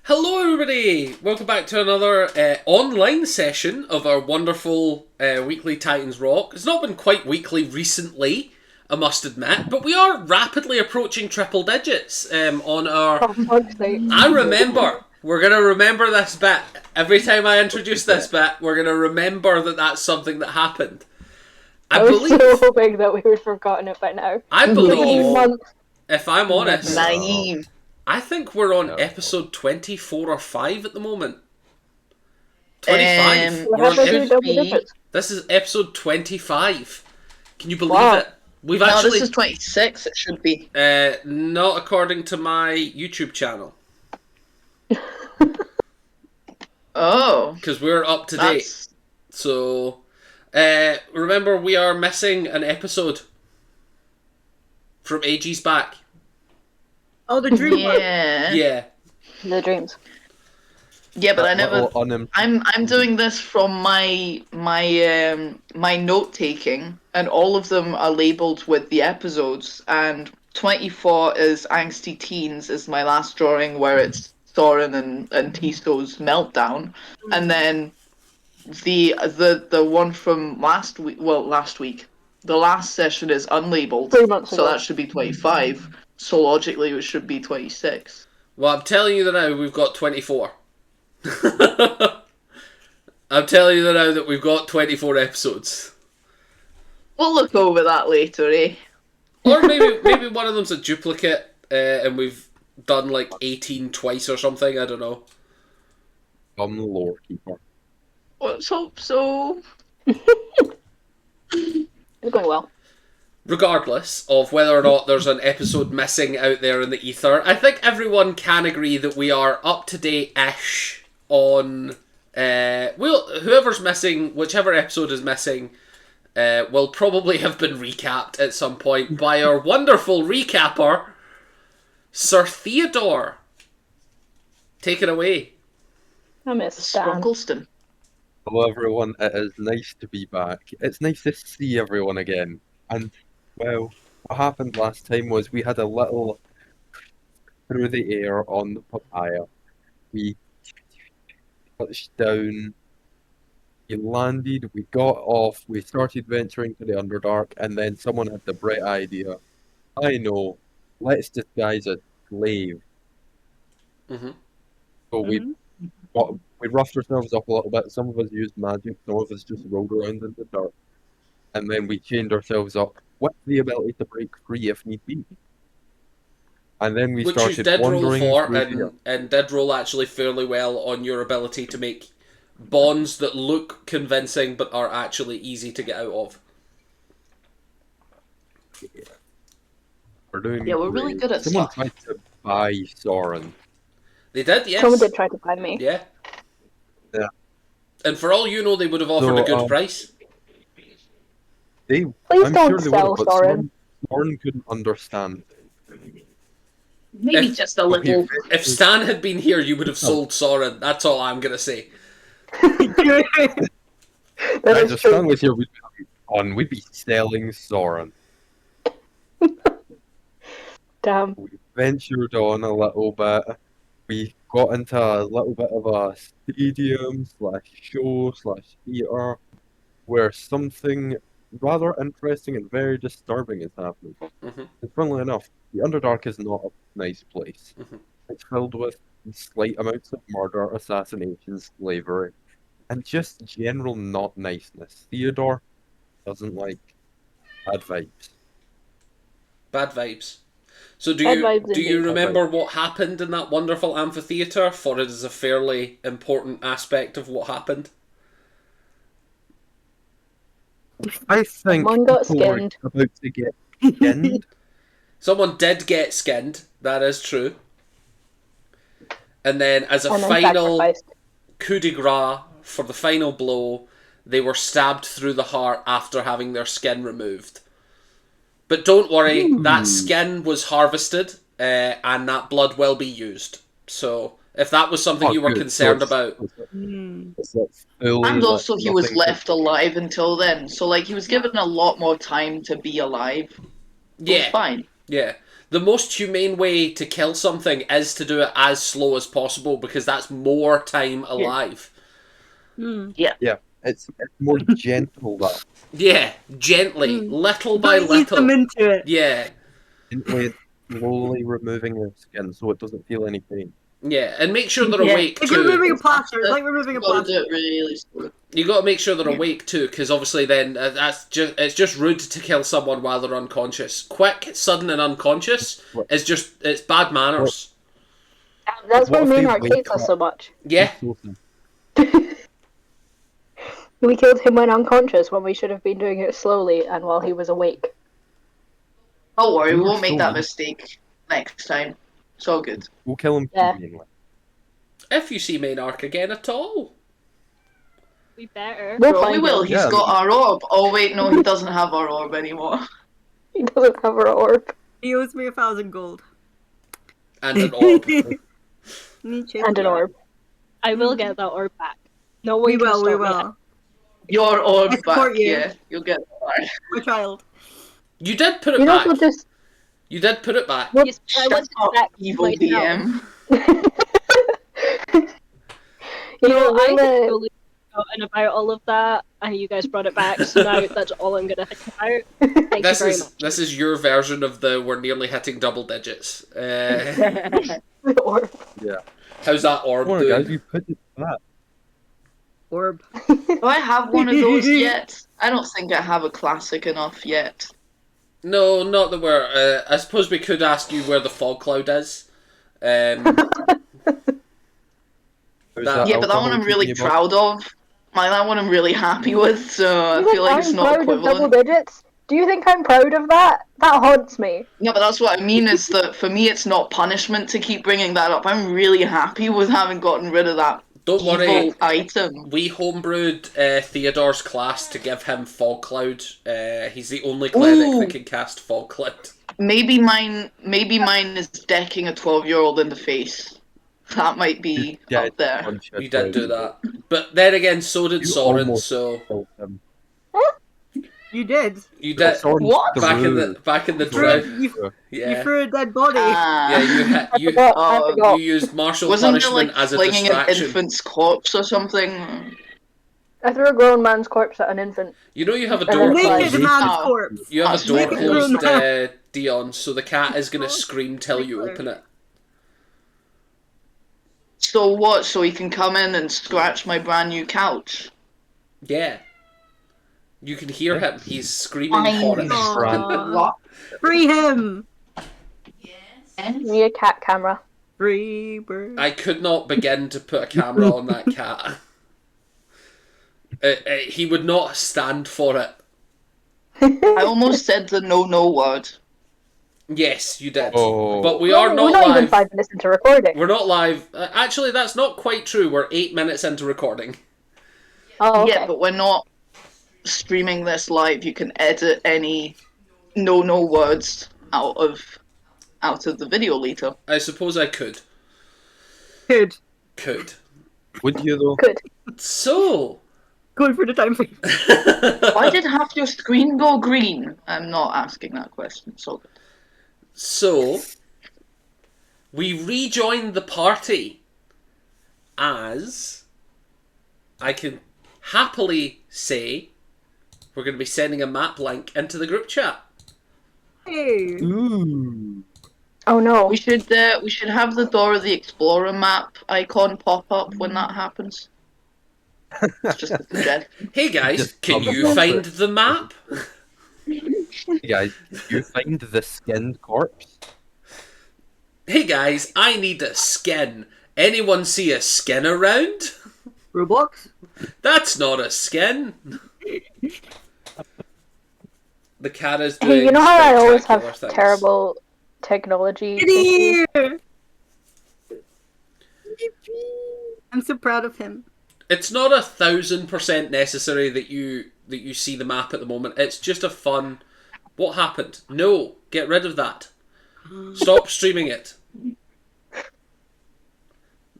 Hello everybody! Welcome back to another online session of our wonderful weekly Titans Rock. It's not been quite weekly recently, I must admit, but we are rapidly approaching triple digits on our... I remember! We're going to remember this bit. Every time I introduce this bit, we're going to remember that that's something that happened. I was so hoping that we would have forgotten it by now. I believe, if I'm honest... Naive. I think we're on episode 24 or 5 at the moment. 25. This is episode 25. Can you believe it? We've actually... this is 26, it should be. Not according to my YouTube channel. Oh. Because we're up to date. So, remember, we are missing an episode from ages back. Oh, the dream one. Yeah. The dreams. Yeah, but I never. I'm doing this from my note taking, and all of them are labeled with the episodes. And 24 is Angsty Teens is my last drawing, where it's Soren and Tisto's meltdown, and then the one from last week. Well, last week, the last session is unlabeled, 3 months ago. So that should be 25. So logically, it should be 26. Well, I'm telling you that now we've got 24. I'm telling you that now that we've got 24 episodes. We'll look over that later, eh? Or maybe one of them's a duplicate, and we've done like 18 twice or something. I don't know. I'm the lore keeper. Let's hope so. It's going well. Regardless of whether or not there's an episode missing out there in the ether, I think everyone can agree that we are up to date-ish on... whoever's missing, whichever episode is missing, will probably have been recapped at some point by our wonderful recapper, Sir Theodore. Take it away. I miss Stan. Sprockelston. Hello everyone, it is nice to be back. It's nice to see everyone again. And, well, what happened last time was we had a little through the air on the papaya. We touched down, we landed, we got off, we started venturing to the Underdark, and then someone had the bright idea. I know, let's disguise a slave. Mm-hmm. So we roughed ourselves up a little bit. Some of us used magic, some of us just rolled around in the dark. And then we chained ourselves up with the ability to break free if need be. And then we started wandering through and did roll actually fairly well on your ability to make bonds that look convincing but are actually easy to get out of. We're doing we're really good at Someone stuff. tried to buy Soren. They did, yes. Someone did try to buy me. Yeah. Yeah. And for all you know, they would have offered a good price. Please I'm don't sure they sell would have, but Soren. Soren couldn't understand. Maybe just a little. If Stan had been here, you would have sold Soren. That's all I'm going to say. That is If true. Stan was here, we'd be selling Soren. Damn. We ventured on a little bit. We got into a little bit of a stadium / show / theatre where something rather interesting and very disturbing is happening. Mm-hmm. And funnily enough, the Underdark is not a nice place. Mm-hmm. It's filled with slight amounts of murder, assassination, slavery, and just general not niceness. Theodore doesn't like bad vibes. Bad vibes. So do you remember what happened in that wonderful amphitheatre? For it is a fairly important aspect of what happened. I think Someone got people were skinned. about to get skinned. Someone did get skinned. That is true. And then as a And then final sacrificed. coup de grace for the final blow, they were stabbed through the heart after having their skin removed. But don't worry, that skin was harvested, and that blood will be used. So, if that was something you were concerned about... And also he was left alive until then, so like he was given a lot more time to be alive. Yeah. Fine. Yeah. the most humane way to kill something is to do it as slow as possible, because that's more time alive. Yeah. Yeah, it's more gentle that. Yeah, gently, little by Don't ease them little. into it. Yeah, Gently, slowly removing their skin so it doesn't feel any pain. yeah, and make sure they're Yeah. awake Like too. removing a plaster. It's like removing a Gotta do plaster. it really slowly. You got to make sure they're awake too, because obviously then it's just rude to kill someone while they're unconscious. Quick, sudden, and unconscious is it's bad manners. That's why What if they Maynard wake hates us up? so much. Yeah, We killed him when unconscious when we should have been doing it slowly and while he was awake. Don't worry, we You're won't make so that mean. mistake next time. It's all good. We'll kill him Yeah. conveniently. if you see Maynard again at all. We better. Bro, We'll we find will. him. He's Yeah. got our orb. Oh wait, no, he doesn't have our orb anymore. He doesn't have our orb. He owes me 1,000 gold. And an orb. And an orb. I will get that orb back. No one We can will, we stop me. will. Your orb I support back, you. yeah. You'll get that. My child. You did put it You know, back. we'll just. You did put it back. Well, Yes, I Shut want up, it back evil myself. DM. You No, know, I we'll, had totally forgotten about all of that, and you guys brought it back, so now that's all I'm gonna think about. Thank This you very is much. this is your version of the we're nearly hitting double digits. the orb. Yeah. How's that orb Come on, doing? guys, you put it back. Orb. Do I have one of those yet? I don't think I have a classic enough yet. No, not that we're. I suppose we could ask you where the fog cloud is. How's That- Yeah, but that one I'm really proud of. Like, that one I'm really happy with, so I feel like it's not proud of double equivalent. digits? Do you think I'm proud of that? That haunts me. No, but that's what I mean, is that for me it's not punishment to keep bringing that up. I'm really happy with having gotten rid of that Don't worry. evil item. We homebrewed Theodore's class to give him fog cloud. He's the only cleric Ooh. that can cast fog cloud. Maybe mine is decking a 12-year-old in the face. That might be Yeah, up there. You did do that, but then again, so did You Soren. almost So killed him. You did. you did What? back in the Drow. You Yeah, threw a dead body. yeah. You I you forgot. I Oh, forgot. you used martial Wasn't there punishment like as a flinging an distraction. infant's corpse or something? I threw a grown man's corpse at an infant. You know you have a A door A Naked closed. naked man's Oh. corpse. You have a That's door naked closed, grown Dion. So the cat is gonna scream till you open it. So what? So he can come in and scratch my brand new couch? Yeah. You can hear him. He's screaming Fine. for it. Aw. Free him. You need a cat camera. Free bird. I could not begin to put a camera on that cat. He would not stand for it. I almost said the no word. Yes, you did. Oh. But we are We're not not even live. 5 minutes into recording. We're not live. Actually, that's not quite true. We're 8 minutes into recording. Oh, okay. Yeah, but we're not streaming this live. You can edit any no words out of the video later. I suppose I could. Good. Could. Would you though? Good. So. Going for the time frame. Why did half your screen go green? I'm not asking that question. So So, we rejoined the party as I can happily say we're going to be sending a map link into the group chat. Hey. Ooh. Oh no. we should have the Dora the Explorer map icon pop up when that happens. It's just a suggestion. Hey guys, Just can thumbs you up find it. the map? Hey guys, did you find the skinned corpse? Hey guys, I need a skin. Anyone see a skin around? Roblox? That's not a skin. The cat is doing Hey, you know how I always have spectacular things. terrible technology Get issues? here! I'm so proud of him. It's not 1,000% necessary that you see the map at the moment. It's just a fun. What happened? No, get rid of that. Stop streaming it.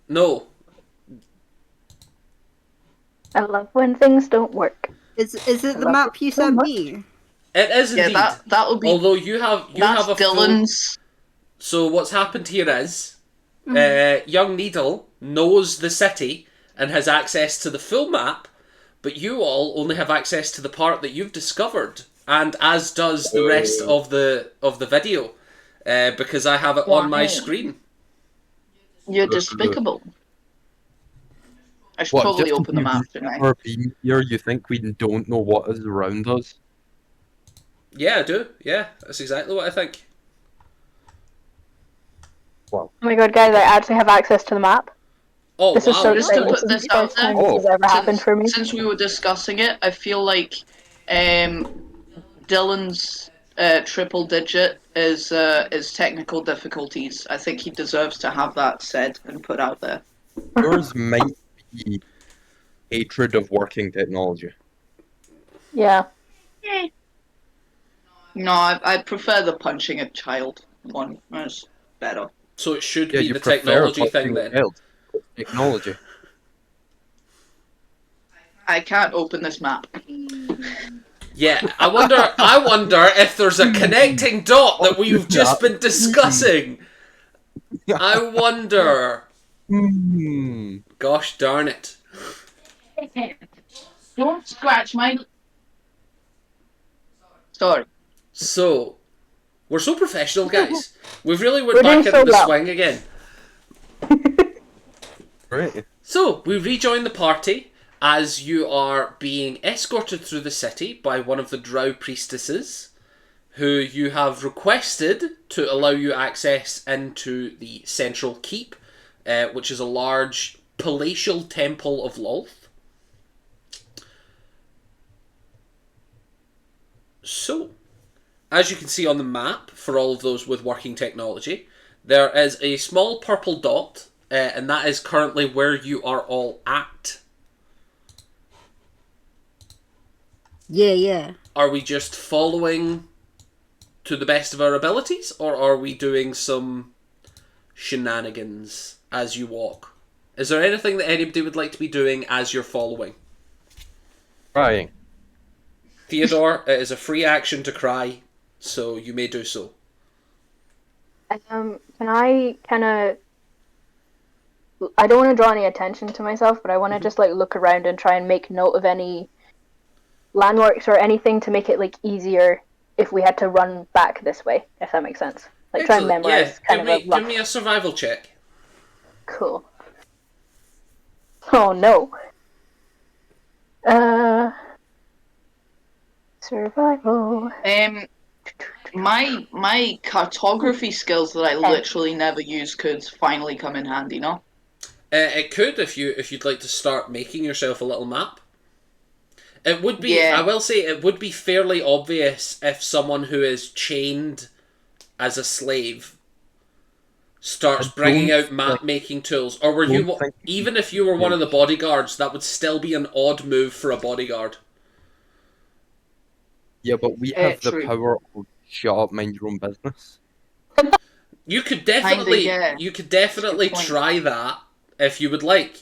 No. I love when things don't work. Is it the map you so sent much. me? It is Yeah, indeed. that'll be Although you have that's a full, Dylan's. So what's happened here is, young Needle knows the city and has access to the full map, but you all only have access to the part that you've discovered, and as does the rest of the video, because I have it on my screen. You're despicable. I should What, probably just open the map, shouldn't I? or being here, you think we don't know what is around us? Yeah, I do. Yeah, that's exactly what I think. Wow. Oh my god, guys, I actually have access to the map. Oh, This is wow. so Just to great. put This is this the out first there, time this has ever happened for me. since we were discussing it, I feel like Dylan's triple digit is technical difficulties. I think he deserves to have that said and put out there. Yours might be hatred of working technology. Yeah. No, I prefer the punching a child one. That's better. So it should Yeah, be you the prefer technology thing punching a then. child. Technology. I can't open this map. Yeah, I wonder if there's a connecting dot that we've just been discussing. I wonder. Gosh darn it. Don't scratch my... Sorry. So, we're so professional, guys. We've really went We're back doing into so the well. swing again. Right. So, we rejoin the party as you are being escorted through the city by one of the Drow priestesses, who you have requested to allow you access into the central keep, which is a large palatial temple of Lolth. So, as you can see on the map, for all of those with working technology, there is a small purple dot, and that is currently where you are all at. Yeah. Are we just following to the best of our abilities, or are we doing some shenanigans as you walk? Is there anything that anybody would like to be doing as you're following? Crying. Theodore, it is a free action to cry, so you may do so. Can I kind of... I don't want to draw any attention to myself, but I want to just like look around and try and make note of any landmarks or anything to make it like easier if we had to run back this way, if that makes sense. Like try and Excellent. memorize kind of a rough... Give me a survival check. Cool. Oh no. Survival. My cartography skills that I literally never use could finally come in handy, no? It could if you'd like to start making yourself a little map. It would be. Yeah. I will say it would be fairly obvious if someone who is chained as a slave starts bringing out map making tools, or were you even if you were one of the bodyguards, that would still be an odd move for a bodyguard. Yeah, but we have the True. power of shut up, mind your own business. You could definitely, yeah. you could definitely Good point. try that if you would like.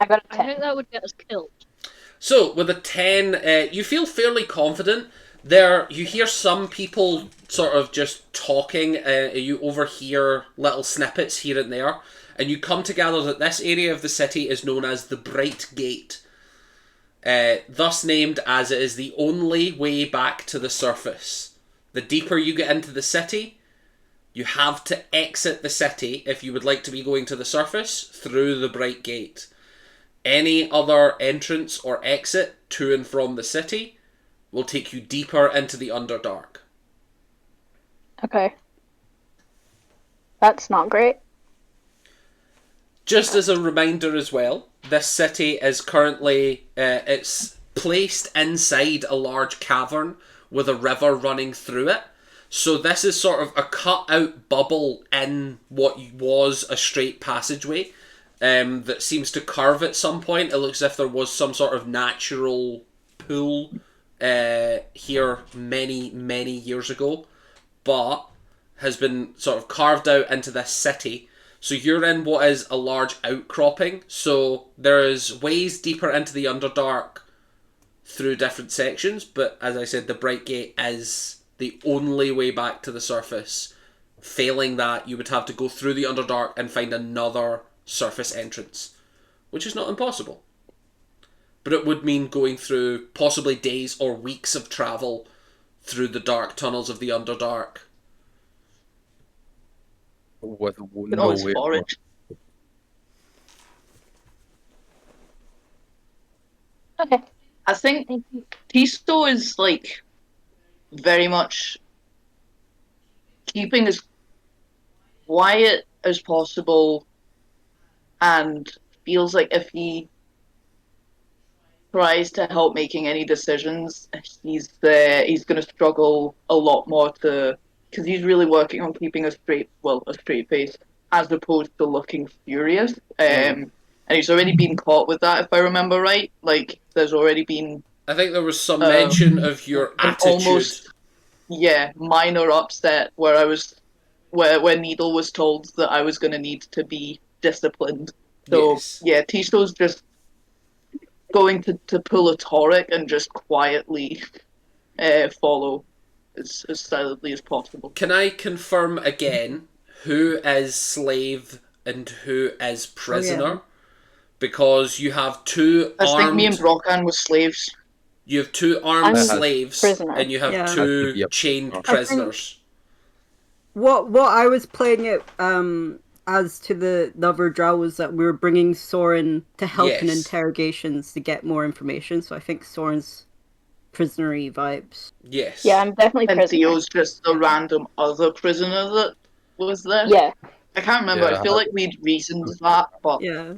I got a I 10. think that would get us killed. So with a 10, you feel fairly confident. There, you hear some people sort of just talking. You overhear little snippets here and there, and you come to gather that this area of the city is known as the Bright Gate. Thus named as it is the only way back to the surface. The deeper you get into the city, you have to exit the city if you would like to be going to the surface through the Bright Gate. Any other entrance or exit to and from the city will take you deeper into the Underdark. Okay. That's not great. Just as a reminder as well, this city is currently, it's placed inside a large cavern with a river running through it. So this is sort of a cut out bubble in what was a straight passageway that seems to curve at some point. It looks as if there was some sort of natural pool here many, many years ago, but has been sort of carved out into this city. So you're in what is a large outcropping. So there's ways deeper into the Underdark through different sections, but as I said, the Bright Gate is the only way back to the surface. Failing that, you would have to go through the Underdark and find another surface entrance, which is not impossible. But it would mean going through possibly days or weeks of travel through the dark tunnels of the Underdark. With You no can always way. forage. Okay. I think Thank you. Tisto is like very much keeping as quiet as possible, and feels like if he tries to help making any decisions, he's going to struggle a lot more to, because he's really working on keeping a straight face as opposed to looking furious. And he's already been caught with that, if I remember right. Like there's already been I think there was some mention of your an attitude. almost minor upset where Needle was told that I was going to need to be disciplined. So Yes. yeah, Tisto's just going to pull a Toric and just quietly follow as silently as possible. Can I confirm again who is slave and who is prisoner? Oh, yeah. Because you have two I think me and armed. Brokan was slaves. You have two armed I'm slaves, prisoner. and you have Yeah. Has to be two a chained prisoner. prisoners. What I was playing it as to the other Drow was that we were bringing Soren to help in Yes. interrogations to get more information. So I think Soren's prisonery vibes. Yes. Yeah, I'm definitely And prisoner. Theo's just a random other prisoner that was there. Yeah. I can't remember. Yeah, I feel like we'd reasoned that, but Yeah.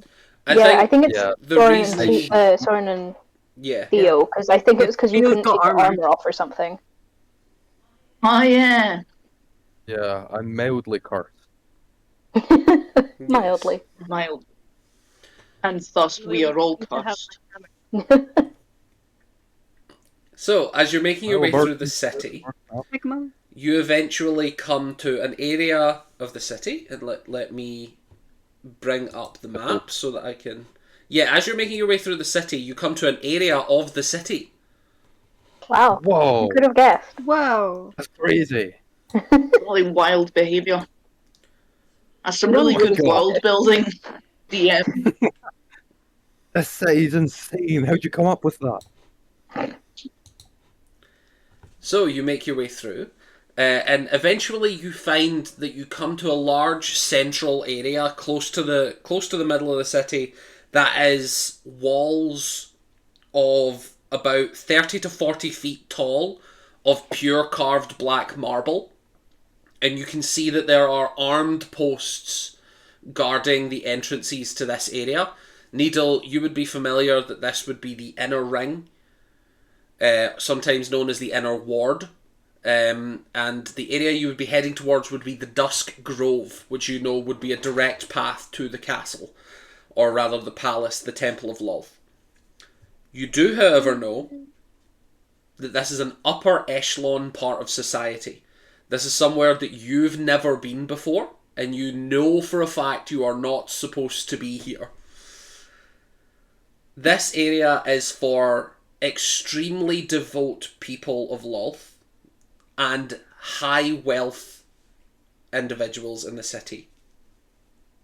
I think it's yeah, the Soren reason. and, Soren and Yeah. Theo, because I think it was because you Theo's couldn't got take your armor. armor off or something. oh yeah, yeah, I'm mildly cursed. Mildly. mild. And thus we are all To have cursed. my hammer. So, as you're making your way Well, through the city, Sigma? you eventually come to an area of the city, and let me bring up the map so that I can. Yeah, as you're making your way through the city, you come to an area of the city. Wow. Whoa, You could have guessed. Wow. that's crazy. Really wild behaviour. That's some No, really no, good no. world building. DM. This city's insane. How'd you come up with that? So you make your way through, and eventually you find that you come to a large central area close to the middle of the city that is walls of about 30 to 40 feet tall of pure carved black marble. And you can see that there are armed posts guarding the entrances to this area. Needle, you would be familiar that this would be the inner ring, sometimes known as the inner ward. And the area you would be heading towards would be the Dusk Grove, which you know would be a direct path to the castle, or rather the palace, the Temple of Lolth. You do, however, know that this is an upper echelon part of society. This is somewhere that you've never been before, and you know for a fact you are not supposed to be here. This area is for extremely devout people of Lolth and high wealth individuals in the city.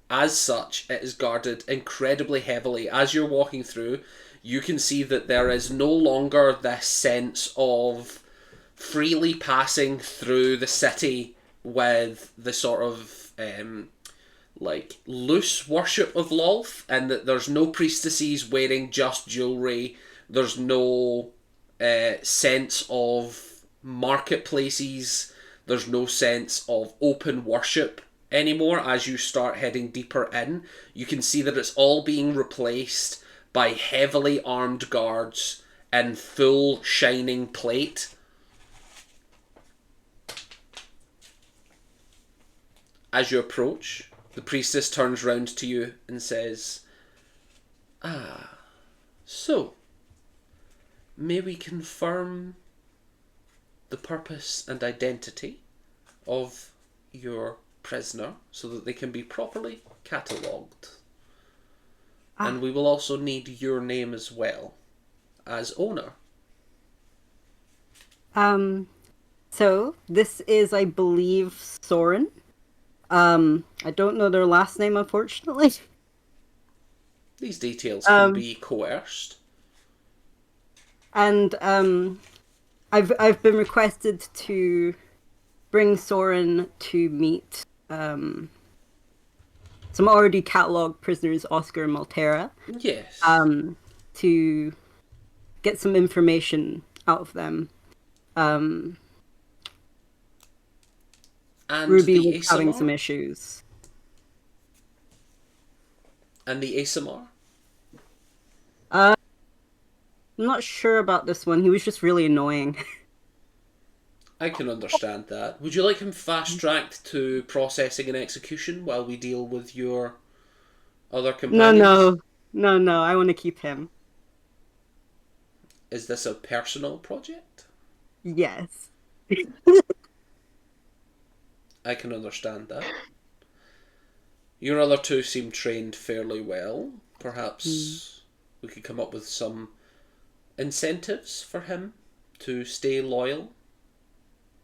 As such, it is guarded incredibly heavily. As you're walking through, you can see that there is no longer this sense of freely passing through the city with the sort of like loose worship of Lolth, and that there's no priestesses wearing just jewelry. There's no sense of marketplaces. There's no sense of open worship anymore. As you start heading deeper in, you can see that it's all being replaced by heavily armed guards in full shining plate. As you approach, the priestess turns round to you and says, "Ah, so, may we confirm the purpose and identity of your prisoner so that they can be properly catalogued? And we will also need your name as well, as owner." So this is, I believe, Soren. I don't know their last name, unfortunately. These details can be coerced. And I've been requested to bring Soren to meet some already catalogued prisoners, Oscar and Maltera. Yes. To get some information out of them. And Ruby the was having ASMR? some issues. And the ASMR? I'm not sure about this one. He was just really annoying. I can understand that. Would you like him fast-tracked to processing and execution while we deal with your other companions? No. I want to keep him. Is this a personal project? Yes. I can understand that. Your other two seem trained fairly well. Perhaps we could come up with some incentives for him to stay loyal.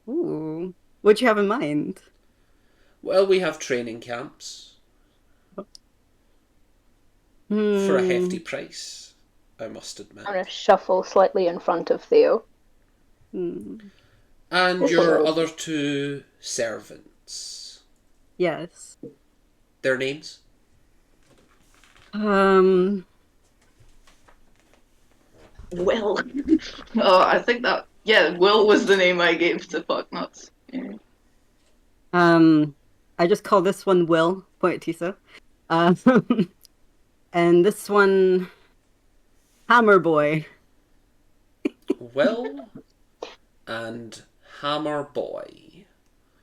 Ooh. What do you have in mind? Well, we have training camps for a hefty price, I must admit. I'm going to shuffle slightly in front of Theo. And your other two servants. Yes. Their names? Will. Oh, I think that... Yeah, Will was the name I gave to Fucknuts. Yeah. I just call this one Will, point at Tisa. And this one, Hammer Boy. Will and Hammer Boy.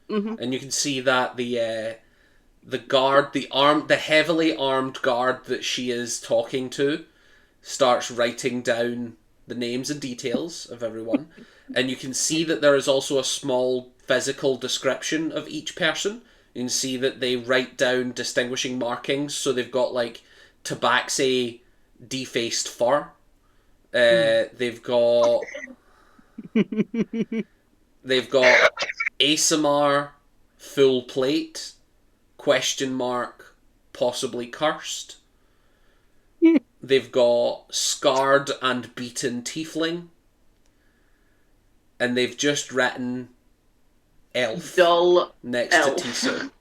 And you can see that the guard, the heavily armed guard that she is talking to, starts writing down the names and details of everyone. And you can see that there is also a small physical description of each person. You can see that they write down distinguishing markings. So they've got like tabaxi defaced fur. They've got ASMR full plate, question mark, possibly cursed. They've got scarred and beaten tiefling. And they've just written elf Dull next elf. to Tiso.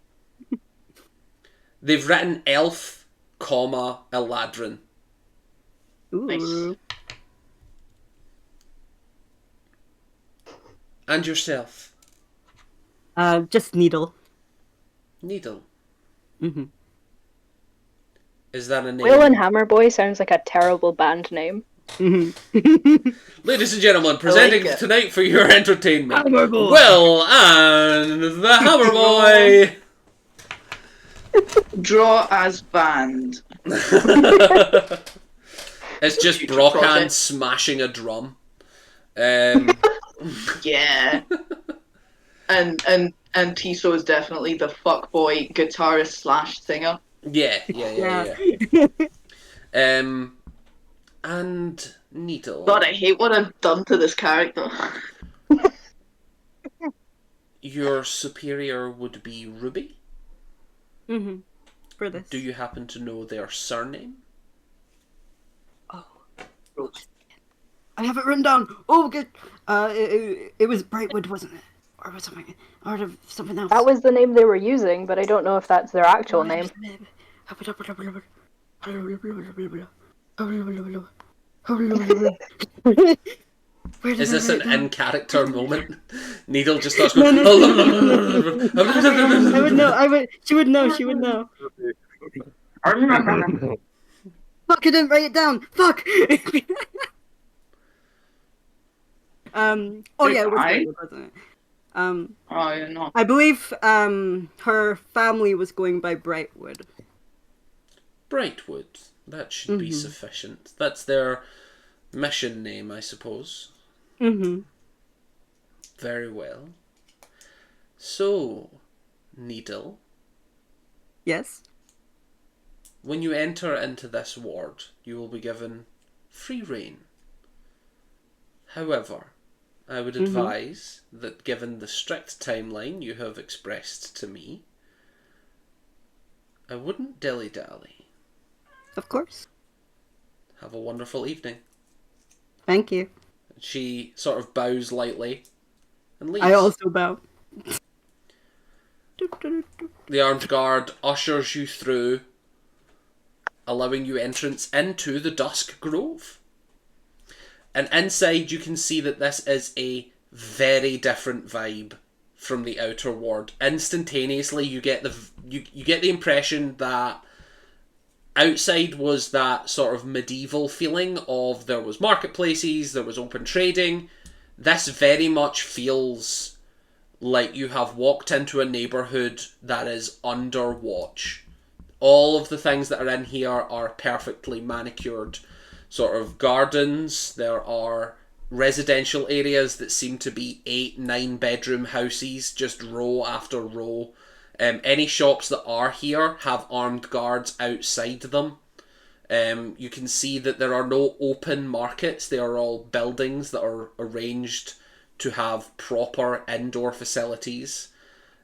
They've written elf, comma, Eladrin. Ooh. Nice. And yourself. Just Needle. Needle. Mm-hmm. Is that a name? Will and Hammer Boy sounds like a terrible band name. Ladies and gentlemen, presenting it. tonight for your entertainment, Hammer Boy. Will and the Hammer Boy. Draw as band. It's just Future Brockhand project. smashing a drum. Yeah. and Tiso is definitely the fuckboy guitarist / singer. Yeah. And Needle. God, I hate what I've done to this character. Your superior would be Ruby. Mm-hmm. For this. Do you happen to know their surname? Oh. I have it written down. Oh, good. It was Brightwood, wasn't it? Or was something? Or something else. That was the name they were using, but I don't know if that's their actual name. Is this an in-character moment? Needle just starts going... I would know. She would know. Fuck, I didn't write it down. Fuck. Oh yeah, it was Brightwood, wasn't it? Oh, yeah, no. I believe her family was going by Brightwood. Brightwood. That should be sufficient. That's their mission name, I suppose. Mm-hmm. Very well. So, Needle, Yes. when you enter into this ward, you will be given free rein. However, I would advise that given the strict timeline you have expressed to me, I wouldn't dilly-dally. Of course. Have a wonderful evening. Thank you. She sort of bows lightly and leaves. I also bow. The armed guard ushers you through, allowing you entrance into the Dusk Grove. And inside you can see that this is a very different vibe from the Outer Ward. Instantaneously you get the impression that outside was that sort of medieval feeling of there was marketplaces, there was open trading. This very much feels like you have walked into a neighbourhood that is under watch. All of the things that are in here are perfectly manicured. Sort of gardens, there are residential areas that seem to be 8-9 bedroom houses, just row after row. Any shops that are here have armed guards outside them. You can see that there are no open markets. They are all buildings that are arranged to have proper indoor facilities.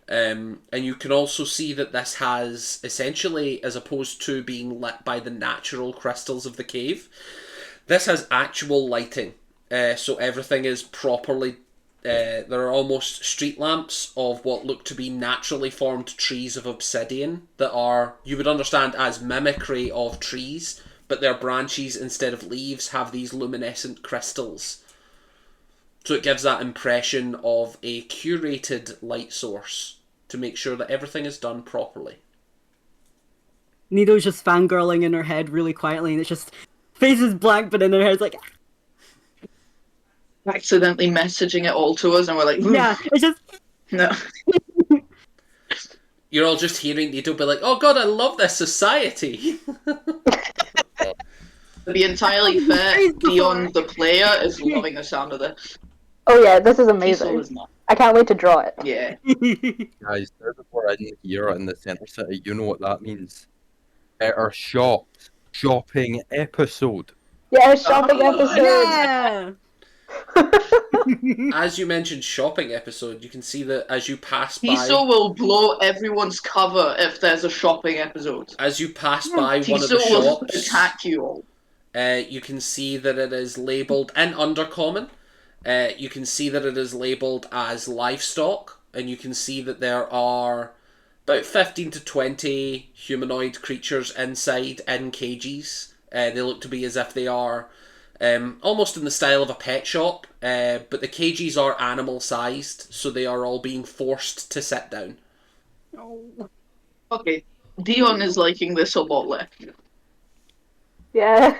And you can also see that this has, essentially, as opposed to being lit by the natural crystals of the cave, this has actual lighting. So everything is properly... there are almost street lamps of what look to be naturally formed trees of obsidian that are, you would understand, as mimicry of trees, but their branches, instead of leaves, have these luminescent crystals. So it gives that impression of a curated light source to make sure that everything is done properly. Nido's just fangirling in her head really quietly, and it's just face is blank, but in her head's like accidentally messaging it all to us, and we're like, yeah, it's just no. You're all just hearing Nido be like, "Oh God, I love this society." To be entirely fair, Dion the player is loving the sound of this. Oh yeah, this is Kiesel amazing. is not. I can't wait to draw it. Yeah. Guys, there's a word in here in the centre city. You know what that means. Our shopping episode. Yeah, shopping episode. yeah. As you mentioned, shopping episode, you can see that as you pass by... Kiesel will blow everyone's cover if there's a shopping episode. As you pass by one of the Kiesel will shops... attack you all. You can see that it is labelled in Undercommon. You can see that it is labelled as livestock, and you can see that there are about 15 to 20 humanoid creatures inside in cages. They look to be as if they are almost in the style of a pet shop, but the cages are animal-sized, so they are all being forced to sit down. Okay, Dion is liking this a lot less. Yeah.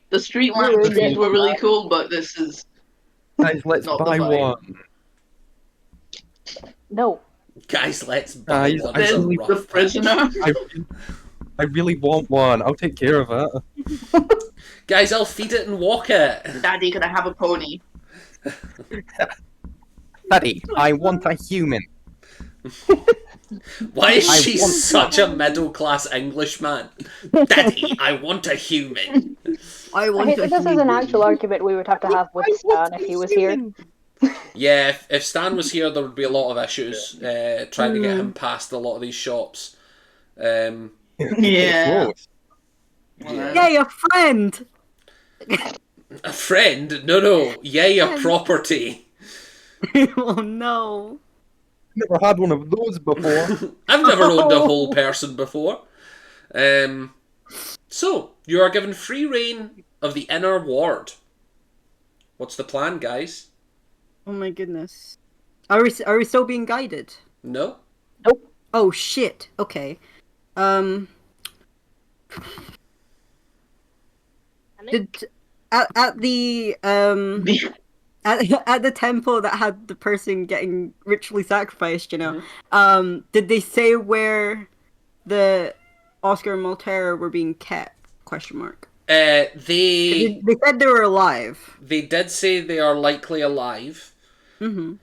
The street lamp trees were really cool, but this is... Guys, let's Not the buy vibe. one. No. Guys, let's buy Guys, one. I It's a really- rough The patch. prisoner. I really want one. I'll take care of it. Guys, I'll feed it and walk it. Daddy, can I have a pony? Daddy, I want a human. Why is I she want such a middle-class Englishman? Daddy, I want a human. I I want hate to that this is an actual argument we would have to have with Stan if he was here. Yeah, if Stan was here, there would be a lot of issues trying to get him past a lot of these shops. Yeah. Yeah. Yay, a friend! A friend? No. Yay, a property. Oh no. Never had one of those before. I've never owned a whole person before. So, you are given free reign of the inner ward. What's the plan, guys? Oh my goodness. Are we still being guided? No? Oh shit. Okay. Did at the at the temple that had the person getting ritually sacrificed, you know, did they say where the Oscar and Maltera were being kept? Question mark. They said they were alive. They did say they are likely alive. Mm-hmm.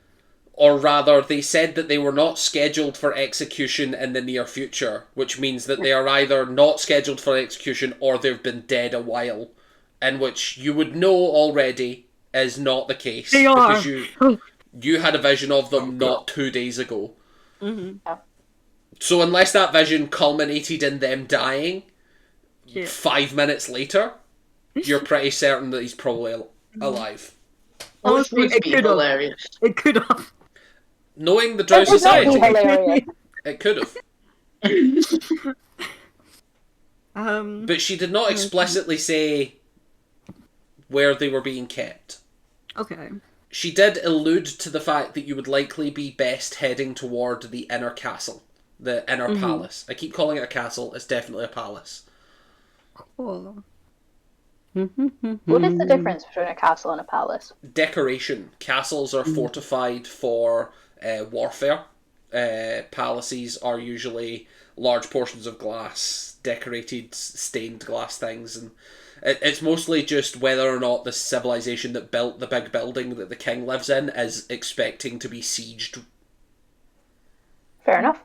Or rather, they said that they were not scheduled for execution in the near future, which means that they are either not scheduled for execution or they've been dead a while, in which you would know already is not the case. They are. Because you had a vision of them not 2 days ago. Mm-hmm. Yeah. So unless that vision culminated in them dying 5 minutes later, you're pretty certain that he's probably alive. Which would it be could hilarious. It could have. Knowing the Drow It would not be Society, hilarious. it could have. But she did not explicitly say where they were being kept. Okay. She did allude to the fact that you would likely be best heading toward the inner castle. The inner palace. I keep calling it a castle, it's definitely a palace. Cool. What is the difference between a castle and a palace? Decoration. Castles are fortified for warfare. Palaces are usually large portions of glass, decorated stained glass things, and it's mostly just whether or not the civilization that built the big building that the king lives in is expecting to be sieged. Fair enough.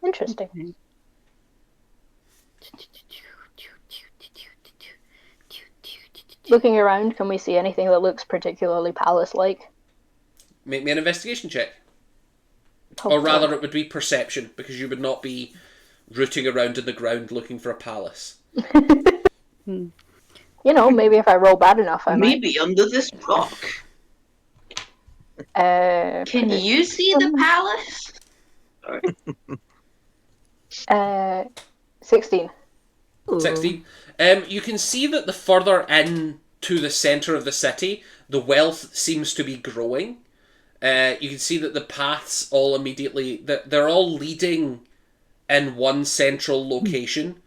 Interesting. Looking around, can we see anything that looks particularly palace-like? Make me an investigation check. Hopefully. Or rather, it would be perception, because you would not be rooting around in the ground looking for a palace. You know, maybe if I roll bad enough, I might. Maybe under this rock. Can you see the palace? 16. 16. You can see that the further in to the centre of the city, the wealth seems to be growing. You can see that the paths all immediately... They're all leading in one central location.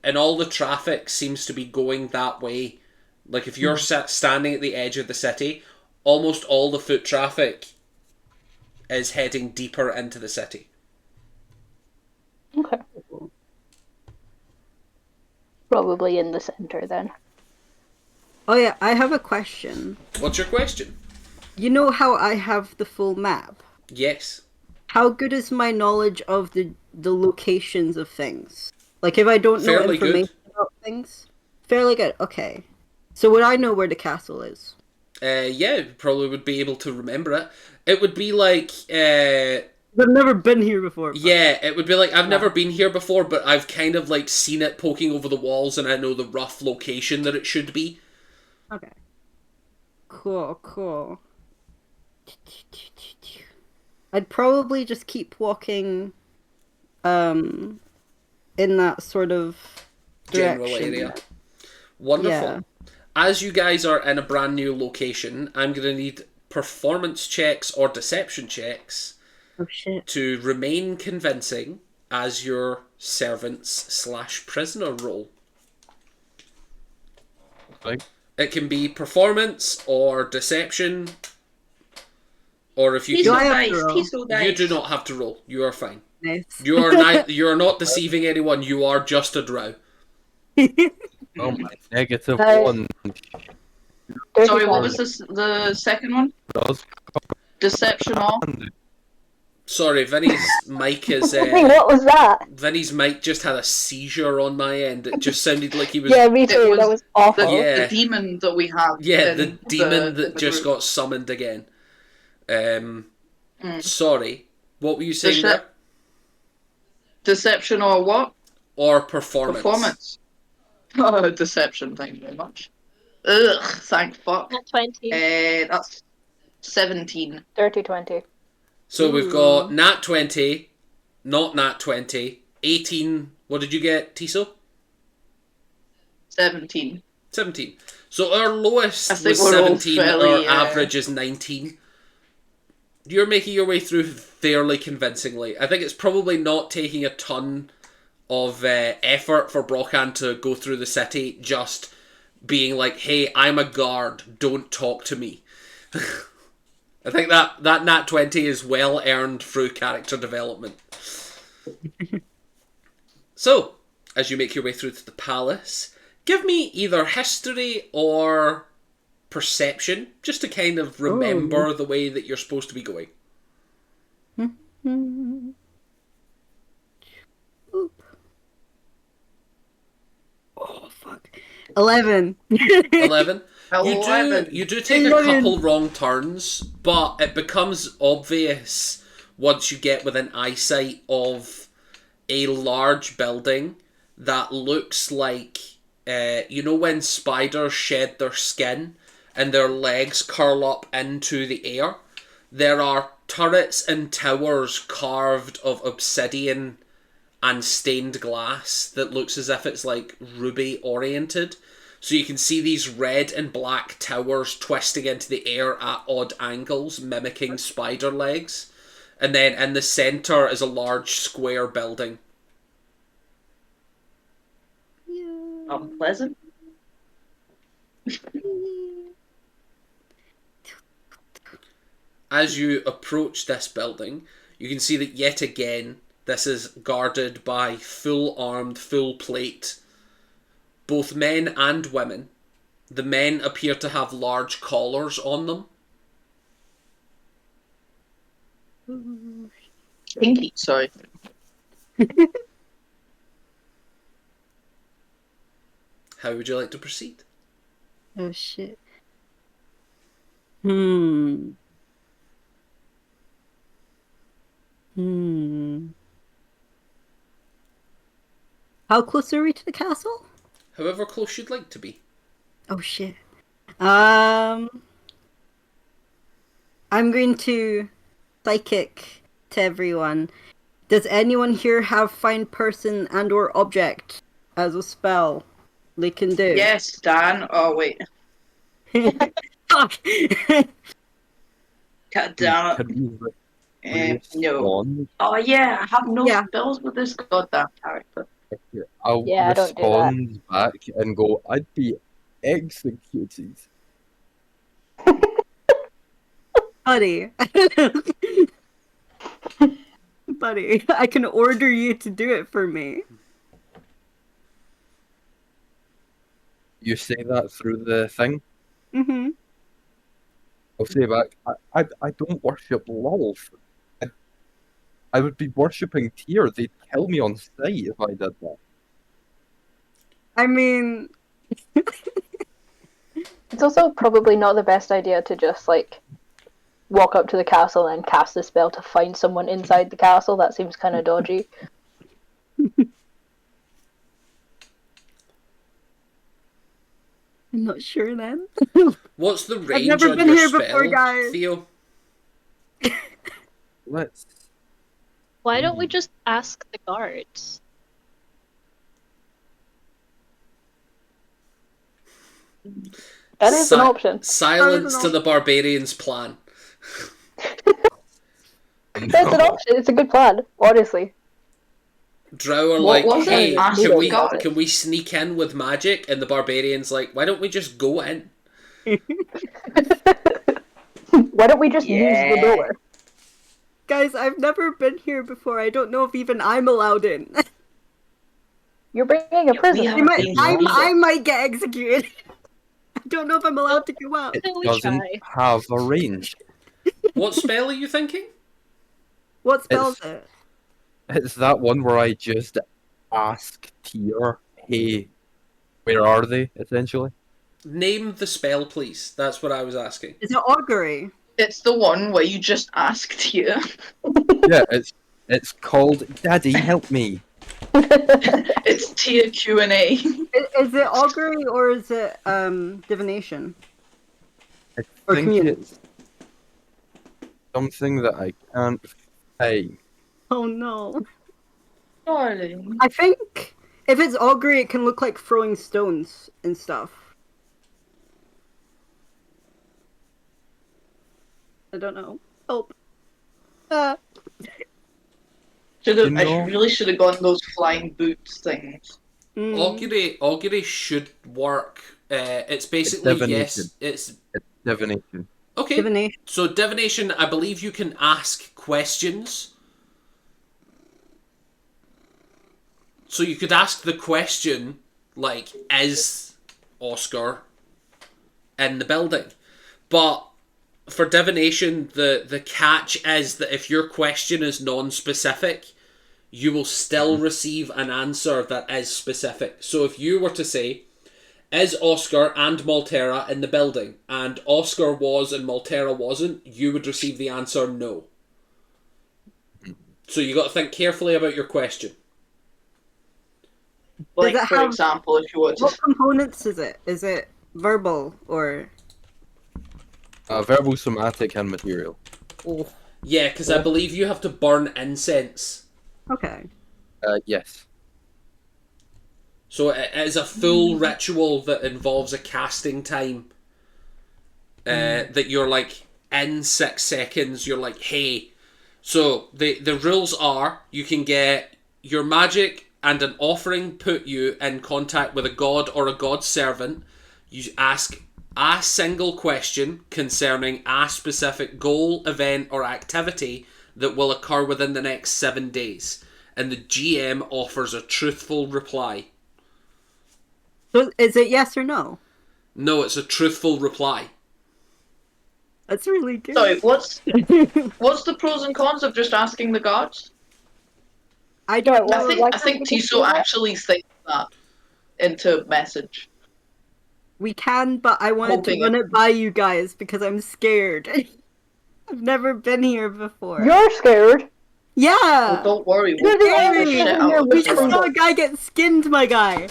And all the traffic seems to be going that way. Like, if you're standing at the edge of the city, almost all the foot traffic is heading deeper into the city. Okay. Probably in the center then. Oh yeah, I have a question. What's your question? You know how I have the full map? Yes. How good is my knowledge of the locations of things? Like, if I don't know Fairly information about things? Fairly good, okay. So would I know where the castle is? Yeah, you probably would be able to remember it. It would be like... I've never been here before. But... Yeah, it would be like, I've never been here before, but I've kind of like seen it poking over the walls and I know the rough location that it should be. Okay. Cool. I'd probably just keep walking in that sort of direction. General area. Wonderful. Yeah. As you guys are in a brand new location, I'm going to need performance checks or deception checks to remain convincing as your servants/prisoner role. Okay. It can be performance or deception, or if you He's can, so nice. you do not have to roll. You are fine. Nice. You are not deceiving anyone. You are just a drow. Oh my, -1. Sorry, what was the second one? Deception or? Sorry, Vinny's mic is... what was that? Vinny's mic just had a seizure on my end. It just sounded like he was... Yeah, me too. That was awful. The demon that we have. Yeah, the demon that just got summoned again. Sorry. What were you saying there? Deception or what? Or performance. Oh, deception, thank you very much. Ugh, thank fuck. At 20. That's 17. Dirty 20. So we've got nat 20, not nat 20, 18. What did you get, Tiso? 17. 17. So our lowest I think was we're all 17, fairly, our average is 19. You're making your way through fairly convincingly. I think it's probably not taking a ton of effort for Brochan to go through the city just being like, hey, I'm a guard, don't talk to me. I think that nat 20 is well earned through character development. So, as you make your way through to the palace, give me either history or perception, just to kind of remember the way that you're supposed to be going. Oh, fuck. 11. 11. You do take a couple wrong turns, but it becomes obvious once you get within eyesight of a large building that looks like, you know when spiders shed their skin and their legs curl up into the air? There are turrets and towers carved of obsidian and stained glass that looks as if it's like ruby oriented. So you can see these red and black towers twisting into the air at odd angles, mimicking spider legs. And then in the centre is a large square building. Unpleasant. As you approach this building, you can see that yet again this is guarded by full armed, full plate, both men and women. The men appear to have large collars on them. Pinky, sorry. How would you like to proceed? Oh shit. How close are we to the castle? However close you'd like to be. Oh shit. I'm going to psychic to everyone. Does anyone here have find person and or object as a spell they can do? Yes, Dan. Oh wait. Fuck. God damn it. No. Oh yeah, I have no spells with this goddamn character. I'll respond back and go, I'd be executed. Buddy. Buddy, I can order you to do it for me. You say that through the thing? Mm-hmm. I'll say back, I don't worship lulz. I would be worshipping Tyr. They'd kill me on sight if I did that. I mean... It's also probably not the best idea to just, like, walk up to the castle and cast a spell to find someone inside the castle. That seems kind of dodgy. I'm not sure then. What's the range I've never on been your here spell, before, guys. Theo? Let's... Why don't we just ask the guards? That is an option. Silence to the barbarian's plan. That's an option. It's a good plan, honestly. Drow are like, hey, can we sneak in with magic? And the barbarian's like, why don't we just go in? Why don't we just use the door? Guys, I've never been here before. I don't know if even I'm allowed in. You're bringing a prisoner. I might get executed. I don't know if I'm allowed to go out. It doesn't have a range. What spell are you thinking? What spell is it? It's that one where I just ask Tyr, hey, where are they, essentially? Name the spell, please. That's what I was asking. Is it augury? It's the one where you just ask Tyr. Yeah, it's called Daddy, Help Me. It's Tyr Q&A. Is it augury or is it divination? I think it's something that I can't find. Oh no. Darling. I think if it's augury, it can look like throwing stones and stuff. I don't know. Help. I really should have gone those flying boots things. Augury should work. It's basically it's divination. Okay. Divination. So divination, I believe you can ask questions. So you could ask the question, like, is Oscar in the building? But for divination, the catch is that if your question is non-specific, you will still receive an answer that is specific. So if you were to say, is Oscar and Maltera in the building, and Oscar was and Maltera wasn't, you would receive the answer no. So you got to think carefully about your question. Like, for example, if you want to... What components is it? Is it verbal or... verbal, somatic, and material. Oh. Yeah, because I believe you have to burn incense. Okay. Yes. So it is a full ritual that involves a casting time. That you're like, in 6 seconds, you're like, hey. So the rules are, you can get your magic and an offering put you in contact with a god or a god servant. You ask a single question concerning a specific goal, event, or activity that will occur within the next 7 days. And the GM offers a truthful reply. So is it yes or no? No, it's a truthful reply. That's really good. Sorry, what's the pros and cons of just asking the gods? I don't know. I think Tiso actually thinks that into message. We can, but I wanted to run it by you guys because I'm scared. I've never been here before. You're scared? Yeah! Well, don't worry. We just saw a guy get skinned, my guy.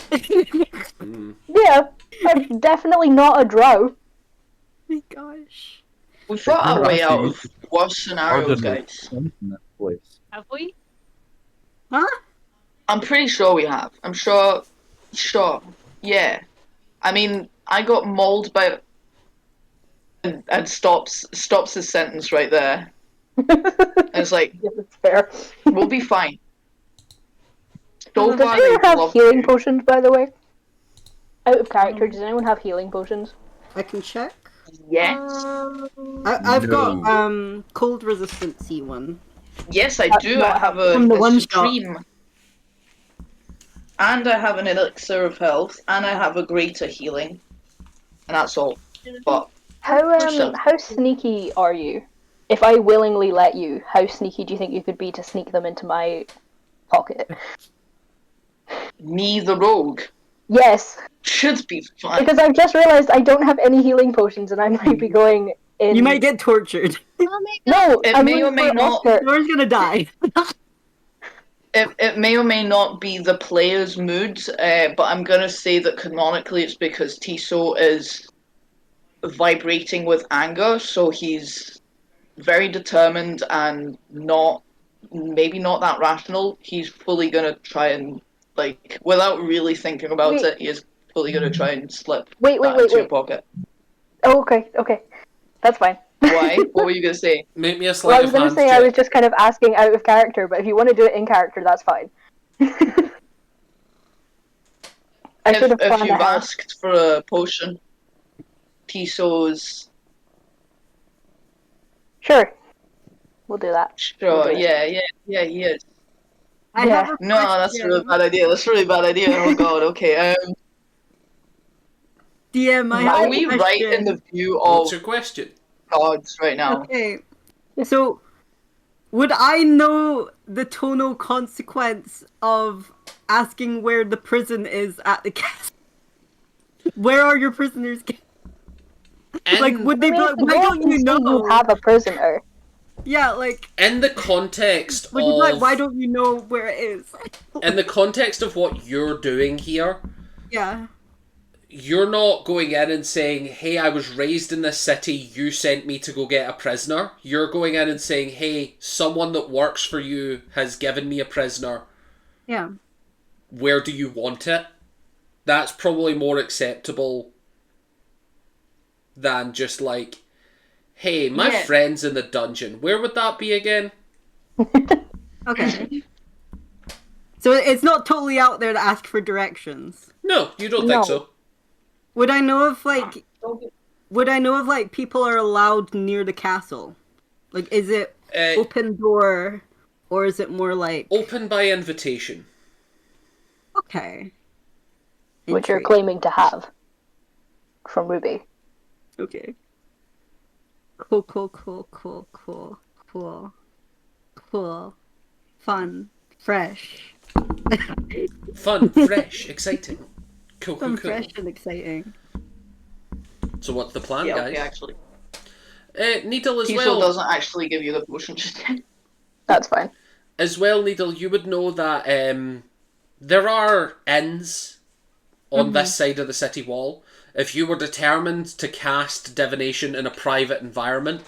Yeah, I'm definitely not a drow. Oh my gosh. We fought our way out of worse scenarios, guys. Have we? Huh? I'm pretty sure we have. I'm sure. Yeah. I mean, I got mauled by... And stops his sentence right there. And it's like, yeah, that's fair. We'll be fine. So Does far, anyone they have love healing you. potions, by the way? Out of character, does anyone have healing potions? I can check. Yes. I've got cold resistant C1. Yes, I do. I have a supreme. And I have an elixir of health, and I have a greater healing. And that's all. But how sneaky are you? If I willingly let you, how sneaky do you think you could be to sneak them into my pocket? Me, the rogue? Yes. Should be fine. Because I've just realized I don't have any healing potions, and I might be going in... You might get tortured. No, it may or may not... Someone's gonna die. It may or may not be the player's mood, but I'm gonna say that canonically it's because Tiso is vibrating with anger, so he's very determined and maybe not that rational. He's fully gonna try and, like, without really thinking about it, he is fully gonna try and slip into your pocket. Oh, okay. That's fine. Why? What were you gonna say? Make me a sleight I was gonna say check. I was just kind of asking out of character, but if you want to do it in character, that's fine. If you've asked for a potion, Tiso's... Sure. We'll do that. Sure, yeah, he is. No, that's a really bad idea. Oh god, okay. DM, are we right in the view of... What's your question? Gods right now? Okay. So, would I know the tonal consequence of asking where the prison is at the castle? Where are your prisoners? Like, would they be like, why don't you know? You have a prisoner. Yeah, like... In the context of... Like, why don't you know where it is? In the context of what you're doing here... Yeah. You're not going in and saying, hey, I was raised in this city, you sent me to go get a prisoner. You're going in and saying, hey, someone that works for you has given me a prisoner. Yeah. Where do you want it? That's probably more acceptable than just like, hey, my friend's in the dungeon. Where would that be again? Okay. So it's not totally out there to ask for directions? No, you don't think so. Would I know if, people are allowed near the castle? Like, is it open door, or is it more like... Open by invitation. Okay. Which you're claiming to have. From Ruby. Okay. Cool. Fun. Fresh. Fun, fresh, exciting. Cool, fresh and exciting. So what's the plan, Yeah, guys? okay, actually. Needle as Cecil well. doesn't actually give you the potion just yet. That's fine. As well, Needle, you would know that there are inns on this side of the city wall. If you were determined to cast divination in a private environment,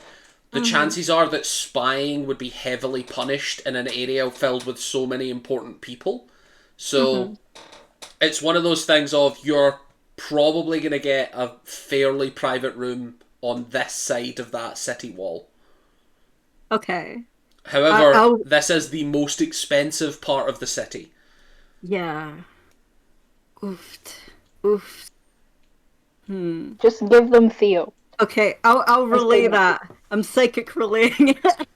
the chances are that spying would be heavily punished in an area filled with so many important people. So it's one of those things of you're probably going to get a fairly private room on this side of that city wall. Okay. However, this is the most expensive part of the city. Yeah. Oof. Just give them Theo. Okay, I'll relay that. I'm psychic relaying it.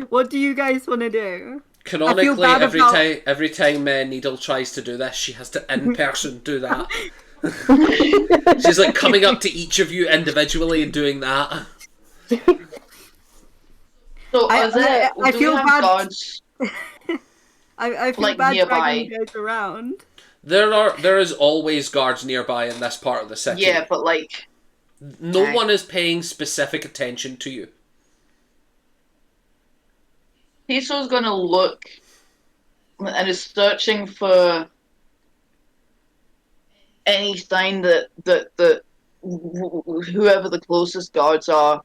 What do you guys want to do? Canonically, every time Needle tries to do this, she has to in person do that. She's like coming up to each of you individually and doing that. So I feel bad. Guards, I feel like, bad nearby? dragging you guys around. There is always guards nearby in this part of the city. Yeah, but like, no one is paying specific attention to you. Tiso's gonna look and is searching for any sign that whoever the closest guards are,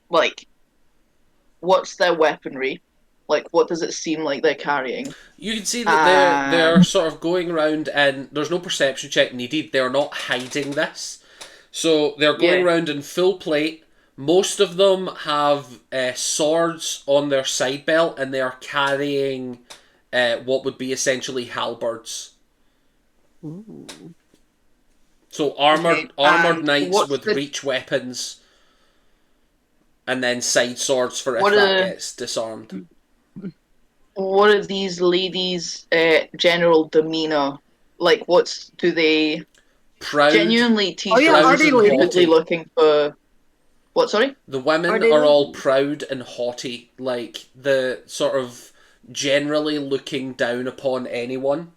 like, what's their weaponry? Like, what does it seem like they're carrying? You can see that they're sort of going around, and there's no perception check needed. They're not hiding this. So they're going around in full plate. Most of them have swords on their side belt, and they are carrying what would be essentially halberds. Ooh. So armored knights with reach weapons, and then side swords for if that gets disarmed. What are these ladies' general demeanor? Like, do they proud? Genuinely, are they repeatedly looking for? What? Sorry. The women are all proud and haughty, like the sort of generally looking down upon anyone.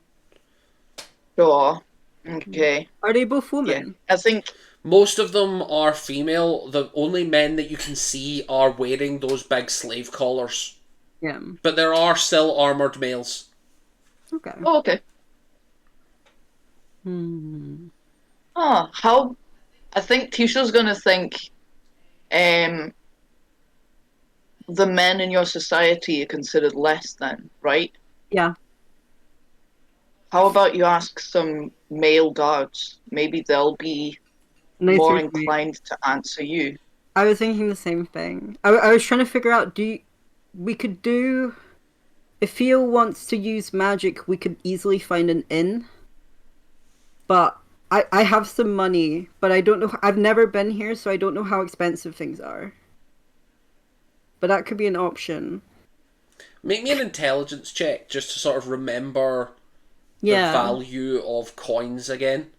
Sure. Okay. Are they both women? Yeah, I think most of them are female. The only men that you can see are wearing those big slave collars. Yeah. But there are still armoured males. Okay. Oh, okay. How? I think Tisha's gonna think, the men in your society are considered less than, right? Yeah. How about you ask some male guards? Maybe they'll be more inclined to answer you. I was thinking the same thing. I was trying to figure out, we could do... If Theo wants to use magic, we could easily find an inn. But I have some money, but I don't know... I've never been here, so I don't know how expensive things are. But that could be an option. Make me an intelligence check, just to sort of remember the value of coins again.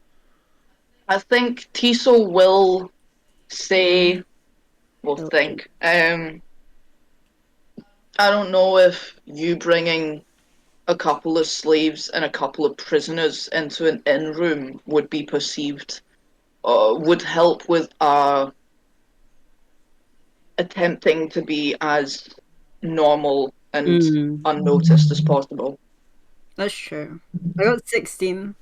I think Tiso will say... Well, think. I don't know if you bringing a couple of slaves and a couple of prisoners into an inn room would be perceived, would help with attempting to be as normal and unnoticed as possible. That's true. I got 16.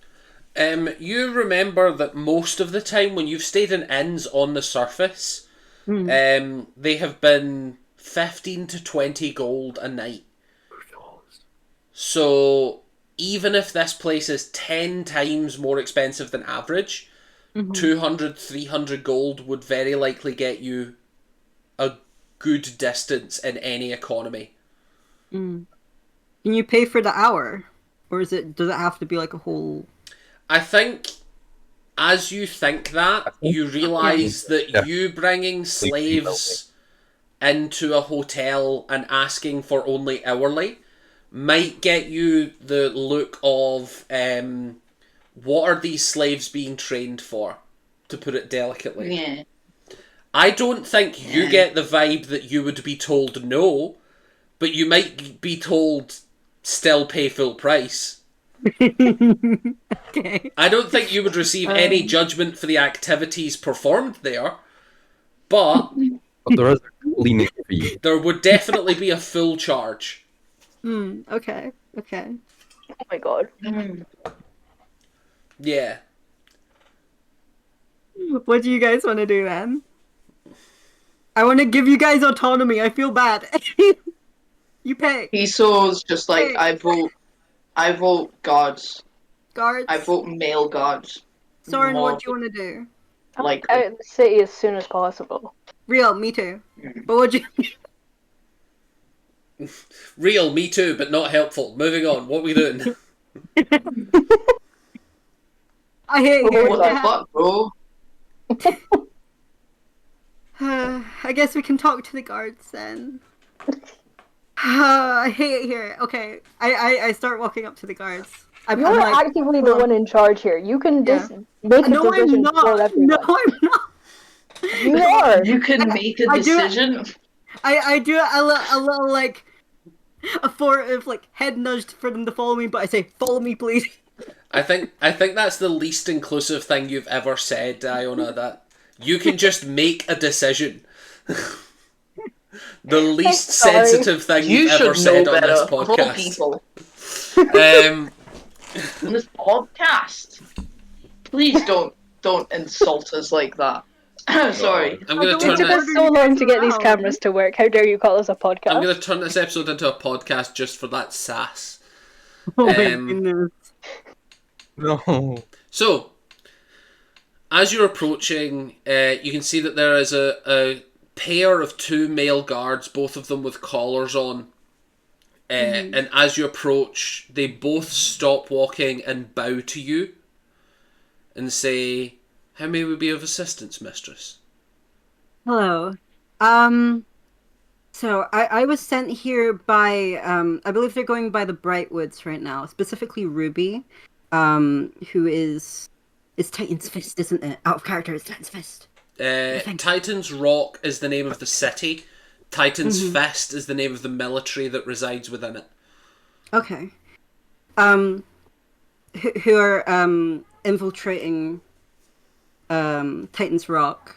You remember that most of the time when you've stayed in inns on the surface, they have been 15 to 20 gold a night. So even if this place is 10 times more expensive than average, 200, 300 gold would very likely get you a good distance in any economy. Can you pay for the hour? Or does it have to be like a whole... I think as you think that, you realise that you bringing slaves into a hotel and asking for only hourly might get you the look of what are these slaves being trained for, to put it delicately. Yeah. I don't think you get the vibe that you would be told no, but you might be told still pay full price. Okay. I don't think you would receive any judgment for the activities performed there, but there is a cleaning fee. there would definitely be a full charge. Okay. Oh my god. Yeah. What do you guys want to do then? I want to give you guys autonomy. I feel bad. You pick. Hiso's just like, I vote guards. Guards. I vote male guards. Soren, what do you want to do? Like, Out of the city as soon as possible. Real, me too. But what you? Real, me too, but not helpful. Moving on. What are we doing? I hate you. what the fuck, bro? I guess we can talk to the guards then. I hate it here. Okay, I start walking up to the guards. You're like, actively the one in charge here. You can just make a decision for everyone. No, I'm not. You are. You can make a decision. I do a little like a head nudged for them to follow me, but I say, "Follow me, please." I think that's the least inclusive thing you've ever said, Iona. That you can just make a decision. The least sensitive thing you've ever said on this podcast. On this podcast, please don't insult us like that. Sorry. I'm going to It took us so long to get these cameras to work. How dare you call us a podcast? I'm going to turn this episode into a podcast just for that sass. Oh my goodness. No. So, as you're approaching, you can see that there is a pair of 2 male guards, both of them with collars on. And as you approach, they both stop walking and bow to you and say, "How may we be of assistance, mistress?" Hello. So I was sent here by I believe they're going by the Brightwoods right now, specifically Ruby, who is Titan's Fist, isn't it? Out of character, it's Titan's Fist. Titan's Rock is the name of the city. Titan's Fist is the name of the military that resides within it. Okay. Who are infiltrating Titan's Rock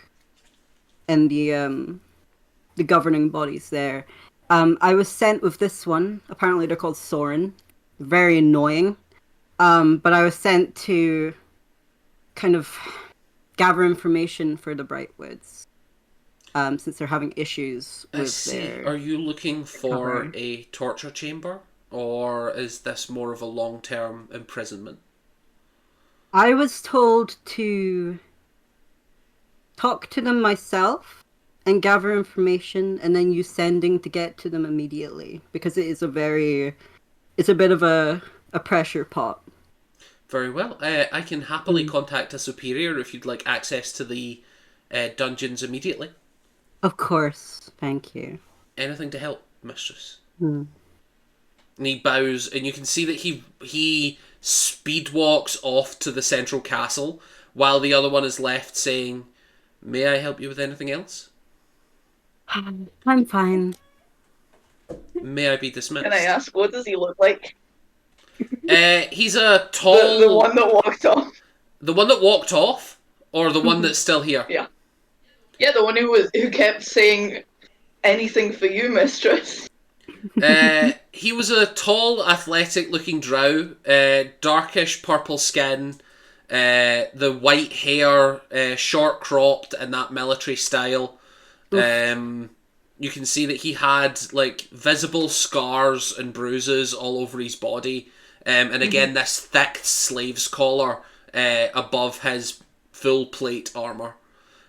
and the governing bodies there. I was sent with this one. Apparently they're called Soren. Very annoying. But I was sent to kind of gather information for the Brightwoods. Since they're having issues with their... Are you looking for a torture chamber? Or is this more of a long-term imprisonment? I was told to talk to them myself and gather information and then use sending to get to them immediately. Because it is it's a bit of a pressure pot. Very well. I can happily contact a superior if you'd like access to the dungeons immediately. Of course. Thank you. Anything to help, mistress. And he bows, and you can see that he speed walks off to the central castle, while the other one is left saying, "May I help you with anything else?" I'm fine. May I be dismissed? Can I ask, what does he look like? He's a tall... The one that walked off? The one that walked off? Or the one that's still here? Yeah. Yeah, the one who kept saying, "Anything for you, mistress." He was a tall, athletic-looking drow, darkish purple skin, the white hair, short-cropped in that military style. You can see that he had visible scars and bruises all over his body, and again this thick slave's collar above his full plate armor.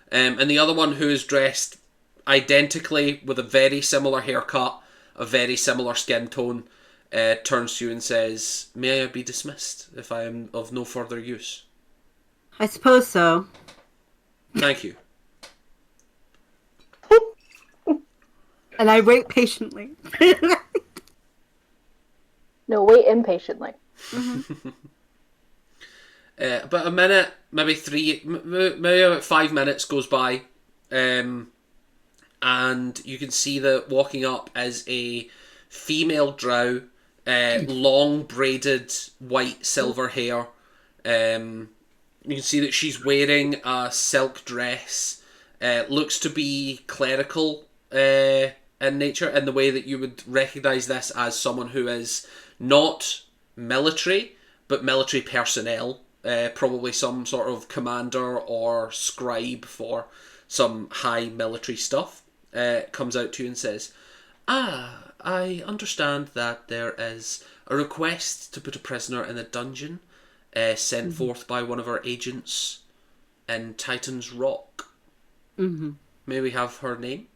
And the other one, who is dressed identically with a very similar haircut, a very similar skin tone, turns to you and says, "May I be dismissed if I am of no further use?" I suppose so. Thank you. And I wait patiently. No, wait impatiently. About a minute, maybe about 5 minutes goes by, and you can see that walking up is a female drow long braided white silver hair. You can see that she's wearing a silk dress. Looks to be clerical in nature, in the way that you would recognise this as someone who is not military, but military personnel. Probably some sort of commander or scribe for some high military stuff. Comes out to you and says, I understand that there is a request to put a prisoner in a dungeon sent forth by one of our agents in Titan's Rock. May we have her name?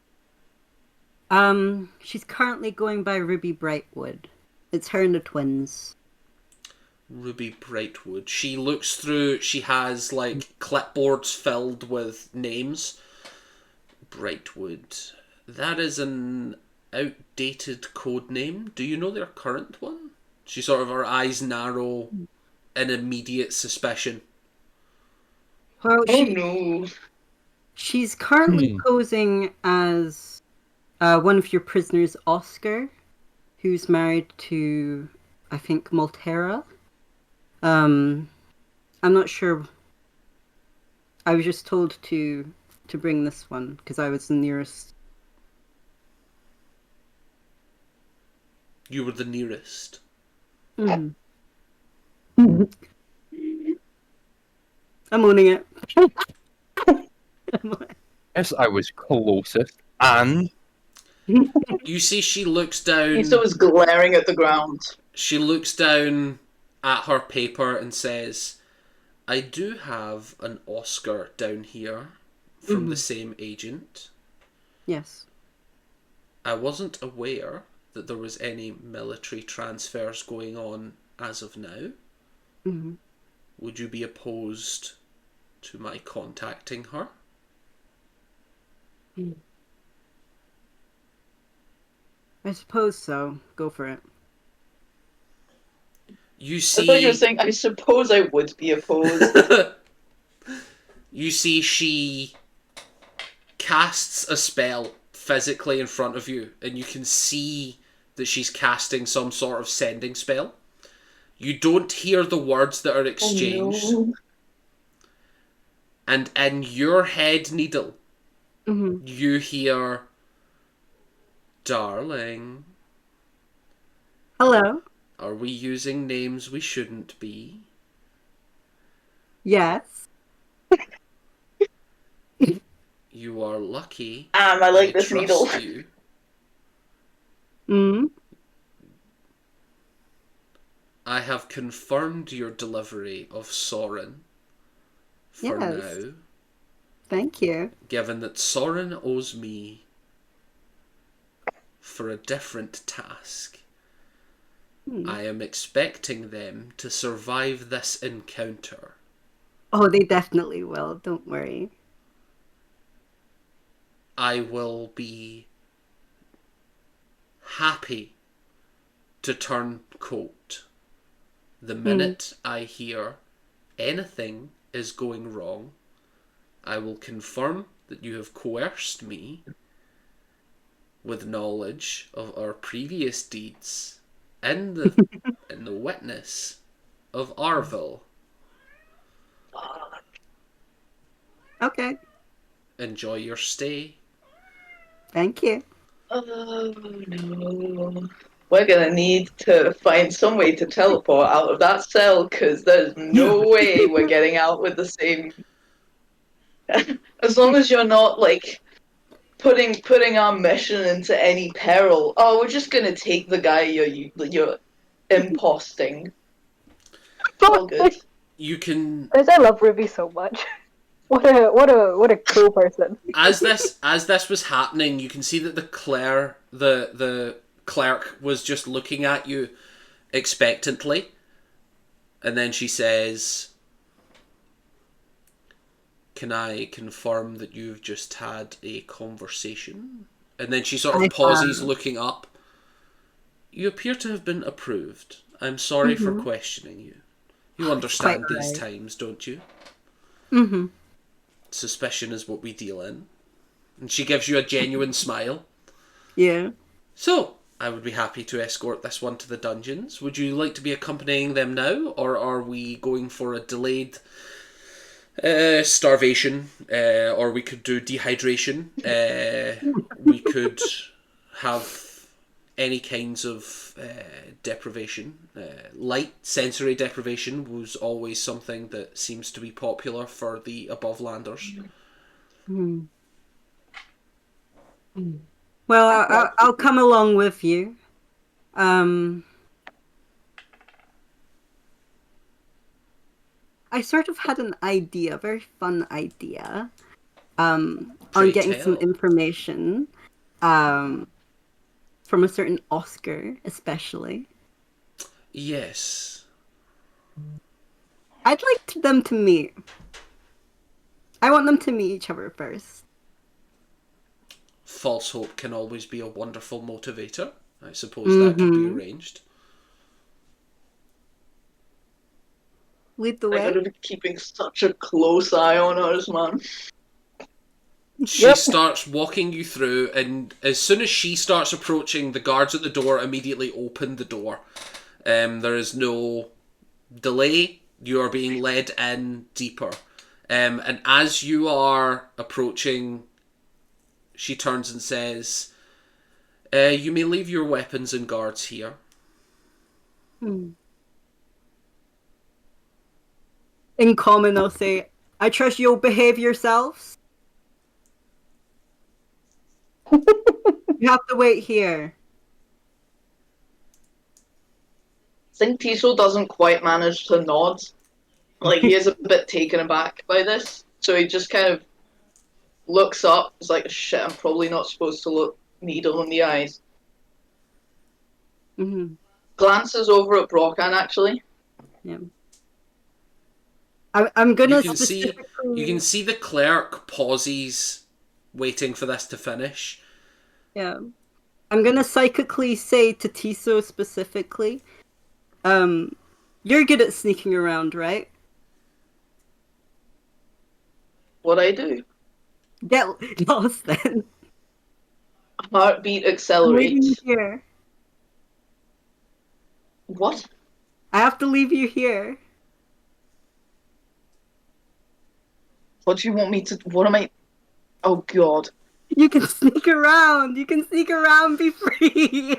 She's currently going by Ruby Brightwood. It's her and the twins. Ruby Brightwood. She looks through, she has like clipboards filled with names. Brightwood. That is an outdated code name. Do you know their current one? She sort of, her eyes narrow in immediate suspicion. Well, no. She's currently posing as one of your prisoners, Oscar, who's married to, I think, Maltera. I'm not sure. I was just told to bring this one because I was the nearest. You were the nearest. I'm owning it. Yes, I was closest, and You see she looks down... He's always glaring at the ground. She looks down at her paper and says, I do have an Oscar down here from the same agent. Yes. I wasn't aware that there was any military transfers going on as of now. Would you be opposed to my contacting her? I suppose so. Go for it. You see... I thought you were saying, I suppose I would be opposed. You see she casts a spell physically in front of you, and you can see that she's casting some sort of sending spell. You don't hear the words that are exchanged. Oh, no. And in your head, Needle, you hear, darling. Hello. Are we using names we shouldn't be? Yes. You are lucky. I like this trust needle. You. I have confirmed your delivery of Soren for now. Thank you. Given that Soren owes me for a different task, I am expecting them to survive this encounter. Oh, they definitely will. Don't worry. I will be happy to turn coat the minute I hear anything is going wrong. I will confirm that you have coerced me with knowledge of our previous deeds in the witness of Arville. Okay. Enjoy your stay. Thank you. Oh no. We're gonna need to find some way to teleport out of that cell, because there's no way we're getting out with the same. As long as you're not like putting our mission into any peril. Oh, we're just gonna take the guy you're imposting. All good. You can... I love Ruby so much. What a cool person. As this was happening, you can see that the clerk was just looking at you expectantly, and then she says, "Can I confirm that you've just had a conversation?" And then she sort of pauses, looking up. "You appear to have been approved. I'm sorry for questioning you. You understand these times, don't you?" Suspicion is what we deal in. And she gives you a genuine smile. Yeah. So, I would be happy to escort this one to the dungeons. Would you like to be accompanying them now, or are we going for a delayed starvation? Or we could do dehydration. We could have any kinds of deprivation. Light sensory deprivation was always something that seems to be popular for the above-landers. Well, I'll come along with you. I sort of had an idea, a very fun idea, on getting some information, from a certain Oscar, especially. Yes. I'd like them to meet. I want them to meet each other first. False hope can always be a wonderful motivator. I suppose that could be arranged. Lead the way. I gotta be keeping such a close eye on us, man. She starts walking you through, and as soon as she starts approaching, the guards at the door immediately open the door. There is no delay. You are being led in deeper. And as you are approaching, she turns and says, you may leave your weapons and guards here. In common, I'll say, I trust you'll behave yourselves. You have to wait here. I think Tiso doesn't quite manage to nod. Like, he is a bit taken aback by this. So he just kind of looks up. He's like, shit, I'm probably not supposed to look Needle in the eyes. Glances over at Brokan, actually. Yeah. I'm gonna you can see the clerk pauses, waiting for this to finish. Yeah. I'm gonna psychically say to Tiso specifically, you're good at sneaking around, right? What I do? Get lost then. Heartbeat accelerates. Here. What? I have to leave you here. What do you want me to... What am I... Oh, God. You can sneak around. You can sneak around, be free.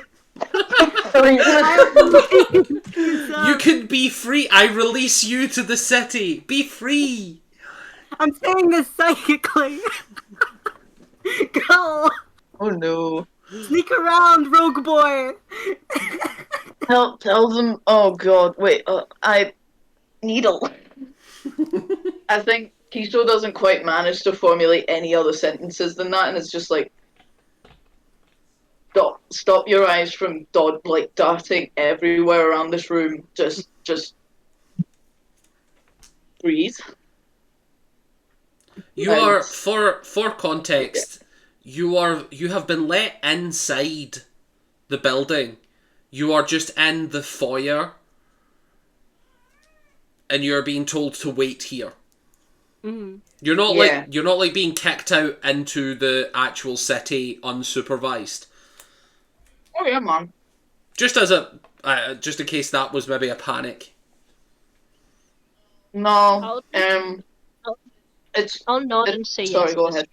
You can be free. I release you to the city. Be free. I'm saying this psychically. Go. Oh, no. Sneak around, rogue boy. Tell them... Oh, God. Wait, Needle. I think Tiso doesn't quite manage to formulate any other sentences than that, and it's just like... Stop your eyes from darting everywhere around this room. Just breathe. You are, for context, you have been let inside the building. You are just in the foyer, and you're being told to wait here. You're not like being kicked out into the actual city unsupervised. Oh yeah, man. Just just in case that was maybe a panic. No. I'll nod and say yes. Sorry, go ahead.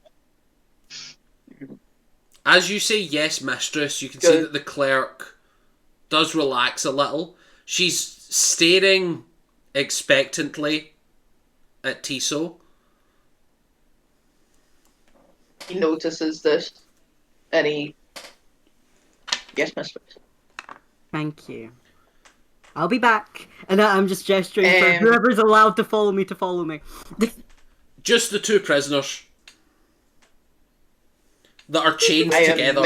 As you say yes, mistress, you can see that the clerk does relax a little. She's staring expectantly at Tiso. He notices this, and he... Yes, mistress. Thank you. I'll be back. And I'm just gesturing for whoever's allowed to follow me to follow me. Just the two prisoners that are chained together.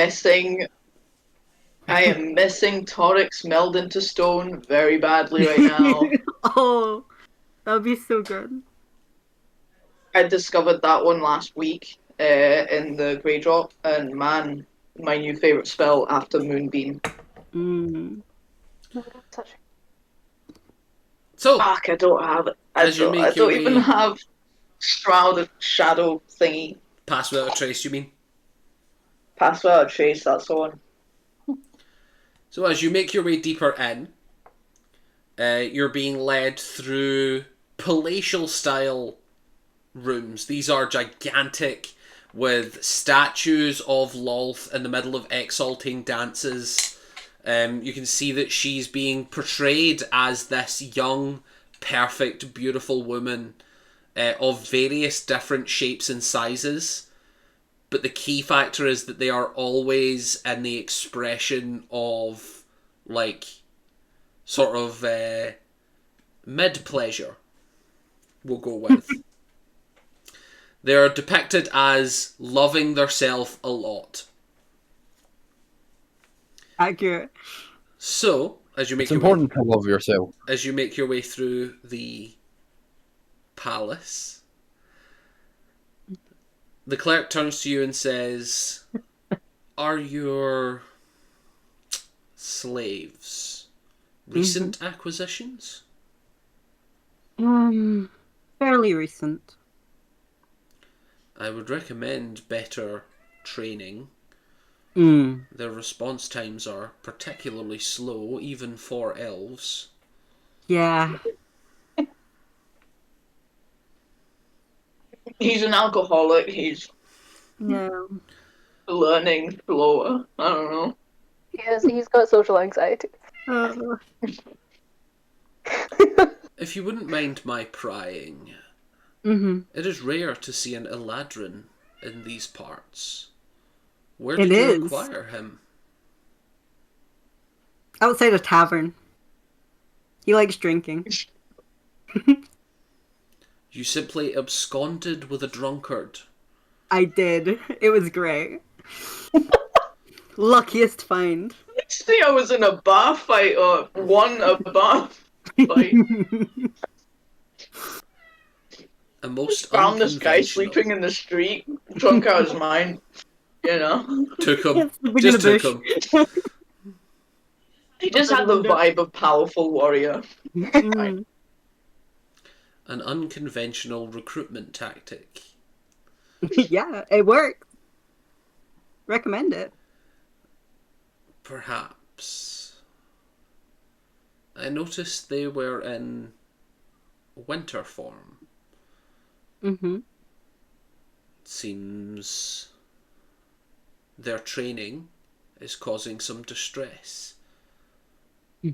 I am missing Torix meld into stone very badly right now. Oh, that would be so good. I discovered that one last week in the Grey Drop, and man, my new favourite spell after Moonbeam. So, fuck, I don't have it. I don't even have Shroud of Shadow thingy. Pass without a trace, you mean? Pass without a trace, that's the one. So as you make your way deeper in, you're being led through palatial-style rooms. These are gigantic, with statues of Lolth in the middle of exalting dances. You can see that she's being portrayed as this young, perfect, beautiful woman of various different shapes and sizes. But the key factor is that they are always in the expression of, like, sort of mid-pleasure, we'll go with. They are depicted as loving theirself a lot. Accurate. So, as you make It's your important to love yourself. As you make your way through the palace, the clerk turns to you and says, "Are your slaves recent acquisitions?" Fairly recent. I would recommend better training. Their response times are particularly slow, even for elves. Yeah. He's an alcoholic. He's No. learning slower. I don't know. He's got social anxiety. If you wouldn't mind my prying, it is rare to see an Eladrin in these parts. Where did you acquire him? Outside a tavern. He likes drinking. You simply absconded with a drunkard. I did. It was great. Luckiest find. See, I was in a bar fight or won a bar fight. A most Found this guy unconventional. sleeping in the street, drunk out of his mind. You know, Took him. Sleeping Just in a took him. he just had the vibe of powerful warrior. An unconventional recruitment tactic. Yeah, it worked. Recommend it. Perhaps. I noticed they were in winter form. Seems their training is causing some distress. A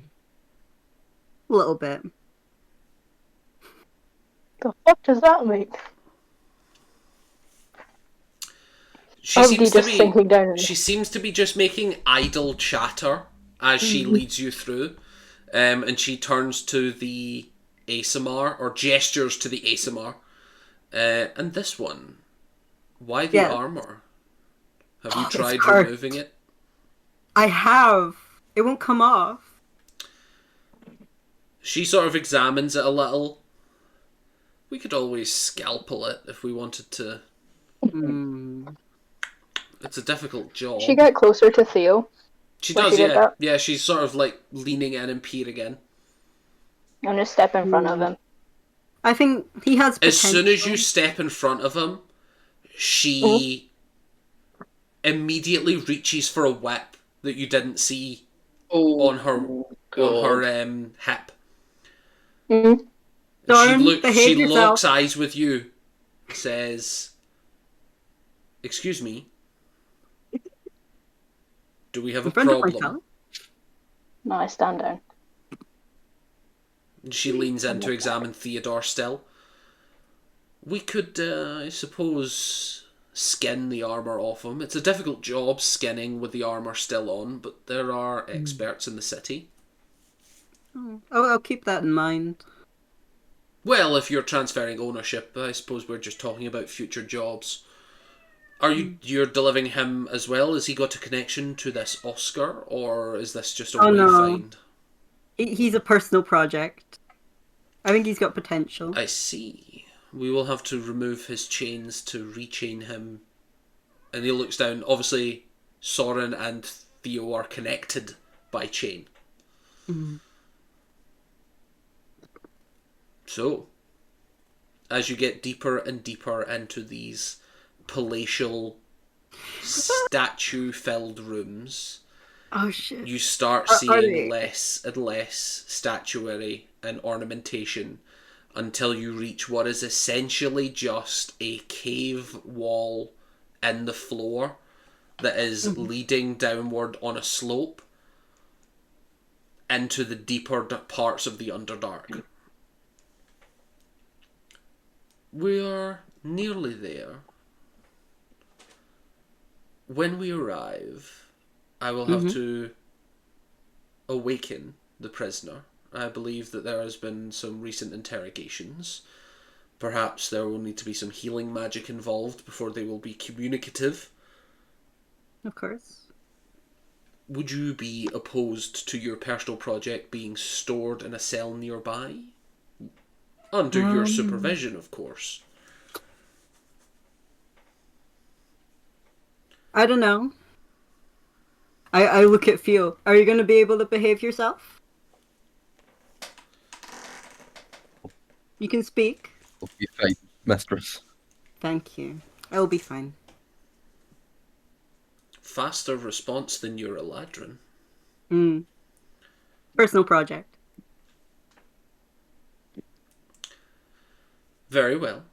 little bit. The fuck does that mean? She seems to be just making idle chatter as she leads you through, and she turns to the ASMR, or gestures to the ASMR, and this one. Why the armor? Have you tried removing it? I have. It won't come off. She sort of examines it a little. We could always scalpel it if we wanted to. It's a difficult job. She got closer to Theo. She does, yeah. Yeah, she's sort of like leaning in and peering in. I'm gonna step in front of him. I think he has potential. As soon as you step in front of him, she immediately reaches for a whip that you didn't see on her hip. She locks eyes with you, says, "Excuse me, do we have a problem?" No, I stand down. She leans in to examine Theodore still. We could, I suppose, skin the armour off him. It's a difficult job skinning with the armour still on, but there are experts in the city. I'll keep that in mind. Well, if you're transferring ownership, I suppose we're just talking about future jobs. Are you're delivering him as well? Has he got a connection to this Oscar, or is this just a wayfind? He's a personal project. I think he's got potential. I see. We will have to remove his chains to rechain him. And he looks down. Obviously, Soren and Theo are connected by chain. So, as you get deeper and deeper into these palatial, statue-filled rooms, Oh shit. You start seeing less and less statuary and ornamentation until you reach what is essentially just a cave wall in the floor that is leading downward on a slope into the deeper parts of the Underdark. We are nearly there. When we arrive, I will have to awaken the prisoner. I believe that there has been some recent interrogations. Perhaps there will need to be some healing magic involved before they will be communicative. Of course. Would you be opposed to your personal project being stored in a cell nearby? Under your supervision, of course. I don't know. I look at Theo. Are you going to be able to behave yourself? You can speak. I'll be fine, mistress. Thank you. I'll be fine. Faster response than your Eladrin. Personal project. Very well.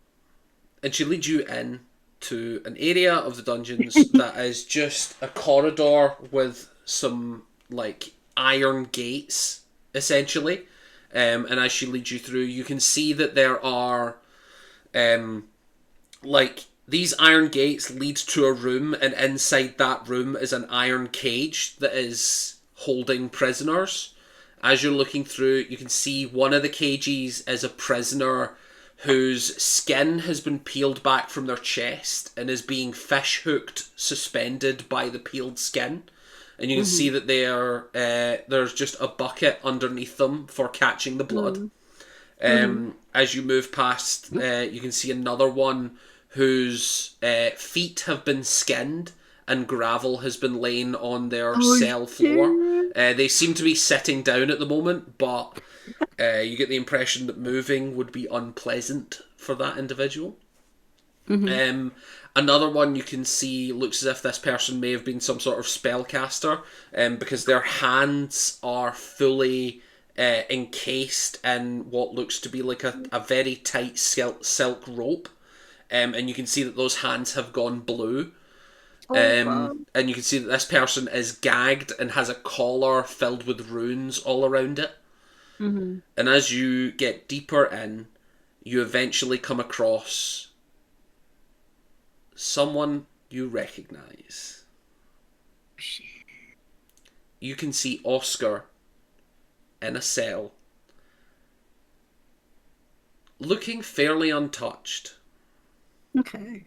And she leads you in to an area of the dungeons that is just a corridor with some, like, iron gates, essentially. And as she leads you through, you can see that there are, these iron gates lead to a room, and inside that room is an iron cage that is holding prisoners. As you're looking through, you can see one of the cages is a prisoner whose skin has been peeled back from their chest and is being fish hooked, suspended by the peeled skin. And you can see that there's just a bucket underneath them for catching the blood. As you move past, you can see another one whose feet have been skinned and gravel has been laying on their cell floor. They seem to be sitting down at the moment, but you get the impression that moving would be unpleasant for that individual. Another one you can see looks as if this person may have been some sort of spellcaster, because their hands are fully encased in what looks to be like a very tight silk rope, and you can see that those hands have gone blue. And you can see that this person is gagged and has a collar filled with runes all around it. And as you get deeper in, you eventually come across someone you recognize. You can see Oscar in a cell, looking fairly untouched. Okay.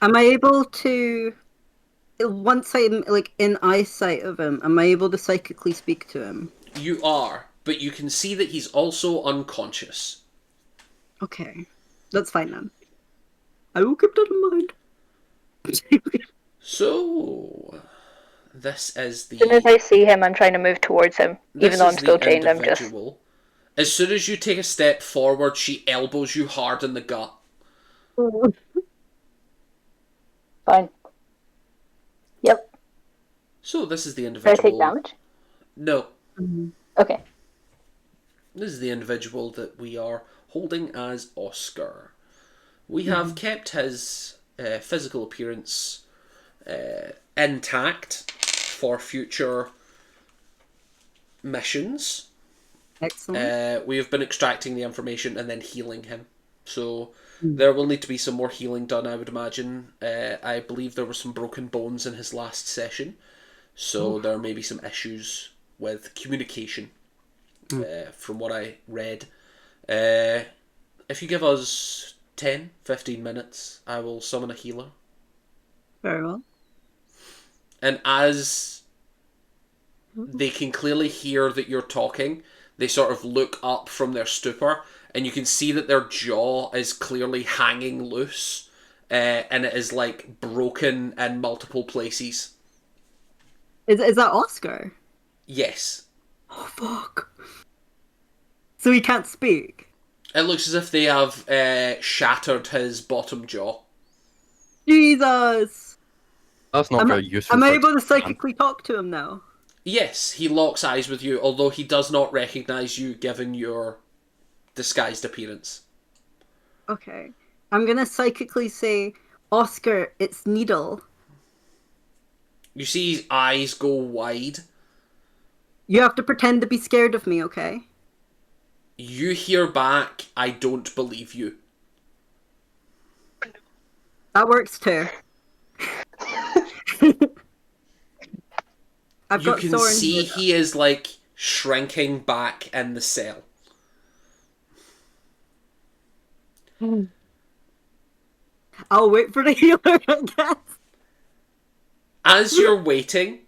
Am I able to, once I'm like in eyesight of him, am I able to psychically speak to him? You are, but you can see that he's also unconscious. Okay. That's fine then. I will keep that in mind. So, this is the... As soon as I see him, I'm trying to move towards him, even though I'm still chained. I'm just... As soon as you take a step forward, she elbows you hard in the gut. Fine. Yep. So this is the individual... Did I take damage? No. Okay. This is the individual that we are holding as Oscar. We have kept his physical appearance intact for future missions. Excellent. We have been extracting the information and then healing him. So there will need to be some more healing done, I would imagine. I believe there were some broken bones in his last session. So there may be some issues with communication, from what I read. If you give us 10, 15 minutes, I will summon a healer. Very well. And as they can clearly hear that you're talking, they sort of look up from their stupor, and you can see that their jaw is clearly hanging loose, and it is like broken in multiple places. Is that Oscar? Yes. Oh fuck. So he can't speak? It looks as if they have shattered his bottom jaw. Jesus! That's not very useful. Am I able to psychically talk to him now? Yes, he locks eyes with you, although he does not recognise you given your disguised appearance. Okay. I'm gonna psychically say, Oscar, it's Needle. You see his eyes go wide. You have to pretend to be scared of me, okay? You hear back, I don't believe you. That works too. You can see he is like shrinking back in the cell. I'll wait for the healer, I guess. As you're waiting,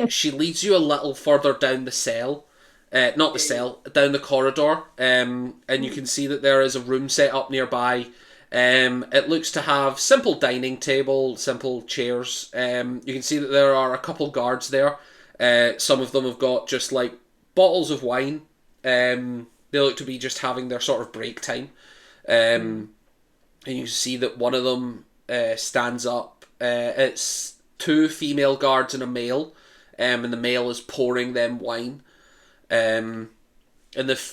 she leads you a little further down the cell. Not the cell, down the corridor. And you can see that there is a room set up nearby. It looks to have simple dining table, simple chairs. You can see that there are a couple guards there. Some of them have got just like bottles of wine. They look to be just having their sort of break time. And you see that one of them stands up. It's two female guards and a male. And the male is pouring them wine. And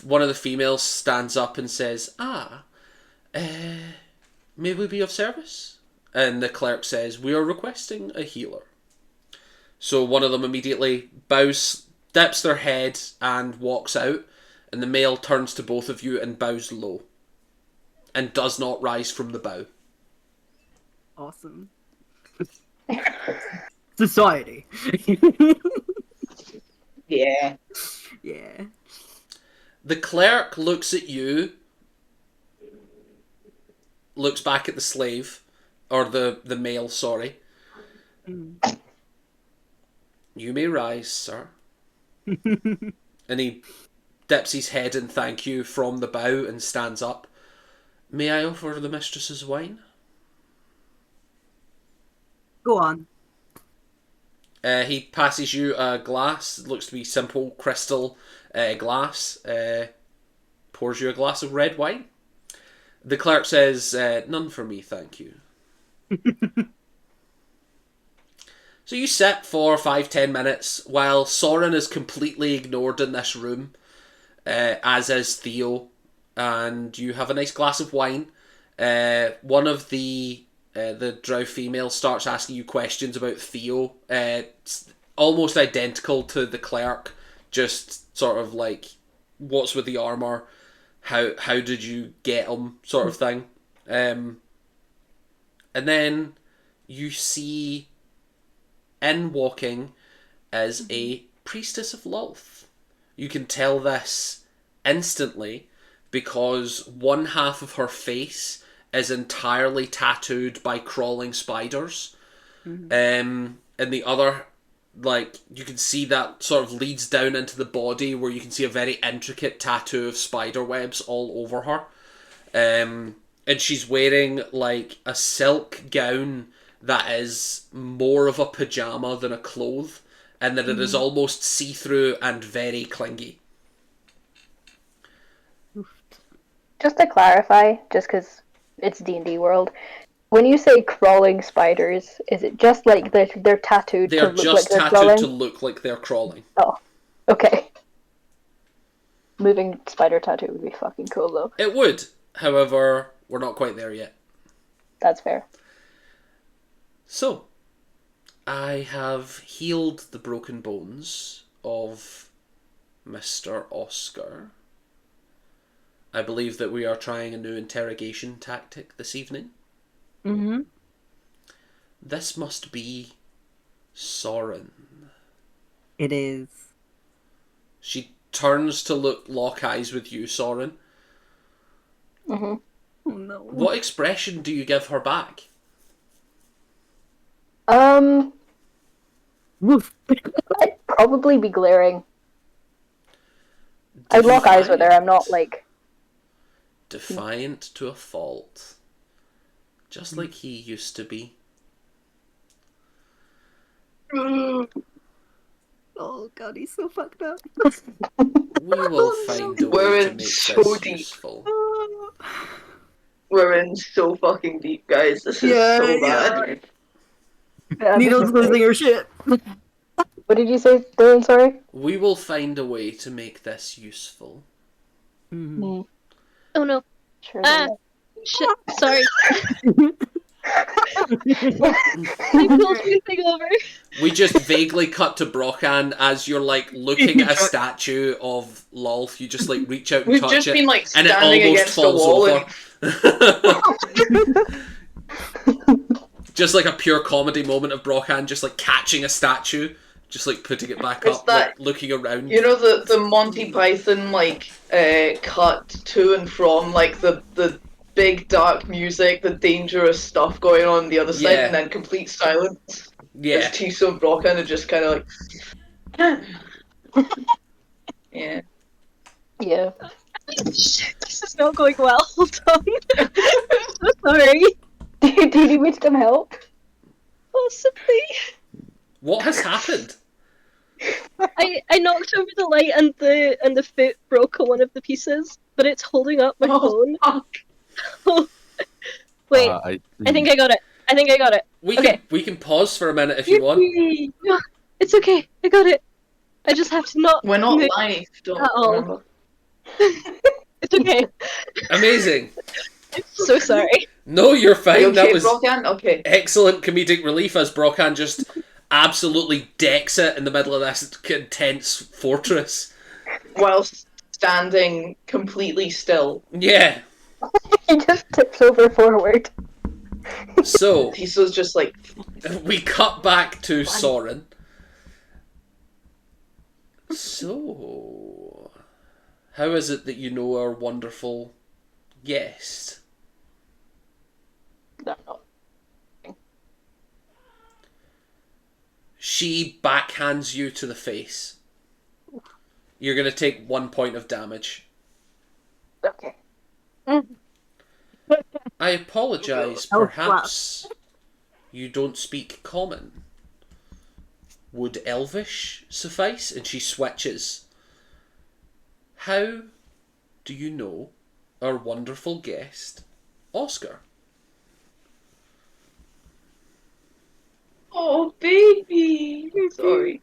one of the females stands up and says, may we be of service? And the clerk says, we are requesting a healer. So one of them immediately bows, dips their head and walks out, and the male turns to both of you and bows low. And does not rise from the bow. Awesome. Society. Yeah. Yeah. The clerk looks at you, looks back at the slave, or the male, sorry. You may rise, sir. And he dips his head in thank you from the bow and stands up. May I offer the mistress's wine? Go on. He passes you a glass. It looks to be simple crystal glass. Pours you a glass of red wine. The clerk says, none for me, thank you. So you sit for 5-10 minutes while Soren is completely ignored in this room, as is Theo, and you have a nice glass of wine. One of the Drow female starts asking you questions about Theo. It's almost identical to the clerk, just sort of like, what's with the armour? How did you get him? Sort of thing. And then you see in walking is a priestess of Lolth. You can tell this instantly because one half of her face is entirely tattooed by crawling spiders. And the other, like, you can see that sort of leads down into the body where you can see a very intricate tattoo of spider webs all over her. And she's wearing, like, a silk gown that is more of a pyjama than a cloth, and that it is almost see-through and very clingy. Just to clarify, just because it's D&D world, when you say crawling spiders, is it just like they're tattooed They're to look just like they're tattooed crawling? to look like they're crawling. Oh, okay. Moving spider tattoo would be fucking cool, though. It would. However, we're not quite there yet. That's fair. So, I have healed the broken bones of Mr. Oscar. I believe that we are trying a new interrogation tactic this evening. This must be Soren. It is. She turns to lock eyes with you, Soren. Oh no. What expression do you give her back? I'd probably be glaring. I'd lock eyes with her, I'm not like... Defiant to a fault. Just like he used to be. Oh god, he's so fucked up. We will find a way to make this useful. We're in so fucking deep, guys. This is so bad. Yeah, Needle's losing her shit. What did you say, Dylan? Sorry. We will find a way to make this useful. Mm. Oh no. Sure. Shit. Sorry. I pulled my thing over. We just vaguely cut to Brocan as you're like looking at a statue of Lolth. You just like reach out and We've touch just it, been like and standing it almost against falls the wall. over. Just like a pure comedy moment of Brocan just like catching a statue, just like putting it back up, like, looking around. You know the Monty Python like cut to and from like the big dark music, the dangerous stuff going on the other side, and then complete silence. Yeah. As Tiso and Brocan are just kind of like, yeah. Yeah. Shit, this is not going well. Hold on. I'm so sorry. Do you need me to come help? Possibly. What has happened? I knocked over the light and the foot broke on one of the pieces, but it's holding up my phone. Fuck. Wait, I think I got it. I think I got it. We can pause for a minute if you want. No, it's okay. I got it. I just have to not. We're not move live, don't at all. remember. It's okay. Amazing. I'm so sorry. No, you're fine. You okay, that was Brocan? Okay. excellent comedic relief as Brocan just absolutely decks it in the middle of this intense fortress. Whilst standing completely still. Yeah. He just tips over forward. So Tiso's just like... we cut back to Soren. So, how is it that you know our wonderful guest? No. She backhands you to the face. You're going to take 1 point of damage. Okay. I apologise. Perhaps you don't speak common. Would Elvish suffice? And she switches. How do you know our wonderful guest, Oscar? Oh, baby! Sorry.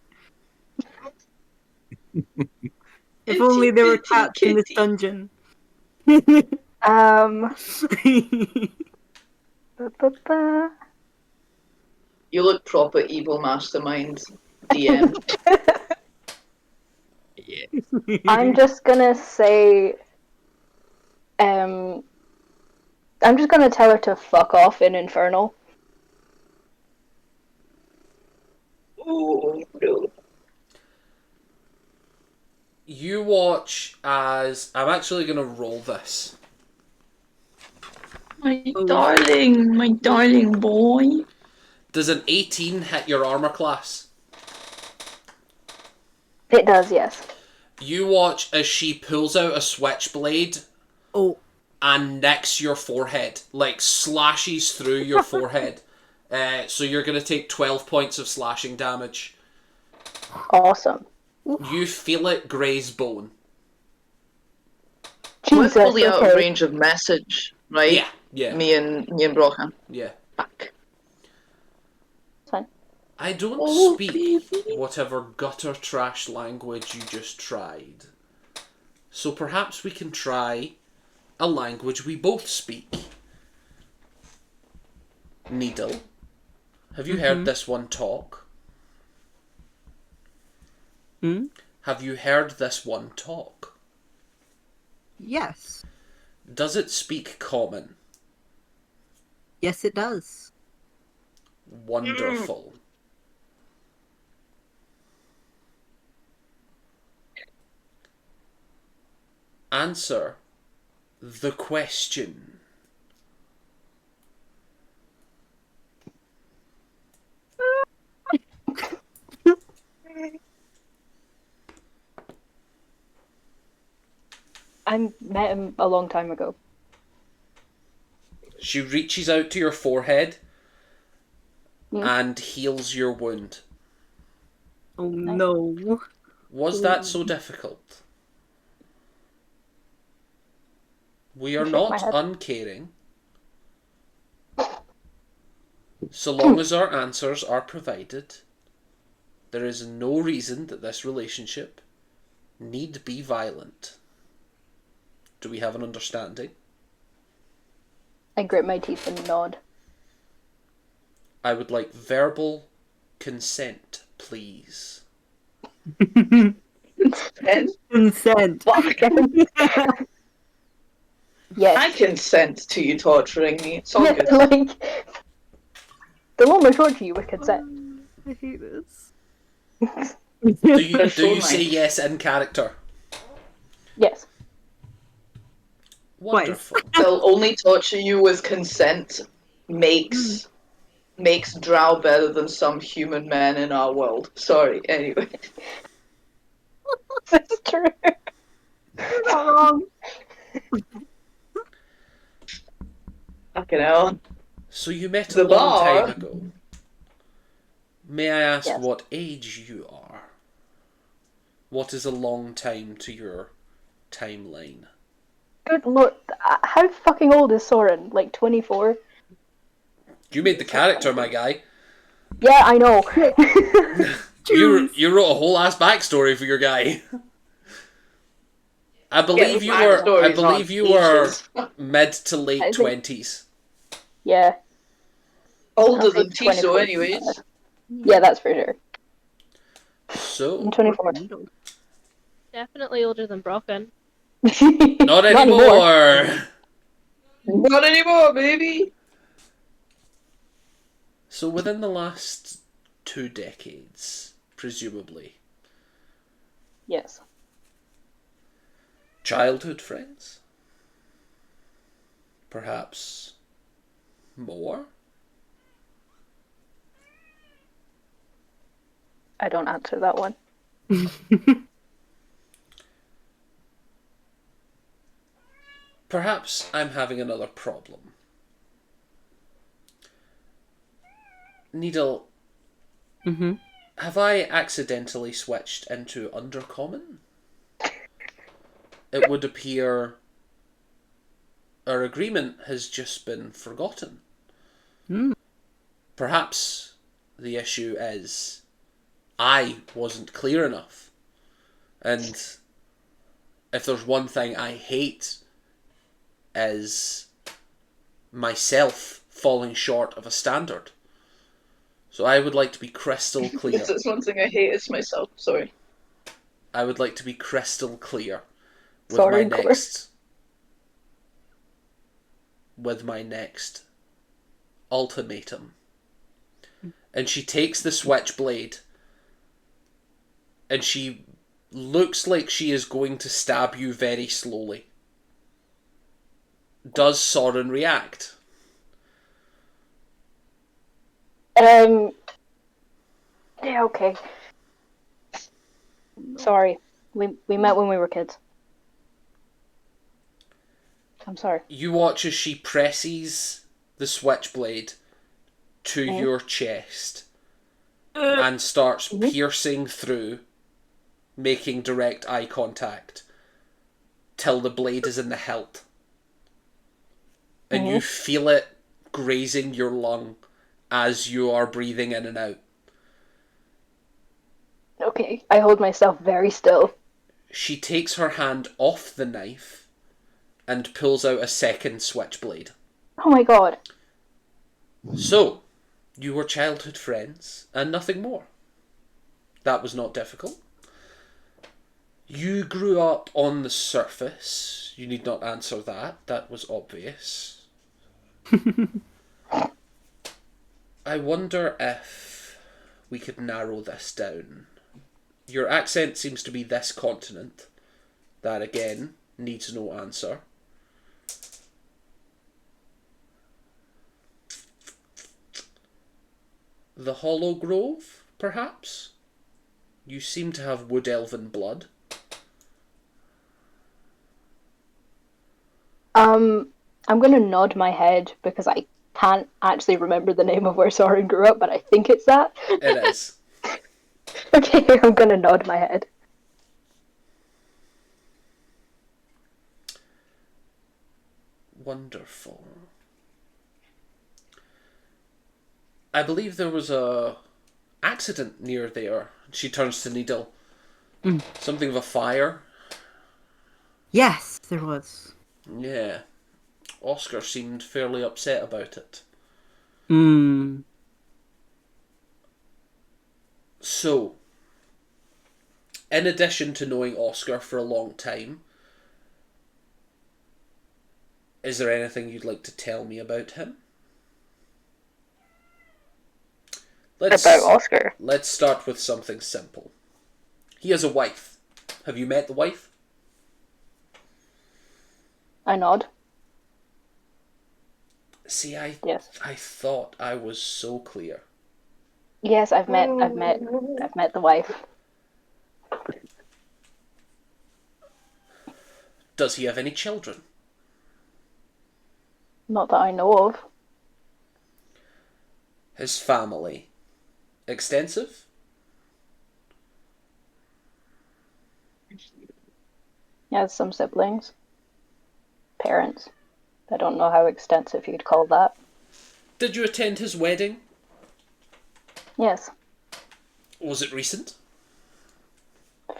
If only there were cats in this dungeon. You look proper evil mastermind, DM. I'm just gonna say, I'm just gonna tell her to fuck off in Infernal. Oh, no. You watch as... I'm actually going to roll this. My darling boy. Does an 18 hit your armor class? It does, yes. You watch as she pulls out a switchblade and nicks your forehead. Like, slashes through your forehead. So you're going to take 12 points of slashing damage. Awesome. You feel it graze bone. Jesus, We're fully out of okay. range of message, right? Yeah, yeah. Me and Brocan. Yeah. Fuck. Fine. I don't speak baby. whatever gutter trash language you just tried. So perhaps we can try a language we both speak. Needle, have you heard this one talk? Have you heard this one talk? Yes. Does it speak common? Yes, it does. Wonderful. Answer the question. I met him a long time ago. She reaches out to your forehead and heals your wound. Oh no. Was that so difficult? We are not uncaring. So long as our answers are provided, there is no reason that this relationship need be violent. Do we have an understanding? I grit my teeth and nod. I would like verbal consent, please. Consent. Yes. I consent to you torturing me. It's all good. Like, they'll almost torture you with consent. I hate this. Do you, They're do so you say nice. yes in character? Yes. Wonderful. They'll only torture you with consent. Makes Drow better than some human men in our world. Sorry, anyway. That's true. You're not wrong. Fucking hell. So you met a The long bar. time ago. May I ask Yes. what age you are? What is a long time to your timeline? Good lord. How fucking old is Soren? Like 24? You made the character, my guy. Yeah, I know. You wrote a whole ass backstory for your guy. I believe you were. I backstories believe on you were pages. mid to late I think- 20s. Yeah. Older I'll say than Tiso, 24. anyways. Yeah, that's for sure. So I'm 24. Definitely older than Brocken. not anymore. Not anymore, baby. So within the last 2 decades, presumably, Yes. childhood friends, perhaps more. I don't answer that one. Perhaps I'm having another problem. Needle, Mm-hmm. have I accidentally switched into Undercommon? It would appear our agreement has just been forgotten. Perhaps the issue is I wasn't clear enough. And if there's one thing I hate is myself falling short of a standard. So I would like to be crystal clear. Yes, that's one thing I hate is myself. Sorry. I would like to be crystal clear with Sorry, my Cor. next ultimatum. And she takes the switchblade and she looks like she is going to stab you very slowly. Does Soren react? Yeah, okay. Sorry. We met when we were kids. I'm sorry. You watch as she presses the switchblade to your chest and starts piercing through, making direct eye contact till the blade is in the hilt. And you feel it grazing your lung as you are breathing in and out. Okay, I hold myself very still. She takes her hand off the knife and pulls out a second switchblade. Oh my god. So, you were childhood friends and nothing more. That was not difficult. You grew up on the surface. You need not answer that. That was obvious. I wonder if we could narrow this down. Your accent seems to be this continent. That, again, needs no answer. The Hollow Grove, perhaps? You seem to have Wood Elven blood. I'm gonna nod my head because I can't actually remember the name of where Soren grew up, but I think it's that. It is. Okay, I'm gonna nod my head. Wonderful. I believe there was a accident near there. She turns to Needle. Something of a fire. Yes, there was. Yeah. Oscar seemed fairly upset about it. So, in addition to knowing Oscar for a long time, is there anything you'd like to tell me about him? About Oscar? Let's start with something simple. He has a wife. Have you met the wife? I nod. See, I Yes. I thought I was so clear. Yes, I've met the wife. Does he have any children? Not that I know of. His family. Extensive? He has some siblings. Parents. I don't know how extensive you'd call that. Did you attend his wedding? Yes. Was it recent?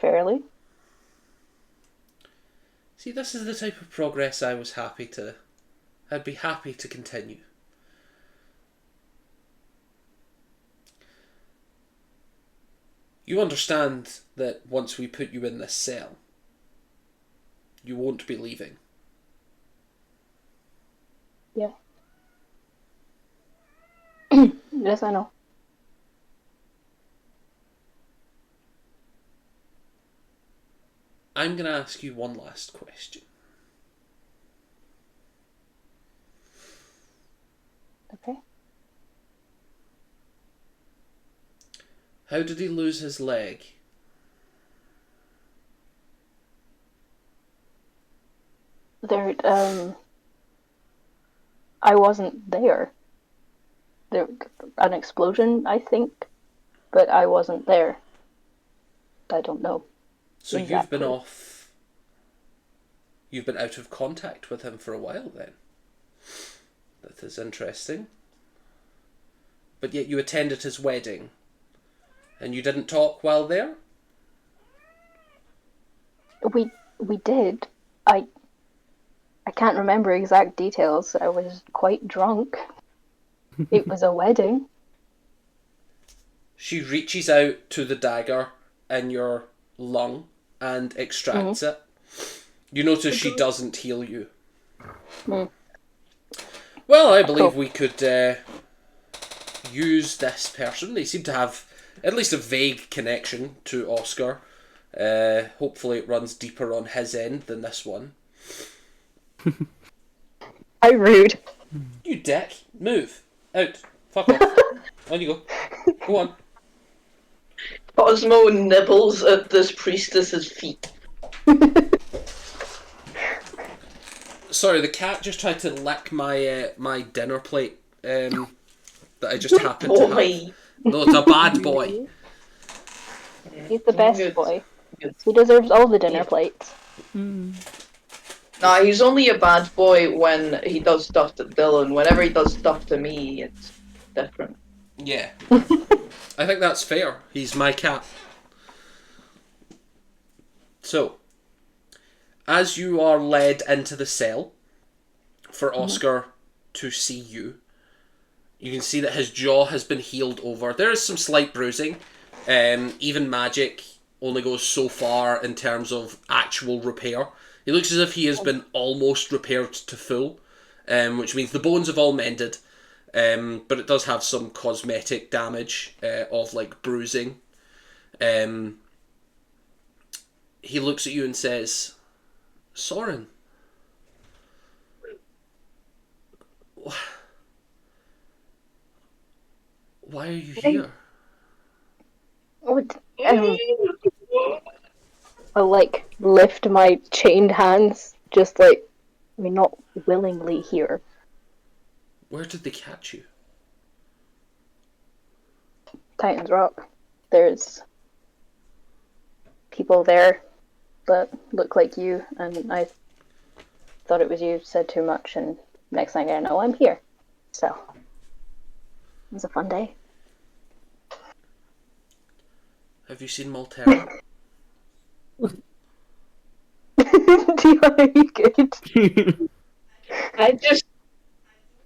Fairly. See, this is the type of progress I'd be happy to continue. You understand that once we put you in this cell, you won't be leaving. Yeah. Yes, I know. I'm going to ask you one last question. Okay. How did he lose his leg? I wasn't there. There, an explosion, I think, but I wasn't there. I don't know. So exactly. You've been out of contact with him for a while then. That is interesting. But yet you attended his wedding, and you didn't talk while there? We did. I can't remember exact details. I was quite drunk. It was a wedding. She reaches out to the dagger in your lung and extracts it. You notice she doesn't heal you. Well, I believe we could use this person. They seem to have at least a vague connection to Oscar. Hopefully it runs deeper on his end than this one. How rude. You dick. Move. Out. Fuck off. On you go. Go on. Cosmo nibbles at this priestess's feet. Sorry, the cat just tried to lick my my dinner plate that I just happened to have. No, it's a bad boy. He's the best boy. He deserves all the dinner plates. Nah, he's only a bad boy when he does stuff to Dylan. Whenever he does stuff to me, it's different. Yeah. I think that's fair. He's my cat. So, as you are led into the cell for Oscar to see you, you can see that his jaw has been healed over. There is some slight bruising. Even magic only goes so far in terms of actual repair. He looks as if he has been almost repaired to full, which means the bones have all mended, but it does have some cosmetic damage of like bruising. He looks at you and says, "Soren, why are you here?" I'll like lift my chained hands, just like, I mean, not willingly here. Where did they catch you? Titan's Rock. There's people there that look like you, and I thought it was you, said too much, and next thing I know, I'm here. So, it was a fun day. Have you seen Maltera? Are you good?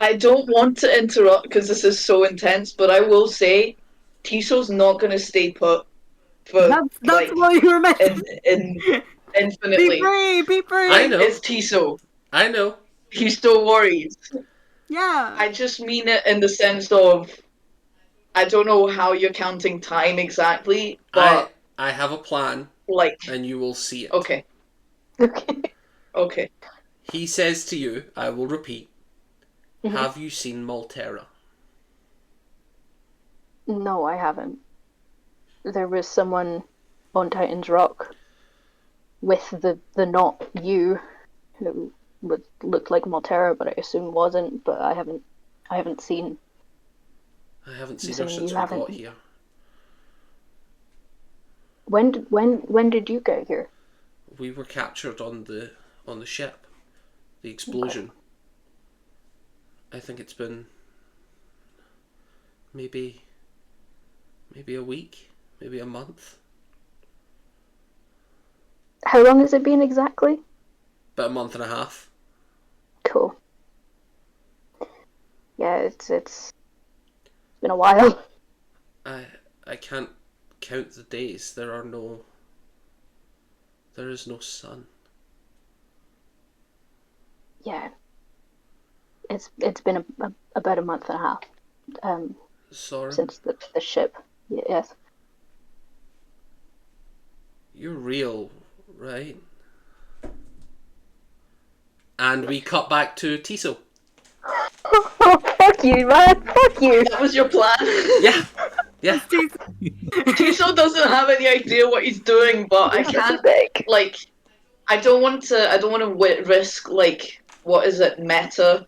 I don't want to interrupt because this is so intense, but I will say, Tiso's not going to stay put for That's like what you were meant to in Be infinitely. brave, be brave. I know. It's Tiso. I know. He still worries. Yeah. I just mean it in the sense of I don't know how you're counting time exactly, but I have a plan, like, and you will see it. okay, Okay. okay. He says to you, I will repeat, Mhm. have you seen Maltera? No, I haven't. There was someone on Titan's Rock with the not you who looked like Maltera, but I assume wasn't. But I haven't seen. I haven't seen her Assuming since you we haven't. got here. When did you get here? We were captured on the ship. The explosion. I think it's been maybe a week, maybe a month. How long has it been exactly? About a month and a half. Cool. Yeah, it's been a while. I can't count the days. There is no sun. Yeah. It's been about a month and a half. Soren, Since the ship. Yes. you're real, right? And we cut back to Tiso. Oh, fuck you, man! Fuck you! That was your plan. Yeah. Yeah. Tiso doesn't have any idea what he's doing, but I can't like. I don't want to risk like what is it meta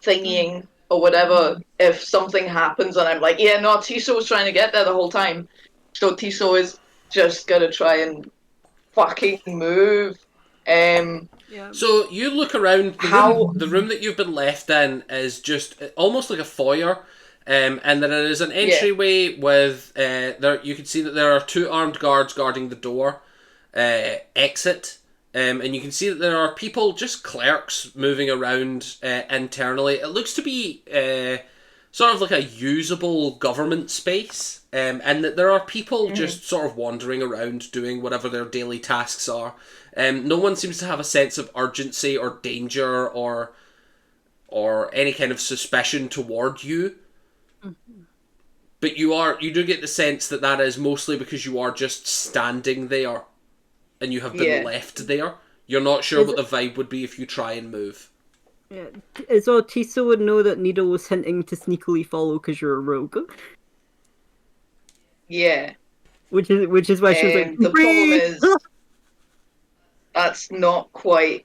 thingying or whatever if something happens and I'm like, yeah, no, Tiso was trying to get there the whole time. So Tiso is just gonna try and fucking move. Yeah. So you look around the room that you've been left in is just almost like a foyer, and there is an entryway with there. You can see that there are 2 armed guards guarding the door exit, and you can see that there are people, just clerks, moving around internally. It looks to be sort of like a usable government space, and that there are people just sort of wandering around doing whatever their daily tasks are. No one seems to have a sense of urgency or danger or any kind of suspicion toward you. But you do get the sense that that is mostly because you are just standing there and you have been left there. You're not sure what the vibe would be if you try and move. Yeah. So Tiso would know that Needle was hinting to sneakily follow because you're a rogue. Yeah. Which is why she was like, the problem is that's not gonna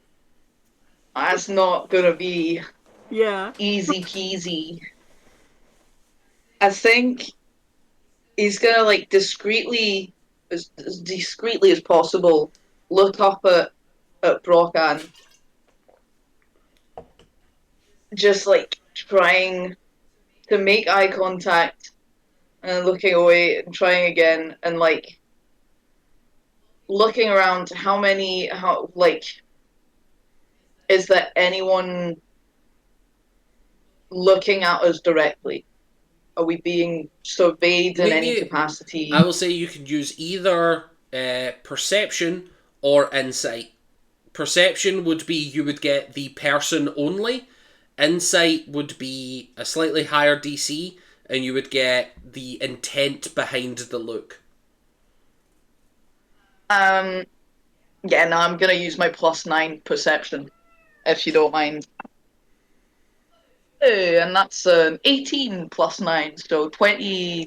be easy peasy. I think he's gonna like discreetly as discreetly as possible look up at Brokan, just like trying to make eye contact and looking away and trying again and like looking around is there anyone looking at us directly? Are we being surveyed in any capacity? I will say you could use either perception or insight. Perception would be you would get the person only. Insight would be a slightly higher DC, and you would get the intent behind the look. Yeah, no, I'm gonna use my +9 perception, if you don't mind. And that's an 18 + 9, so 20. You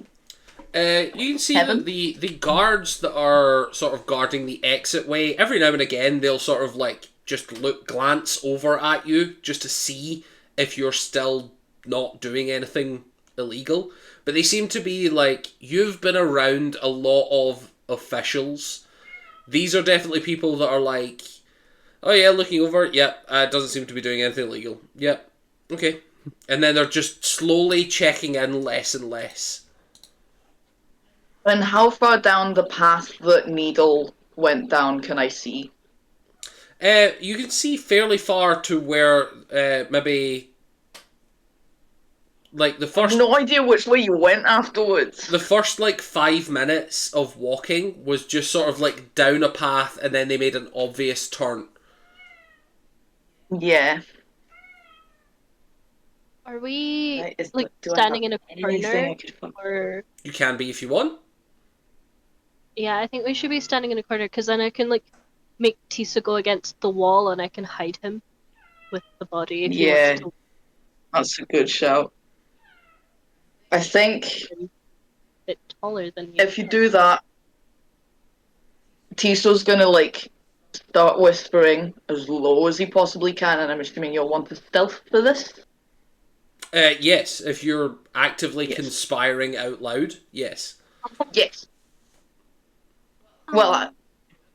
can see that the guards that are sort of guarding the exit way, every now and again they'll sort of like just glance over at you just to see if you're still not doing anything illegal. But they seem to be like, you've been around a lot of officials. These are definitely people that are like, oh yeah, looking over, yep, doesn't seem to be doing anything illegal. Yep, okay. And then they're just slowly checking in less and less. And how far down the path that Needle went down can I see? You can see fairly far to where maybe like the I first. have no idea which way you went afterwards. The first like 5 minutes of walking was just sort of like down a path, and then they made an obvious turn. Yeah. Are we Right, like do I standing have in a anything corner, I could find? or You can be if you want. yeah, I think we should be standing in a corner because then I can like make Tisa go against the wall and I can hide him with the body if he wants Yeah, to. that's a good shout. I think A bit taller than you. if you do that, Tiso's gonna like start whispering as low as he possibly can, and I'm assuming you'll want to stealth for this. Yes, if you're actively Yes. conspiring out loud, yes. Yes. Well,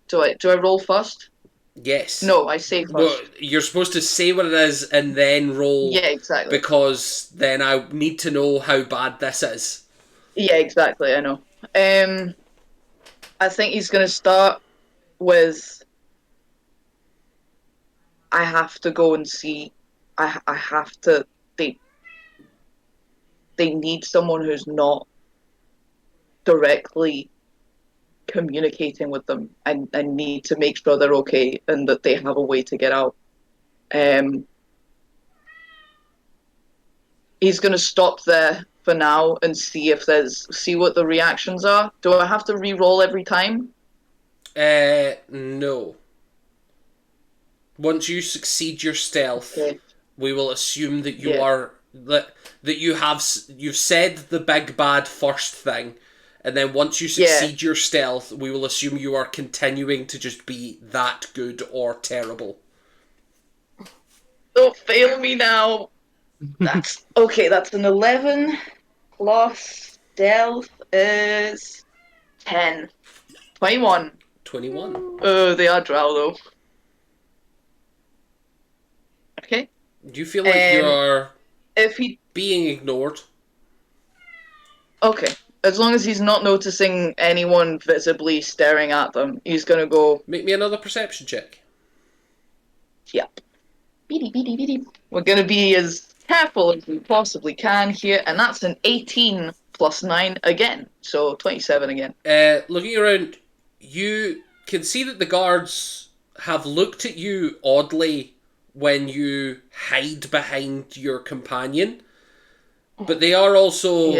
do I roll first? Yes. No, I say first. Well, you're supposed to say what it is and then roll. Yeah, exactly. Because then I need to know how bad this is. Yeah, exactly. I know. I think he's gonna start with. I have to go and see. I have to. They need someone who's not directly communicating with them, and need to make sure they're okay and that they have a way to get out. He's going to stop there for now and see what the reactions are. Do I have to re-roll every time? No. Once you succeed your stealth, Okay. we will assume that you are that you've said the big bad first thing, and then once you succeed your stealth, we will assume you are continuing to just be that good or terrible. Don't fail me now. That's okay. That's an 11 plus stealth is 10. 21. 21. Oh, they are drow though. Okay. Do you feel like you're If he being ignored? Okay. As long as he's not noticing anyone visibly staring at them, he's gonna go. Make me another perception check. Yep. Beady, beady, beady. We're gonna be as careful as we possibly can here, and that's an 18 plus 9 again, so 27 again. Looking around, you can see that the guards have looked at you oddly when you hide behind your companion, but they are also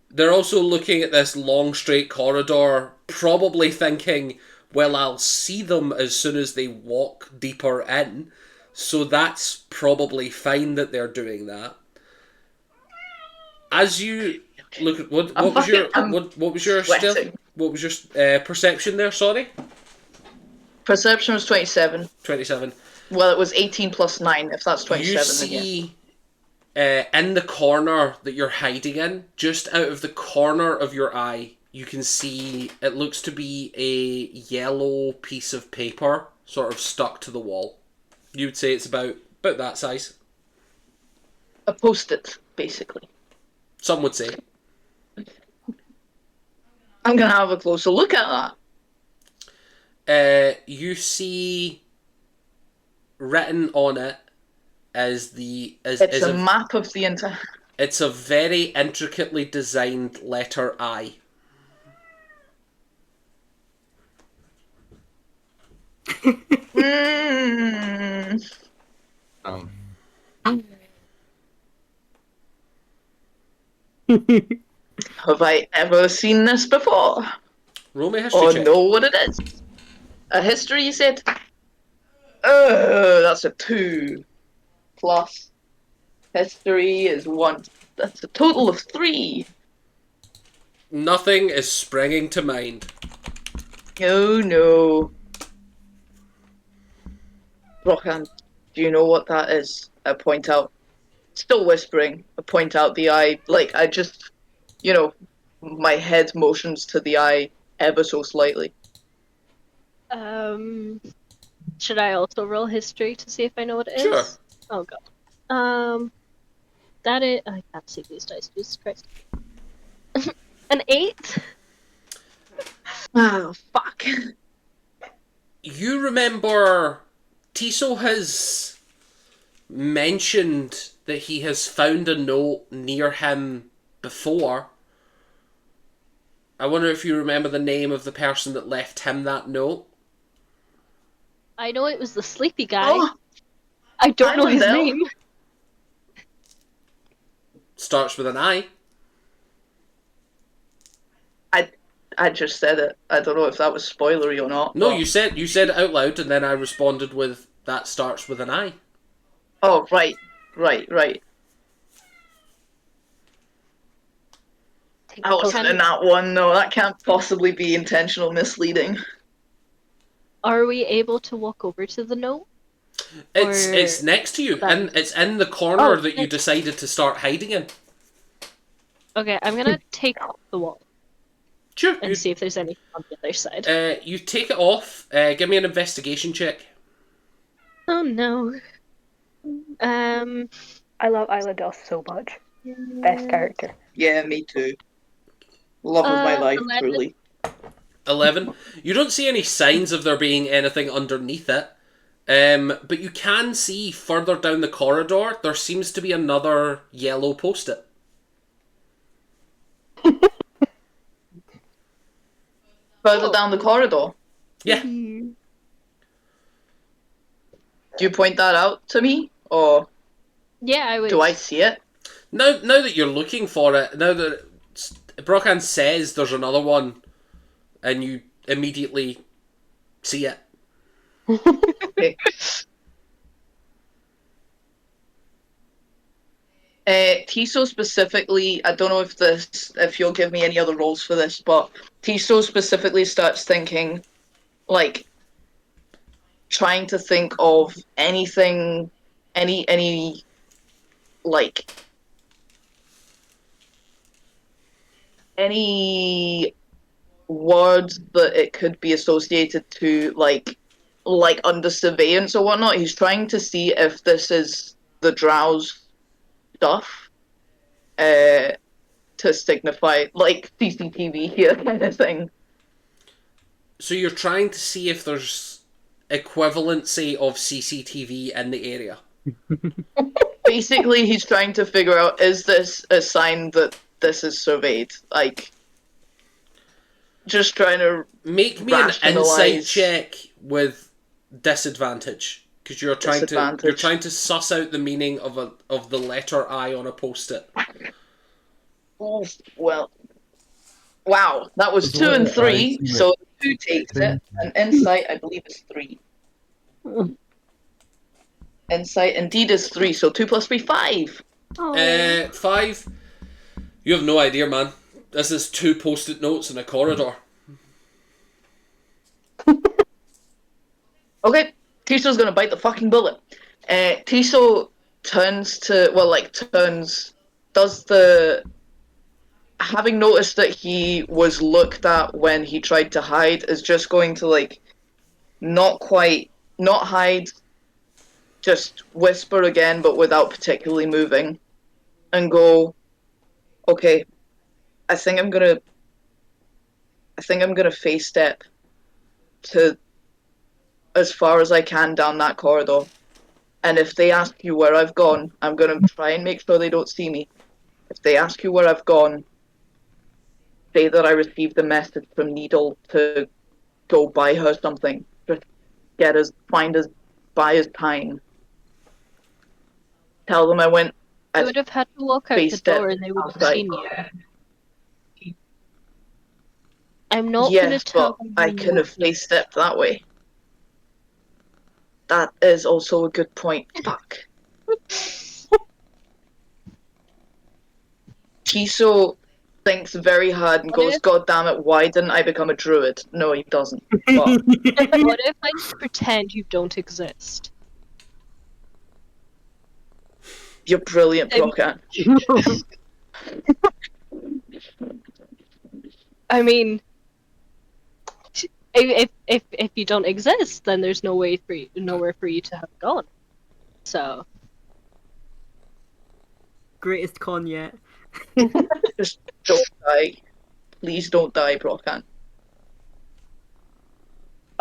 they're also looking at this long straight corridor, probably thinking, well, I'll see them as soon as they walk deeper in, so that's probably fine that they're doing that. As you look at what was your sweating. What was your perception there? Sorry, Perception was 27. 27. Well, it was 18 plus 9. If that's 27, You see, in the corner that you're hiding in, just out of the corner of your eye, you can see it looks to be a yellow piece of paper, sort of stuck to the wall. You would say it's about that size. A post-it, basically. Some would say. I'm gonna have a closer look at that. You see written on it is it's a map of the entire. It's a very intricately designed letter I. Have I ever seen this before? Roll me a history check. Or know what it is? A history, you said? That's a 2. Plus history is 1. That's a total of 3. Nothing is springing to mind. Oh no. Rohan, do you know what that is? I point out. Still whispering. I point out the eye. Like, I just, my head motions to the eye ever so slightly. Should I also roll history to see if I know what it is? Sure. Oh god. That is. I can't see these dice. Jesus Christ. An 8. Oh, fuck. You remember Tiso has mentioned that he has found a note near him before. I wonder if you remember the name of the person that left him that note. I know it was the sleepy guy. Oh, I don't know his Annabelle. name. Starts with an I. I just said it. I don't know if that was spoilery or not. No, but... you said it out loud, and then I responded with that starts with an I. Oh, right. I wasn't in that one. No, that can't possibly be intentional misleading. Are we able to walk over to the note? It's next to you, and it's in the corner that you decided to start hiding in. Okay, I'm gonna take off the wall. Sure. And see if there's anything on the other side. You take it off. Give me an investigation check. Oh no. I love Isla Dust so much. Best character. Yeah, me too. Love of my life, 11. truly. 11. You don't see any signs of there being anything underneath it. But you can see further down the corridor, there seems to be another yellow post-it. Further down the corridor? Yeah. Do you point that out to me? Or yeah, I would. Do I see it? Now that you're looking for it, now that Brockhan says there's another one, and you immediately see it. Okay. Tiso specifically, I don't know if you'll give me any other roles for this, but Tiso specifically starts thinking, like, trying to think of anything, any like, any words that it could be associated to, like under surveillance or whatnot. He's trying to see if this is the Drow's stuff, to signify, like, CCTV here kind of thing. So you're trying to see if there's equivalency of CCTV in the area. Basically, he's trying to figure out, is this a sign that this is surveyed? Like, just trying to make me an insight check with disadvantage, because you're trying to suss out the meaning of the letter I on a post-it. Oh, well, wow, that was 2 and 3, so 2 takes it, and insight, I believe, is 3. Insight indeed is 3, so 2 plus 3, 5. 5. You have no idea, man. This is 2 post-it notes in a corridor. Okay, Tiso's gonna bite the fucking bullet. Tiso does the... Having noticed that he was looked at when he tried to hide, is just going to, like, not hide, just whisper again, but without particularly moving, and go, okay, I think I'm gonna face step to as far as I can down that corridor. And if they ask you where I've gone, I'm gonna try and make sure they don't see me. If they ask you where I've gone, say that I received a message from Needle to go buy her something. Just buy us time. Tell them I went. You would have had to walk out the door and they would have seen you. I'm not going to tell them. I could have face stepped that way. That is also a good point. Fuck. Tiso thinks very hard and goes, God damn it, why didn't I become a druid? No, he doesn't. But... What if I pretend you don't exist? You're brilliant, Brockhan. I mean, if you don't exist, then there's nowhere for you to have gone. So, greatest con yet. Just don't die. Please don't die, Brockhan.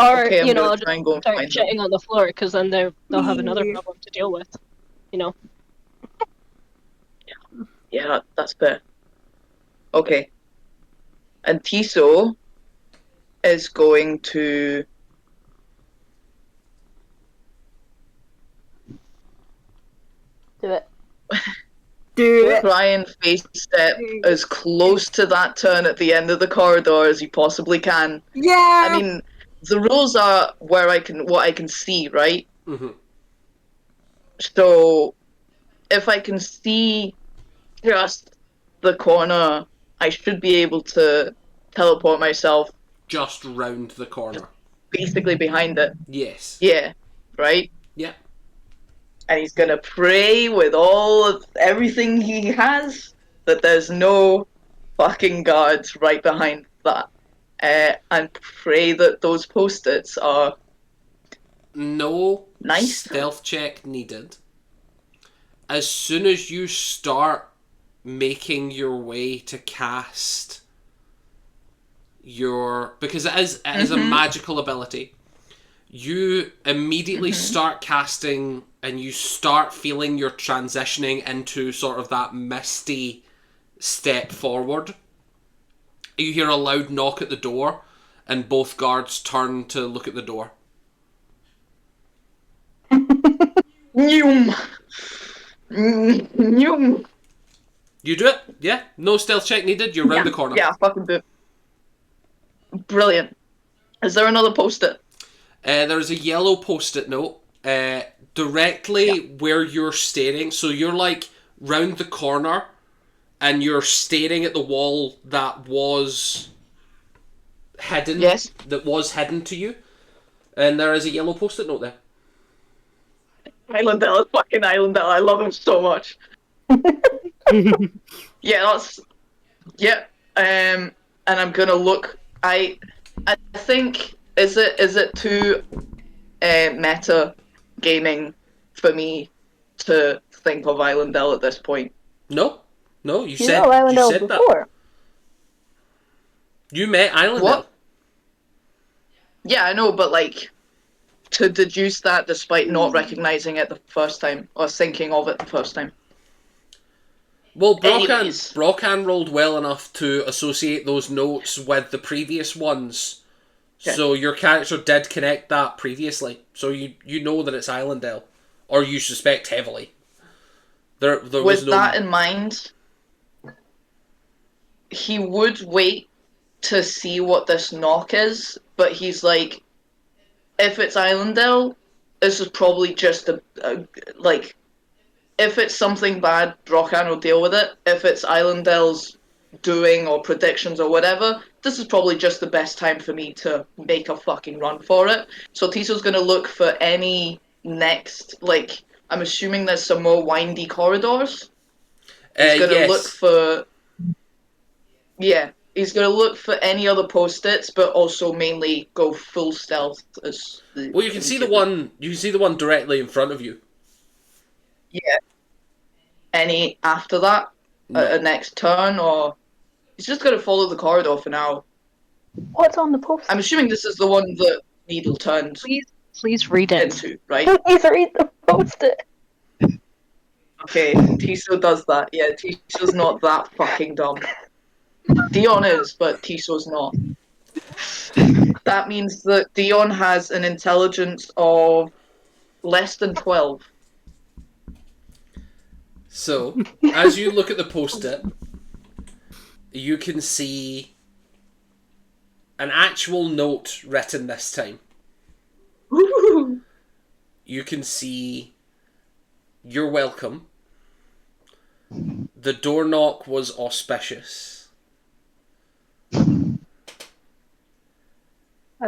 Or, Okay, I'm gonna just try and go and start find them. shitting on the floor, because then they'll have another problem to deal with. Yeah, that's fair. Okay. And Tiso is going to Do it. Do it. try and face step as close to that turn at the end of the corridor as he possibly can. Yeah. I mean, the rules are what I can see, right? Mm-hmm. So if I can see just the corner, I should be able to teleport myself Just round the corner. basically behind it. Yes. Yeah, right? Yeah. And he's gonna pray with everything he has that there's no fucking guards right behind that. And pray that those post-its are No nice. stealth check needed. As soon as you start making your way to cast because it is a magical ability, you immediately start casting and you start feeling you're transitioning into sort of that misty step forward. You hear a loud knock at the door and both guards turn to look at the door. Noom. Noom. You do it? Yeah? No stealth check needed? You're round the corner. Yeah, fucking do it. Brilliant. Is there another post-it? There's a yellow post-it note directly where you're staring. So you're like round the corner and you're staring at the wall that was hidden. Yes. That was hidden to you. And there is a yellow post-it note there. Islandella, fucking Islandella. I love him so much. Yeah. And I'm gonna look. I think is it too meta gaming for me to think of Islandelle at this point? No, you You said know Islandelle that. before. You met Islandelle. What? Yeah, I know, but like to deduce that despite not recognizing it the first time or thinking of it the first time. Well, Anyways. Brocan rolled well enough to associate those notes with the previous ones. Okay. So your character did connect that previously. So you know that it's Islandelle. Or you suspect heavily. There was with no... that in mind, he would wait to see what this knock is, but he's like, if it's Islandelle, this is probably just like, if it's something bad, Brocan will deal with it. If it's Islandelle's doing or predictions or whatever, this is probably just the best time for me to make a fucking run for it. So Tiso's gonna look for any next, like, I'm assuming there's some more windy corridors. He's gonna look for... Yeah, he's gonna look for any other post-its, but also mainly go full stealth as the... Well, you can see the one. You can see the one directly in front of you. Yeah. Any after that? No. A next turn, or he's just gonna follow the corridor for now. What's on the post? I'm assuming this is the one that Needle turned. Please read it. Into, right? Please read the post-it. Okay, Tiso does that. Yeah, Tiso's not that fucking dumb. Dion is, but Tiso's not. That means that Dion has an intelligence of less than 12. So, as you look at the post-it, you can see an actual note written this time. Ooh. You can see, "You're welcome. The door knock was auspicious. I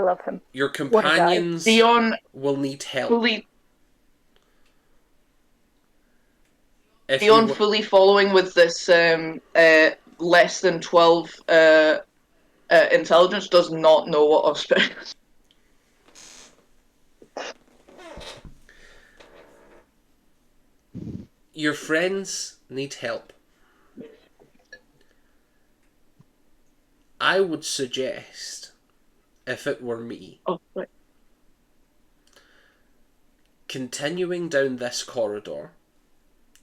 love him. Your companions Dion will need help." fully fully following with this less than 12 intelligence does not know what auspicious. Your friends need help. I would suggest, if it were me, continuing down this corridor,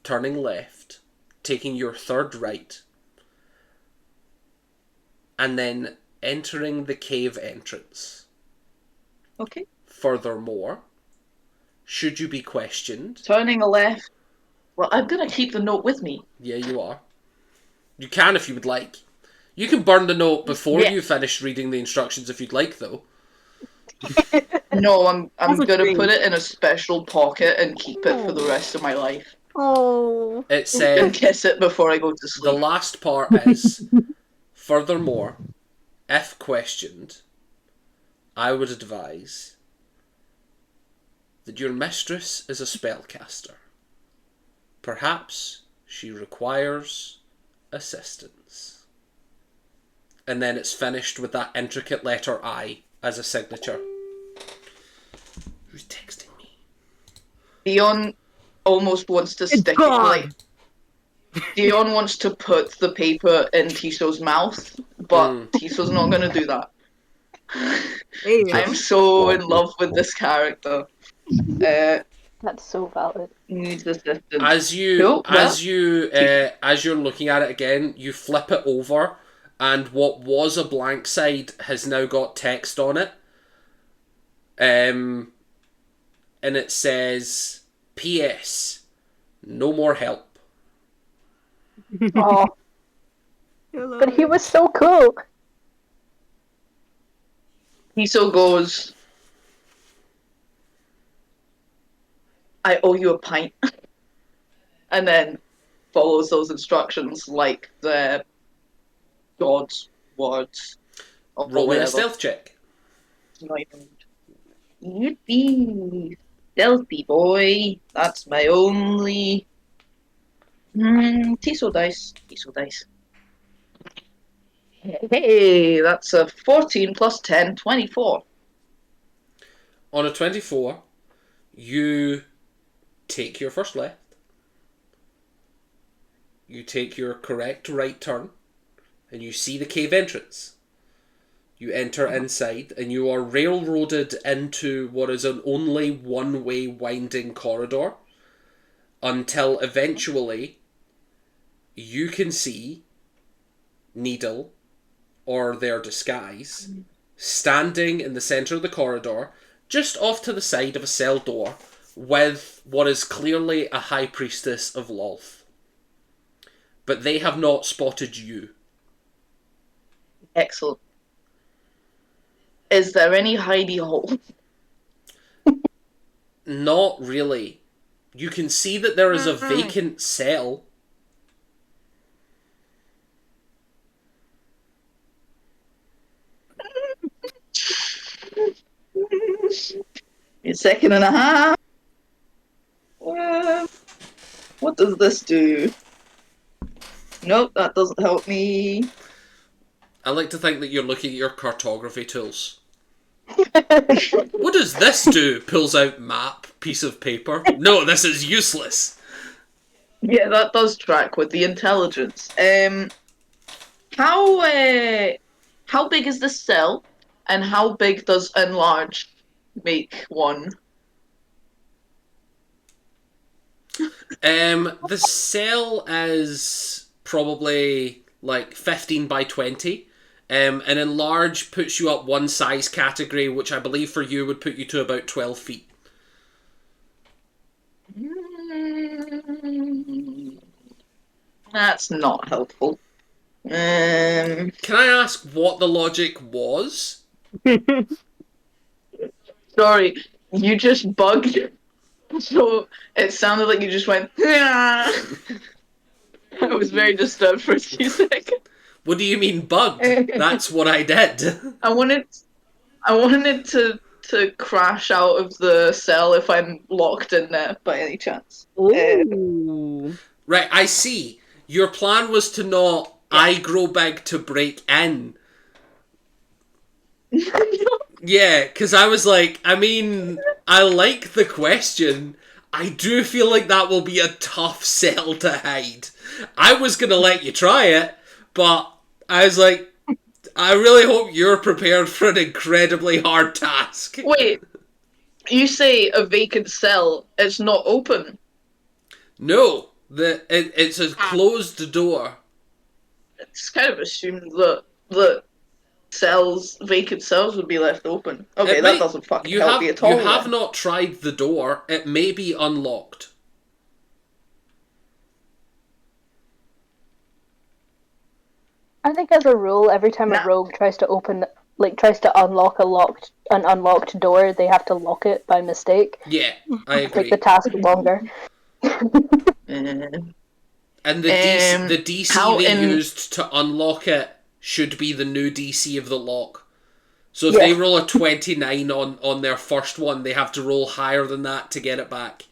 turning left, taking your third right, and then entering the cave entrance. Okay. Furthermore, should you be questioned... Turning a left. Well, I'm going to keep the note with me. Yeah, you are. You can if you would like. You can burn the note before you finish reading the instructions if you'd like, though. No, I'm going to put it in a special pocket and keep it for the rest of my life. Oh. It And said... kiss it before I go to sleep. The last part is, furthermore, if questioned, I would advise that your mistress is a spellcaster. Perhaps she requires assistance. And then it's finished with that intricate letter I as a signature. Who's texting me? Dion almost wants to stick it, like... Dion wants to put the paper in Tiso's mouth, but Tiso's not going to do that. I'm so in love with this character. That's so valid. Needs assistance. As you're looking at it again, you flip it over, and what was a blank side has now got text on it. And it says, P.S. No more help. Oh. But he was so cool. Tiso goes, I owe you a pint. And then follows those instructions like the God's words. Roll me a stealth check. You'd be stealthy, boy. That's my only... Tiso dice. Hey, that's a 14 plus 10, 24. On a 24, you take your first left. You take your correct right turn, and you see the cave entrance. You enter inside, and you are railroaded into what is an only one-way winding corridor, until eventually you can see Needle, or their disguise, standing in the centre of the corridor, just off to the side of a cell door, with what is clearly a high priestess of Lolth. But they have not spotted you. Excellent. Is there any hidey hole? Not really. You can see that there is a vacant cell. A second and a half. What does this do? Nope, that doesn't help me. I like to think that you're looking at your cartography tools. What does this do? Pulls out map, piece of paper. No, this is useless. Yeah, that does track with the intelligence. How big is this cell, and how big does enlarge make one? The cell is probably like 15 by 20. And enlarge puts you up one size category, which I believe for you would put you to about 12 feet. That's not helpful. Can I ask what the logic was? Sorry, you just bugged. So it sounded like you just went, "Ah." I was very disturbed for a few seconds. What do you mean bugged? That's what I did. I wanted to crash out of the cell if I'm locked in there by any chance. Ooh. Right, I see. Your plan was to not I grow big to break in. Yeah, because I was like, I mean, I like the question. I do feel like that will be a tough cell to hide. I was going to let you try it, but I was like, I really hope you're prepared for an incredibly hard task. Wait, You say a vacant cell is not open. No, it's a closed door. It's kind of assumed that vacant cells would be left open. Okay, that doesn't fucking help me at all. You have not tried the door. It may be unlocked. I think as a rule, every time a rogue tries to unlock an unlocked door, they have to lock it by mistake. Yeah, I agree. Make the task longer. And the DC they used to unlock it should be the new DC of the lock. So if they roll a 29 on their first one, they have to roll higher than that to get it back.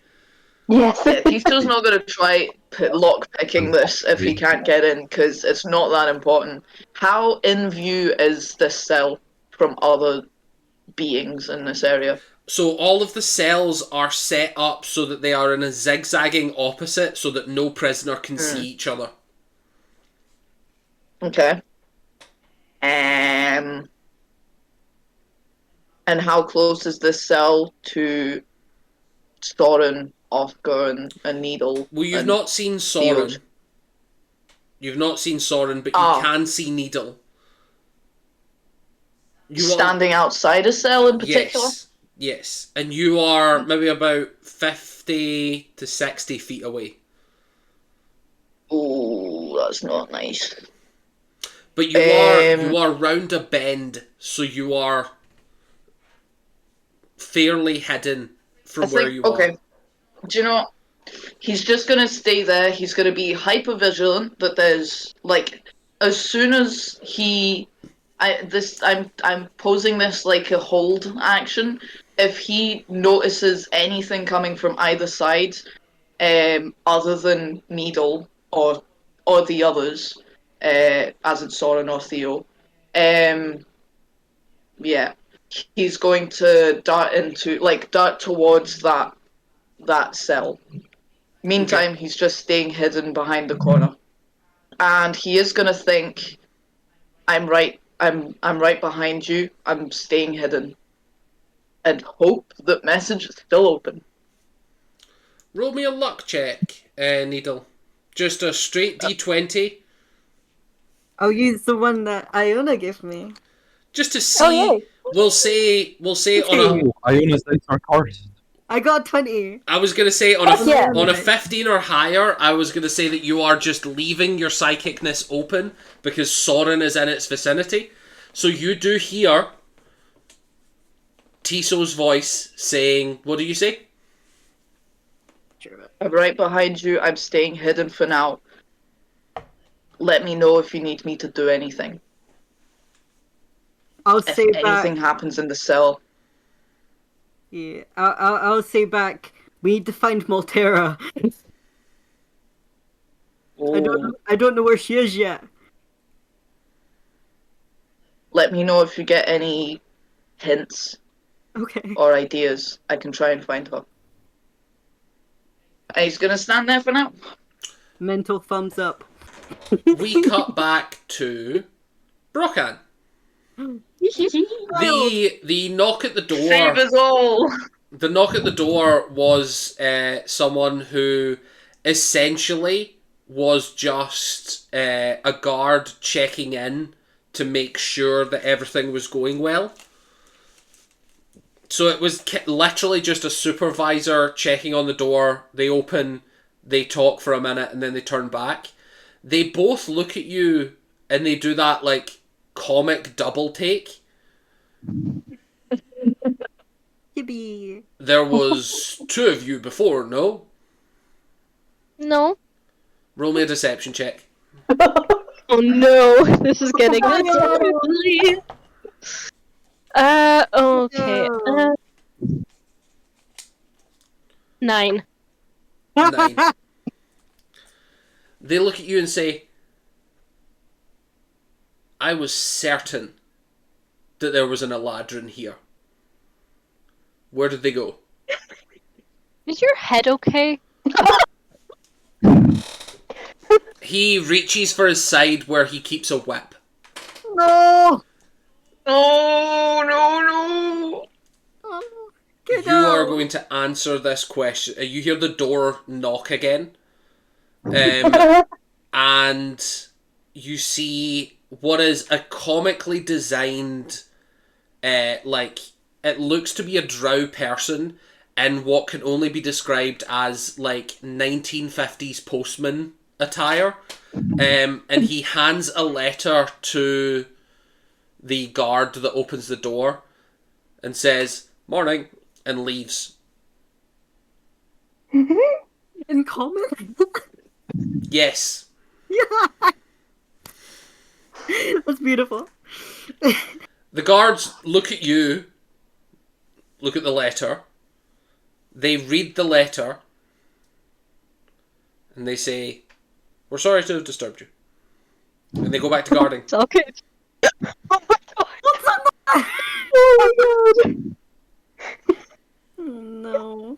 Yes. He's just not going to try lock picking this if he can't get in, because it's not that important. How in view is this cell from other beings in this area? So all of the cells are set up so that they are in a zigzagging opposite so that no prisoner can see each other. Okay. And how close is this cell to Soren, Oscar, and Needle? Well, you've not seen Soren. Theod. You've not seen Soren, but you can see Needle. Standing outside a cell in particular? Yes. And you are maybe about 50 to 60 feet away. Oh, that's not nice. But you are round a bend, so you are fairly hidden from where you are. Okay. Do you know what? He's just gonna stay there. He's gonna be hyper vigilant that there's as soon as I'm posing this like a hold action. If he notices anything coming from either side, other than Needle or the others, as in Soren or Theo, he's going to dart towards that cell. Meantime, he's just staying hidden behind the corner, and he is gonna think, I'm right behind you. I'm staying hidden, and hope that message is still open. Roll me a luck check, Needle. Just a straight D20. I'll use the one that Iona gave me. Just to see, we'll say on a... Iona's dice are cursed. I got 20. I was going to say on a 15 or higher, I was going to say that you are just leaving your psychicness open because Soren is in its vicinity. So you do hear Tiso's voice saying, what do you say? I'm right behind you. I'm staying hidden for now. Let me know if you need me to do anything. If anything happens in the cell. Yeah, I'll say back. We need to find Maltera. I don't know where she is yet. Let me know if you get any hints. Okay. Or ideas. I can try and find her. And he's gonna stand there for now. Mental thumbs up. We cut back to Brokan. The knock at the door. Save us all. The knock at the door was someone who essentially was just a guard checking in to make sure that everything was going well. So it was literally just a supervisor checking on the door. They open, they talk for a minute, and then they turn back. They both look at you and they do that like comic double take. Yippee. There was two of you before, no? No. Roll me a deception check. Oh no, this is getting terribly. Okay. 9. 9. They look at you and say, I was certain that there was an Eladrin here. Where did they go? Is your head okay? He reaches for his side where he keeps a whip. No! No. you are going to answer this question. You hear the door knock again. And you see what is a comically designed, like, it looks to be a drow person in what can only be described as, like, 1950s postman attire. And he hands a letter to the guard that opens the door and says, "Morning," and leaves. In common? Yes. Yeah. That's beautiful. The guards look at you, look at the letter, they read the letter, and they say, "We're sorry to have disturbed you." And they go back to guarding. It's all good. Oh my god! What's that? Oh my god! Oh no.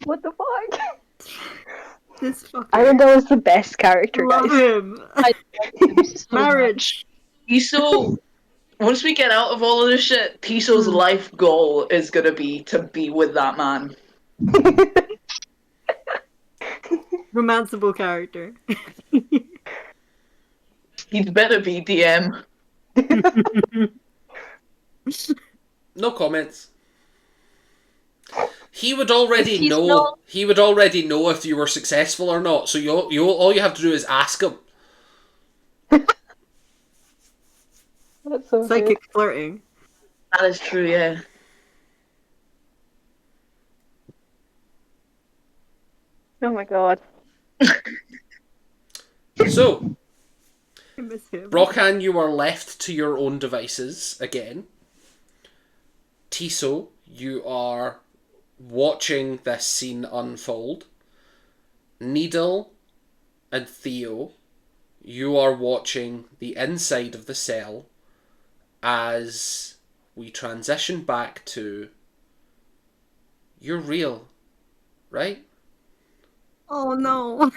What the fuck? This fucker. Arundel is the best character, Love guys. him. I love him so Marriage. Tiso, once we get out of all of this shit, Tiso's life goal is gonna be to be with that man. Romanceable character. He'd better be DM. No comments. He would already He's know. not- He would already know if you were successful or not. So all you have to do is ask him. That's so Psychic flirting. That is true, yeah. Oh my god. So, I miss him. Rokan, you are left to your own devices again. Tiso, you are watching this scene unfold. Needle and Theo, you are watching the inside of the cell as we transition back to you're real, right? Oh no.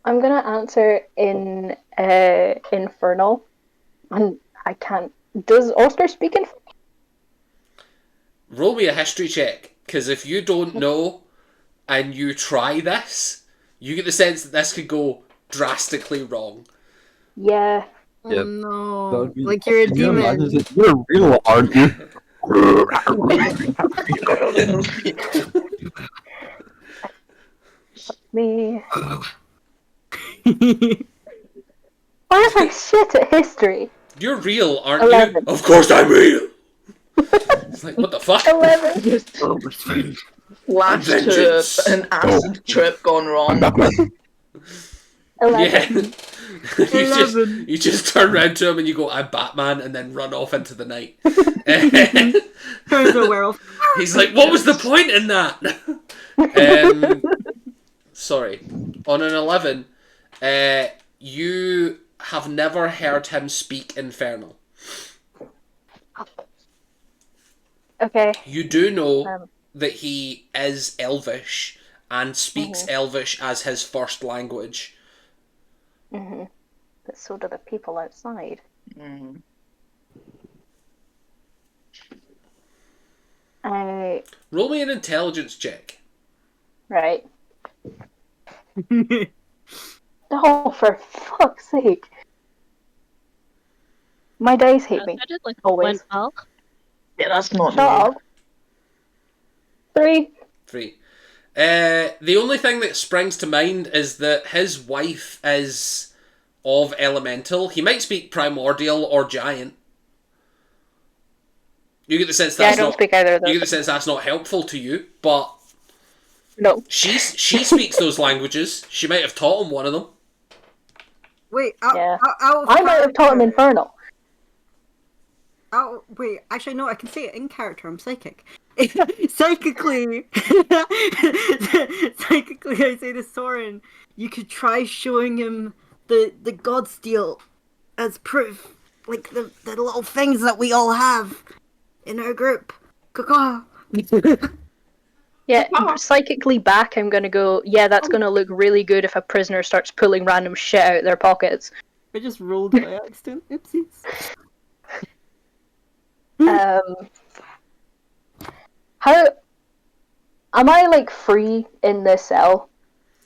I'm gonna answer in Infernal. And I can't. Does Oscar speak Infernal? Roll me a history check, because if you don't know and you try this, you get the sense that this could go drastically wrong. Yeah. Oh Yep. no. That'd be- Like you're a Can you imagine demon. it? You're real, aren't you? Me. Why am I shit at history? You're real, aren't 11. you? Of course I'm real! It's like, what the fuck? 11. Flash to Vengeance. an acid trip gone wrong. 11. Yeah. you just turn around to him and you go, "I'm Batman," and then run off into the night. Turns to a werewolf. He's like, "What was the point in that?" Sorry. On an 11, you have never heard him speak Infernal. Okay. You do know that he is Elvish and speaks Elvish as his first language. Mm-hmm. But so do the people outside. Mm. Roll me an intelligence check. Right. Oh, for fuck's sake. My dice hate me. I did like Always. went well. Yeah, that's not Shut me. up. 3. 3. The only thing that springs to mind is that his wife is of Elemental. He might speak Primordial or Giant. You get the sense Yeah, I that's don't not. speak either of You get the those. sense that's not helpful to you, but No. she speaks those languages. She might have taught him one of them. Wait, Yeah. out of I might have taught him character. Infernal. Wait, actually no, I can say it in character, I'm psychic. Psychically, psychically I say to Soren, you could try showing him the God Steel as proof. Like the little things that we all have in our group. Caca. Yeah, psychically back, I'm gonna go, yeah, that's gonna look really good if a prisoner starts pulling random shit out their pockets. I just rolled by accident. Oopsies. How am I like free in this cell?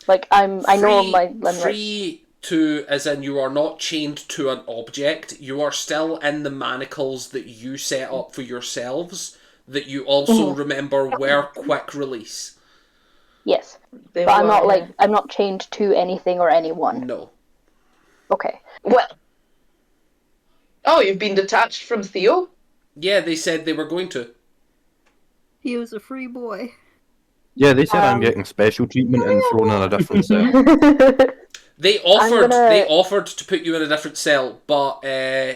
Like I know I'm free to, as in you are not chained to an object. You are still in the manacles that you set up for yourselves. That you also remember were quick release. Yes, but I'm not I'm not chained to anything or anyone. No. Okay. Well. Oh, you've been detached from Theo? Yeah, they said they were going to. He was a free boy. Yeah, they said I'm getting special treatment and thrown in a different cell. They offered to put you in a different cell, but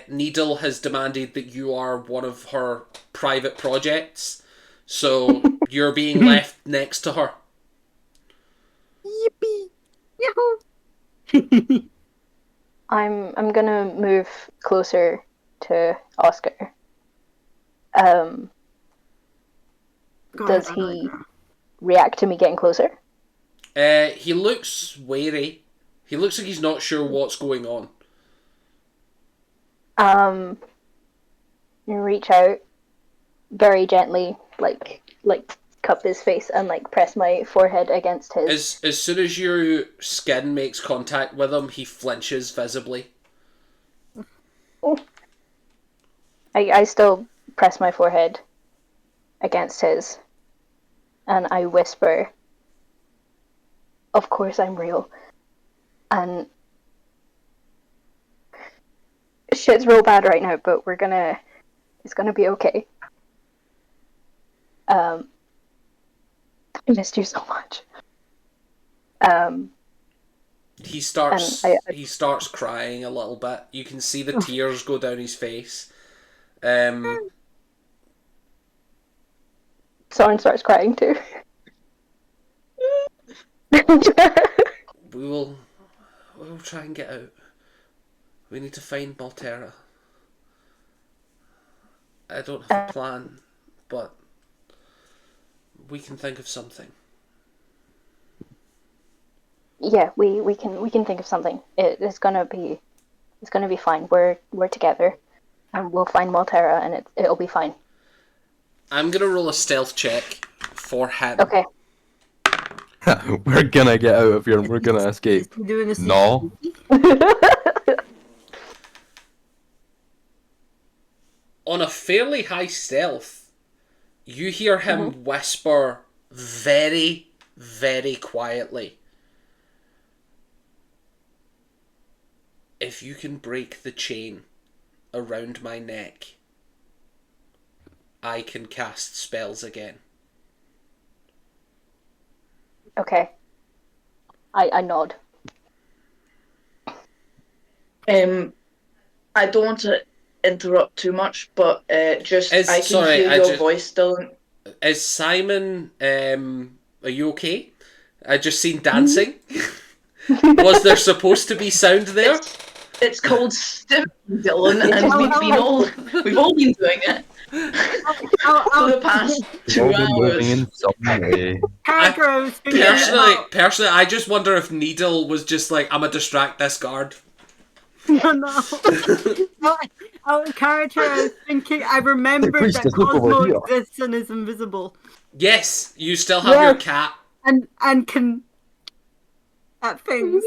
Needle has demanded that you are one of her private projects, so you're being left next to her. Yippee! Yahoo! I'm gonna move closer to Oscar. Does he react to me getting closer? He looks wary. He looks like he's not sure what's going on. Reach out very gently, like cup his face and like press my forehead against his. As soon as your skin makes contact with him, he flinches visibly. Oh. I still press my forehead against his, and I whisper, "Of course I'm real," and shit's real bad right now, but it's gonna be okay. I missed you so much. He starts crying a little bit. You can see the tears go down his face. Soren starts crying too. We'll try and get out. We need to find Maltera. I don't have a plan, but we can think of something. Yeah, we can think of something. It's gonna be fine. We're together, and we'll find Maltera, and it'll be fine. I'm gonna roll a stealth check for him. Okay. We're gonna get out of here and we're gonna escape. No. On a fairly high stealth, you hear him whisper very, very quietly. If you can break the chain around my neck, I can cast spells again. Okay. I nod. I don't want to interrupt too much, but I can hear your voice still. Is Simon, are you okay? I just seen dancing. Was there supposed to be sound there? It's called stimming, Dylan, and we've all been doing it for the past 2 hours. Personally, I just wonder if Needle was just like, I'ma distract this guard. No. Out of character, I was thinking, I remembered that Cosmo exists and is invisible. Yes, you still have your cat. And can... at things.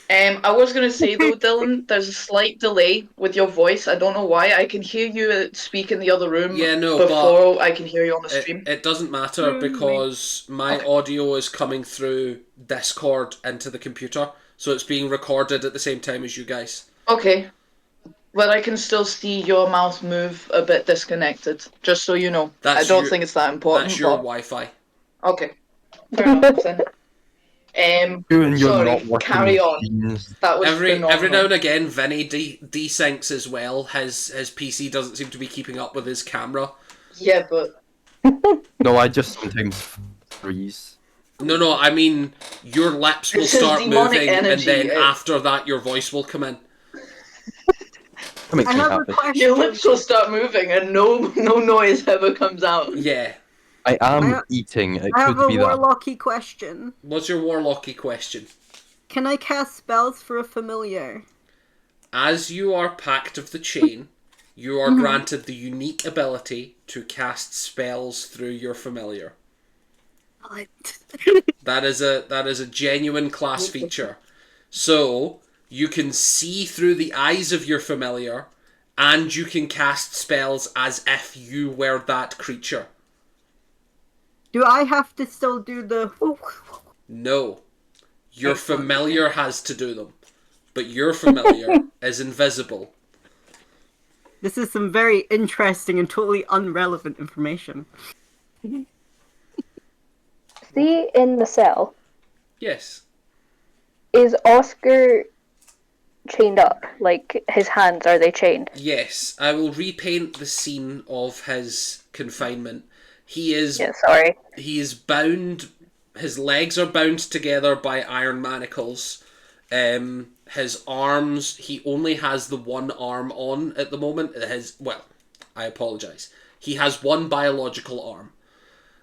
I was going to say though, Dylan, there's a slight delay with your voice. I don't know why. I can hear you speak in the other room before I can hear you on the stream. It doesn't matter because my audio is coming through Discord into the computer, so it's being recorded at the same time as you guys. Okay. Well, I can still see your mouth move a bit disconnected, just so you know. I don't think it's that important. That's your Wi-Fi. Okay. Fair enough then. Sorry, carry on. That was every now and again, Vinny desyncs as well. His PC doesn't seem to be keeping up with his camera. Yeah, but no, I just sometimes freeze. No, I mean your lips will start moving, and then after that, your voice will come in. Your lips will start moving, and no noise ever comes out. Yeah. I am eating. I have a warlocky question. What's your warlocky question? Can I cast spells for a familiar? As you are packed of the chain, You are granted the unique ability to cast spells through your familiar. That is a genuine class feature. So you can see through the eyes of your familiar, and you can cast spells as if you were that creature. Do I have to still do the... No. Your familiar has to do them. But your familiar is invisible. This is some very interesting and totally unrelevant information. See, in the cell, Yes. is Oscar chained up? Like, his hands, are they chained? Yes. I will repaint the scene of his confinement. He is... Yeah, sorry. He is bound... His legs are bound together by iron manacles. His arms... He only has the one arm on at the moment. I apologise. He has one biological arm.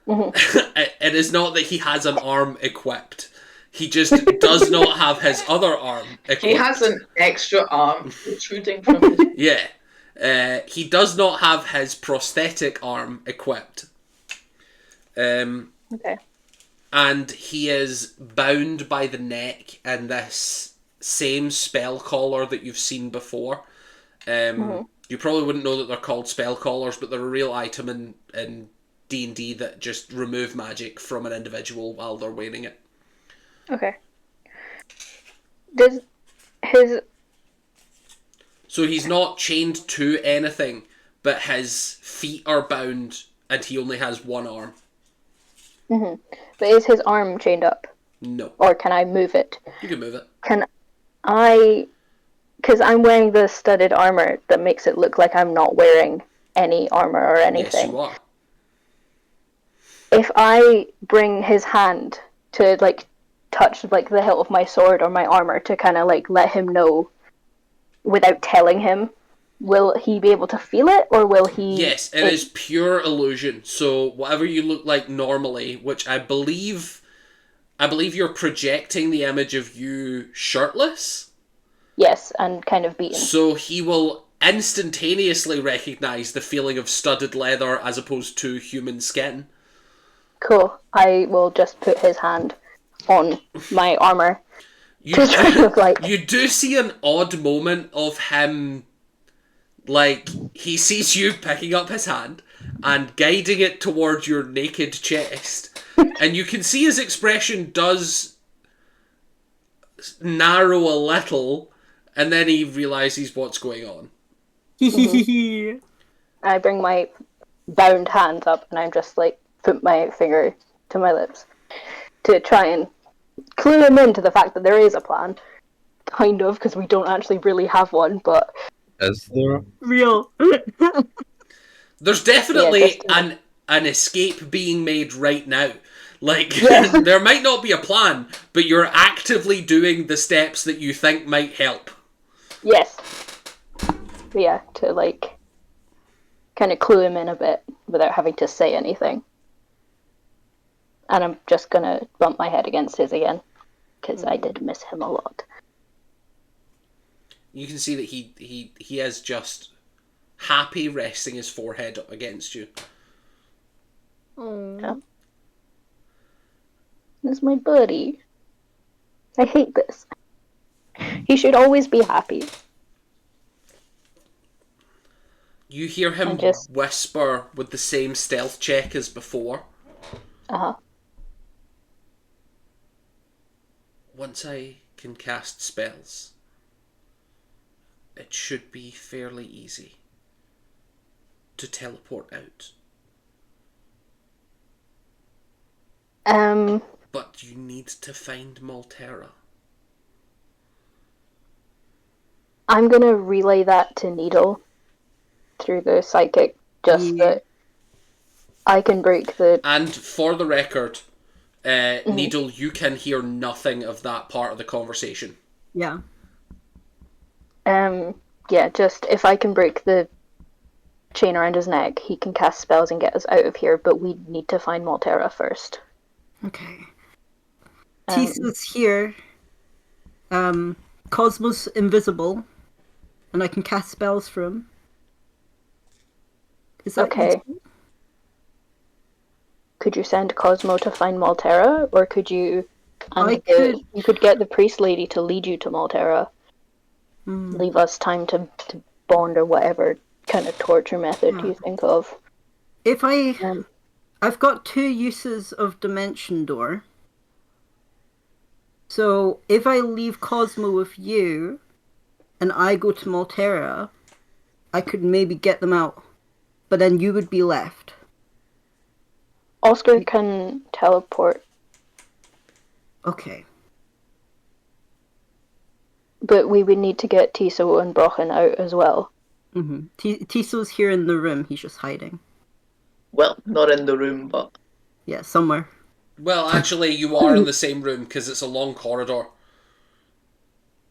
It is not that he has an arm equipped. He just does not have his other arm equipped. He has an extra arm protruding from his... Yeah. He does not have his prosthetic arm equipped. Okay. And he is bound by the neck in this same spell collar that you've seen before. You probably wouldn't know that they're called spell collars, but they're a real item in D&D that just remove magic from an individual while they're wearing it. Okay. Does his... So he's not chained to anything, but his feet are bound and he only has one arm. But is his arm chained up? No. Or can I move it? You can move it. Can I... Because I'm wearing the studded armor that makes it look like I'm not wearing any armor or anything. Yes, you are. If I bring his hand to, like, touch, like, the hilt of my sword or my armor to kind of, like, let him know without telling him, will he be able to feel it, or will he... Yes, it is pure illusion. So whatever you look like normally, which I believe you're projecting the image of you shirtless. Yes, and kind of beaten. So he will instantaneously recognise the feeling of studded leather as opposed to human skin. Cool. I will just put his hand on my armor. You do see an odd moment of him, like, he sees you picking up his hand and guiding it towards your naked chest, and you can see his expression does narrow a little, and then he realises what's going on. I bring my bound hands up and I'm just like, put my finger to my lips to try and clue him into the fact that there is a plan. Kind of, because we don't actually really have one, but... Is there? Real. There's definitely an escape being made right now. Like, there might not be a plan, but you're actively doing the steps that you think might help. Yes. Yeah, to, like, kind of clue him in a bit without having to say anything. And I'm just gonna bump my head against his again, because I did miss him a lot. You can see that he is just happy resting his forehead up against you. Yeah. This is my buddy. I hate this. He should always be happy. You hear him whisper with the same stealth check as before. Uh-huh. Once I can cast spells, it should be fairly easy to teleport out. But you need to find Maltera. I'm gonna relay that to Needle through the psychic, just that I can break the... And for the record, Needle, you can hear nothing of that part of the conversation. Yeah. Yeah, just if I can break the chain around his neck, he can cast spells and get us out of here, but we need to find Maltera first. Okay. Tisa's here. Cosmos invisible. And I can cast spells from him. Is that Okay. easy? Could you send Cosmo to find Maltera, or could you? You could get the priest lady to lead you to Maltera. Leave us time to bond or whatever kind of torture method you think of. If I've got 2 uses of Dimension Door. So if I leave Cosmo with you, and I go to Maltera, I could maybe get them out, but then you would be left. Oscar can teleport. Okay. But we would need to get Tiso and Brochen out as well. Tiso's here in the room. He's just hiding. Well, not in the room, but... Yeah, somewhere. Well, actually, you are in the same room because it's a long corridor.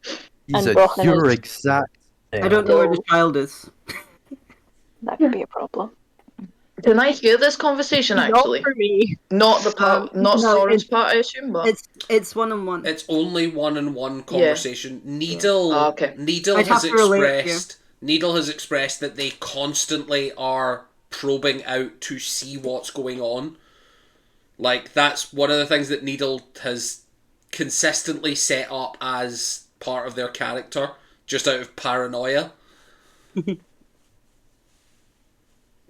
He's And a pure exact. I don't know where the child is. That could be a problem. Can I hear this conversation, actually? Not for me. Not the part, not no, Soren's part, I assume, but... It's one-on-one. It's only one-on-one conversation. Yeah. Needle has expressed that they constantly are probing out to see what's going on. Like, that's one of the things that Needle has consistently set up as part of their character, just out of paranoia.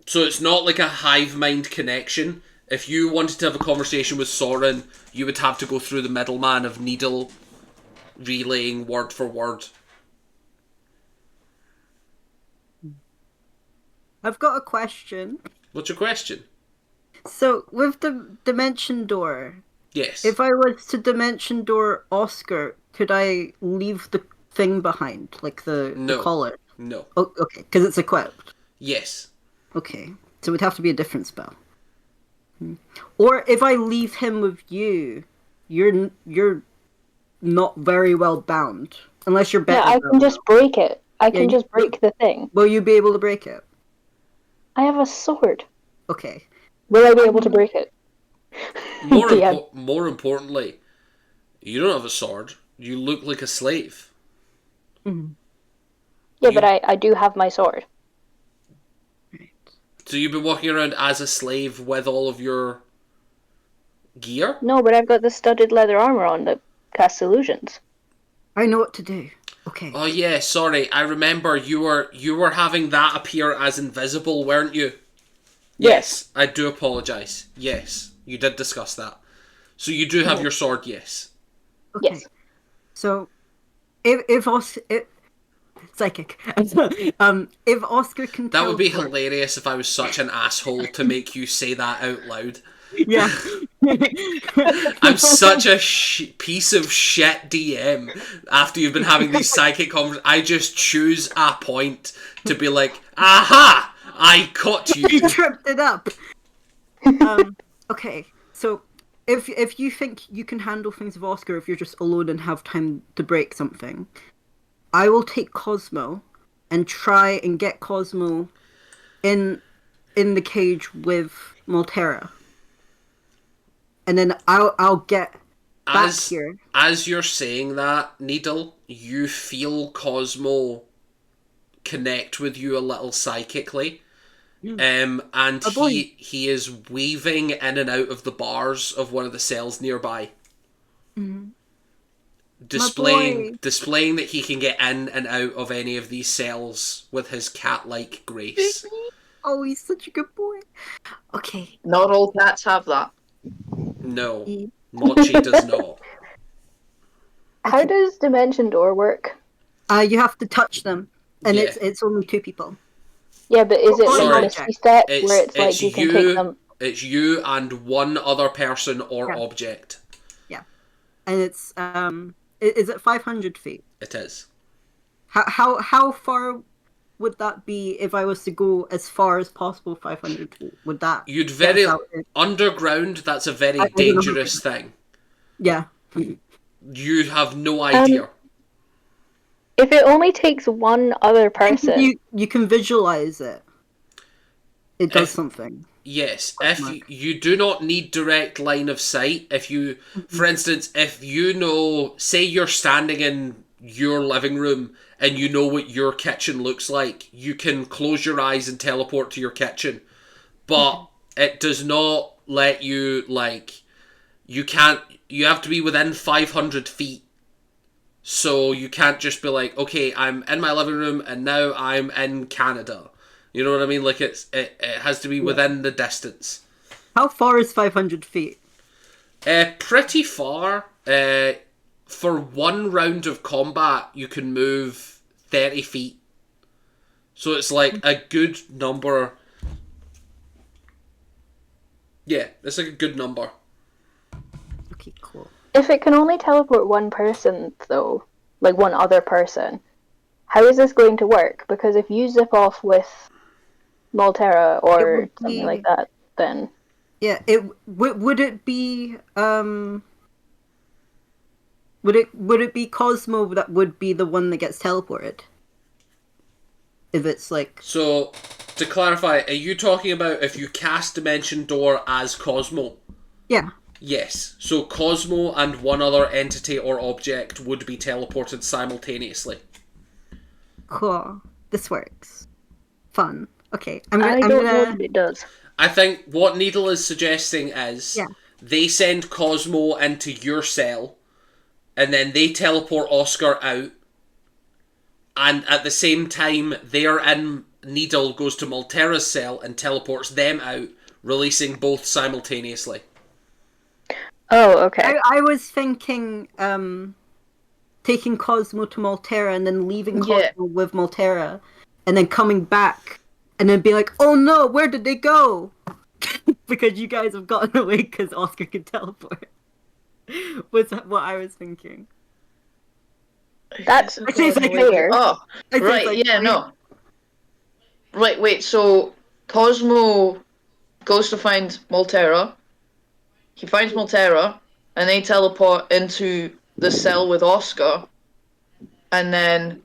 So it's not like a hive mind connection. If you wanted to have a conversation with Soren, you would have to go through the middleman of Needle relaying word for word. I've got a question. What's your question? So, with the Dimension Door... Yes. If I was to Dimension Door Oscar, could I leave the thing behind? Like the collar? No. Oh, okay, because it's equipped. Yes. Okay, so it would have to be a different spell. Or if I leave him with you, you're not very well bound. Unless you're better. Yeah, I can just break it. I can just break the thing. Will you be able to break it? I have a sword. Okay. Will I be able to break it? More importantly, you don't have a sword. You look like a slave. Mm-hmm. Yeah, but I do have my sword. So you've been walking around as a slave with all of your gear? No, but I've got the studded leather armor on that casts illusions. I know what to do. Okay. Oh yeah, sorry. I remember you were having that appear as invisible, weren't you? Yes. I do apologise. Yes, you did discuss that. So you do have your sword, yes. Okay. Yes. So, if psychic. If Oscar can That would be hilarious if I was such an asshole to make you say that out loud. Yeah. I'm such a piece of shit DM after you've been having these psychic conversations. I just choose a point to be like, aha! I caught you. You tripped it up. Okay, so if you think you can handle things with Oscar if you're just alone and have time to break something, I will take Cosmo and try and get Cosmo in the cage with Maltera. And then I'll get back here. As you're saying that, Needle, you feel Cosmo connect with you a little psychically. And he is weaving in and out of the bars of one of the cells nearby. Mm-hmm. Displaying that he can get in and out of any of these cells with his cat-like grace. Oh, he's such a good boy. Okay. Not all cats have that. No, Mochi does not. How does Dimension Door work? You have to touch them, and it's only 2 people. Yeah, but is it like a mystery step where it's like you can take them? It's you and one other person or object. Yeah, and it's is it 500 feet? It is. How far would that be if I was to go as far as possible 500 feet? Would that... Underground, that's a very dangerous thing. Yeah. You have no idea. If it only takes one other person... You can visualize it. It does something. Yes, if you do not need direct line of sight. If you, for instance, if you know, say you're standing in your living room and you know what your kitchen looks like, you can close your eyes and teleport to your kitchen. But it does not let you, like, you have to be within 500 feet. So you can't just be like, okay, I'm in my living room and now I'm in Canada. You know what I mean? Like, it has to be within the distance. How far is 500 feet? Pretty far. For one round of combat, you can move 30 feet. So it's like a good number. Yeah, it's like a good number. Okay, cool. If it can only teleport one person, though, like one other person, how is this going to work? Because if you zip off with Maltera or something like that, then... Yeah, would it be would it be Cosmo that would be the one that gets teleported? If it's like... So, to clarify, are you talking about if you cast Dimension Door as Cosmo? Yeah. Yes. So Cosmo and one other entity or object would be teleported simultaneously. Cool. This works. Fun. Okay. I don't know that it does. I think what Needle is suggesting is they send Cosmo into your cell and then they teleport Oscar out, and at the same time they're in, Needle goes to Maltera's cell and teleports them out, releasing both simultaneously. Oh, okay. I was thinking taking Cosmo to Maltera and then leaving Cosmo with Maltera and then coming back and then be like, oh no, where did they go? Because you guys have gotten away because Oscar can teleport. Was what I was thinking. That's clear. Oh, right, no. Right, wait, so Cosmo goes to find Maltera. He finds Maltera, and they teleport into the cell with Oscar. And then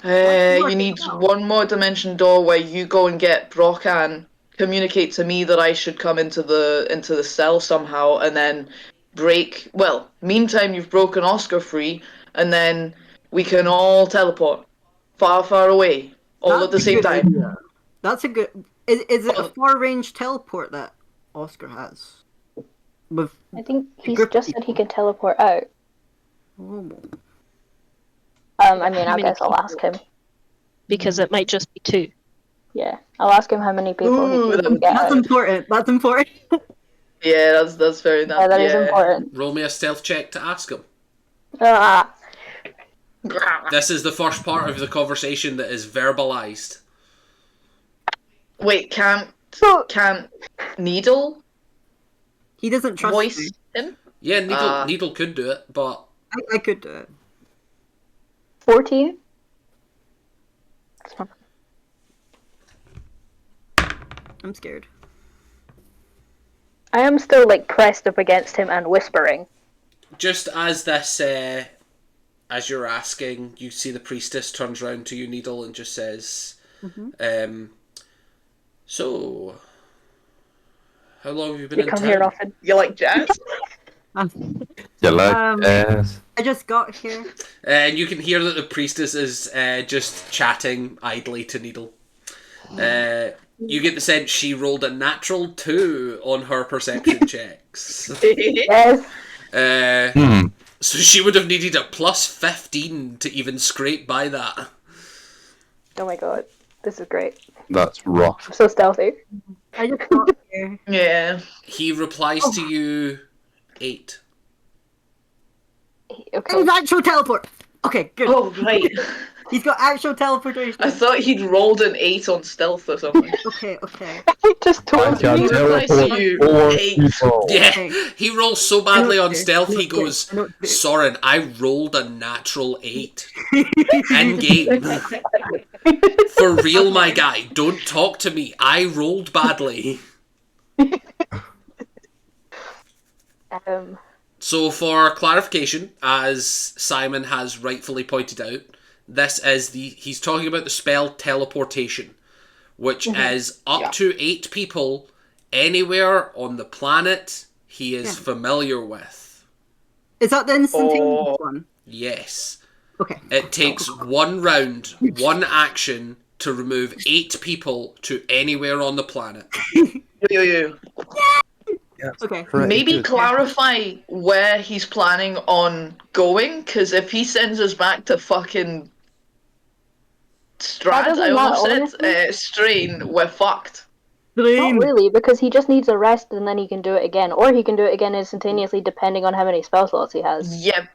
you need one more dimension door where you go and get Brocan, communicate to me that I should come into the cell somehow, and then break. Well, meantime you've broken Oscar free, and then we can all teleport far, far away, all at the same time. Idea. That's a good. Is it a far range teleport that Oscar has? I think he's just said he can teleport out. Oh. I mean, I guess I'll ask him. Because it might just be 2. Yeah, I'll ask him how many people he can get That's out. important. That's important. Yeah, that's very nice. Yeah, that is important. Roll me a stealth check to ask him. Ah. This is the first part of the conversation that is verbalized. Wait, can't Needle? He doesn't trust voice him? Yeah, Needle could do it, but... I could do it. 14? I'm scared. I am still, like, pressed up against him and whispering. Just as this, as you're asking, you see the priestess turns round to you, Needle, and just says, so... How long have you been in town? You come here often. You like jazz? You like jazz? I just got here. And you can hear that the priestess is just chatting idly to Needle. You get the sense she rolled a natural 2 on her perception checks. Yes. So she would have needed a plus 15 to even scrape by that. Oh my god. This is great. That's rough. I'm so stealthy. I just got here. Yeah. He replies to you 8. Okay. He's actual teleport. Okay, good. Oh, right. He's got actual teleportation. I thought he'd rolled an 8 on stealth or something. Okay. I just told I can you. teleport you 4 8. people. Yeah, Okay. he rolls so badly on stealth, he I know goes, it's Soren, I rolled a natural 8. In game. For real, my guy, don't talk to me. I rolled badly. So for clarification, as Simon has rightfully pointed out, this is he's talking about the spell teleportation, which is up to 8 people anywhere on the planet he is familiar with. Is that the instantaneous one? Yes. Okay. It takes 1 round, 1 action to remove 8 people to anywhere on the planet. Yo. Yes, Okay. Maybe good. clarify where he's planning on going, because if he sends us back to fucking Strad, doesn't I almost matter, said honestly. Strain, we're fucked. Not really, because he just needs a rest and then he can do it again. Or he can do it again instantaneously depending on how many spell slots he has. Yeah,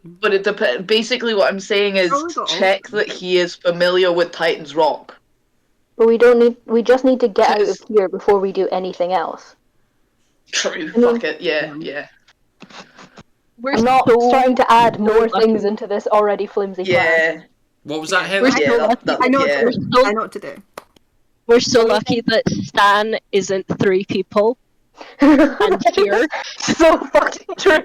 but it depends. Basically, what I'm saying is Probably got all check of them. that he is familiar with Titan's Rock. But we just need to get out of here before we do anything else. True, I mean, fuck it, yeah. We're I'm not so, starting to add so more lucky. things into this already flimsy plan. Yeah, What was that, Yeah. Heather? We're yeah, so that, lucky. that, I know what yeah. to do. I know what to do. We're so What do you lucky that Stan isn't 3 people and here. So fucking true.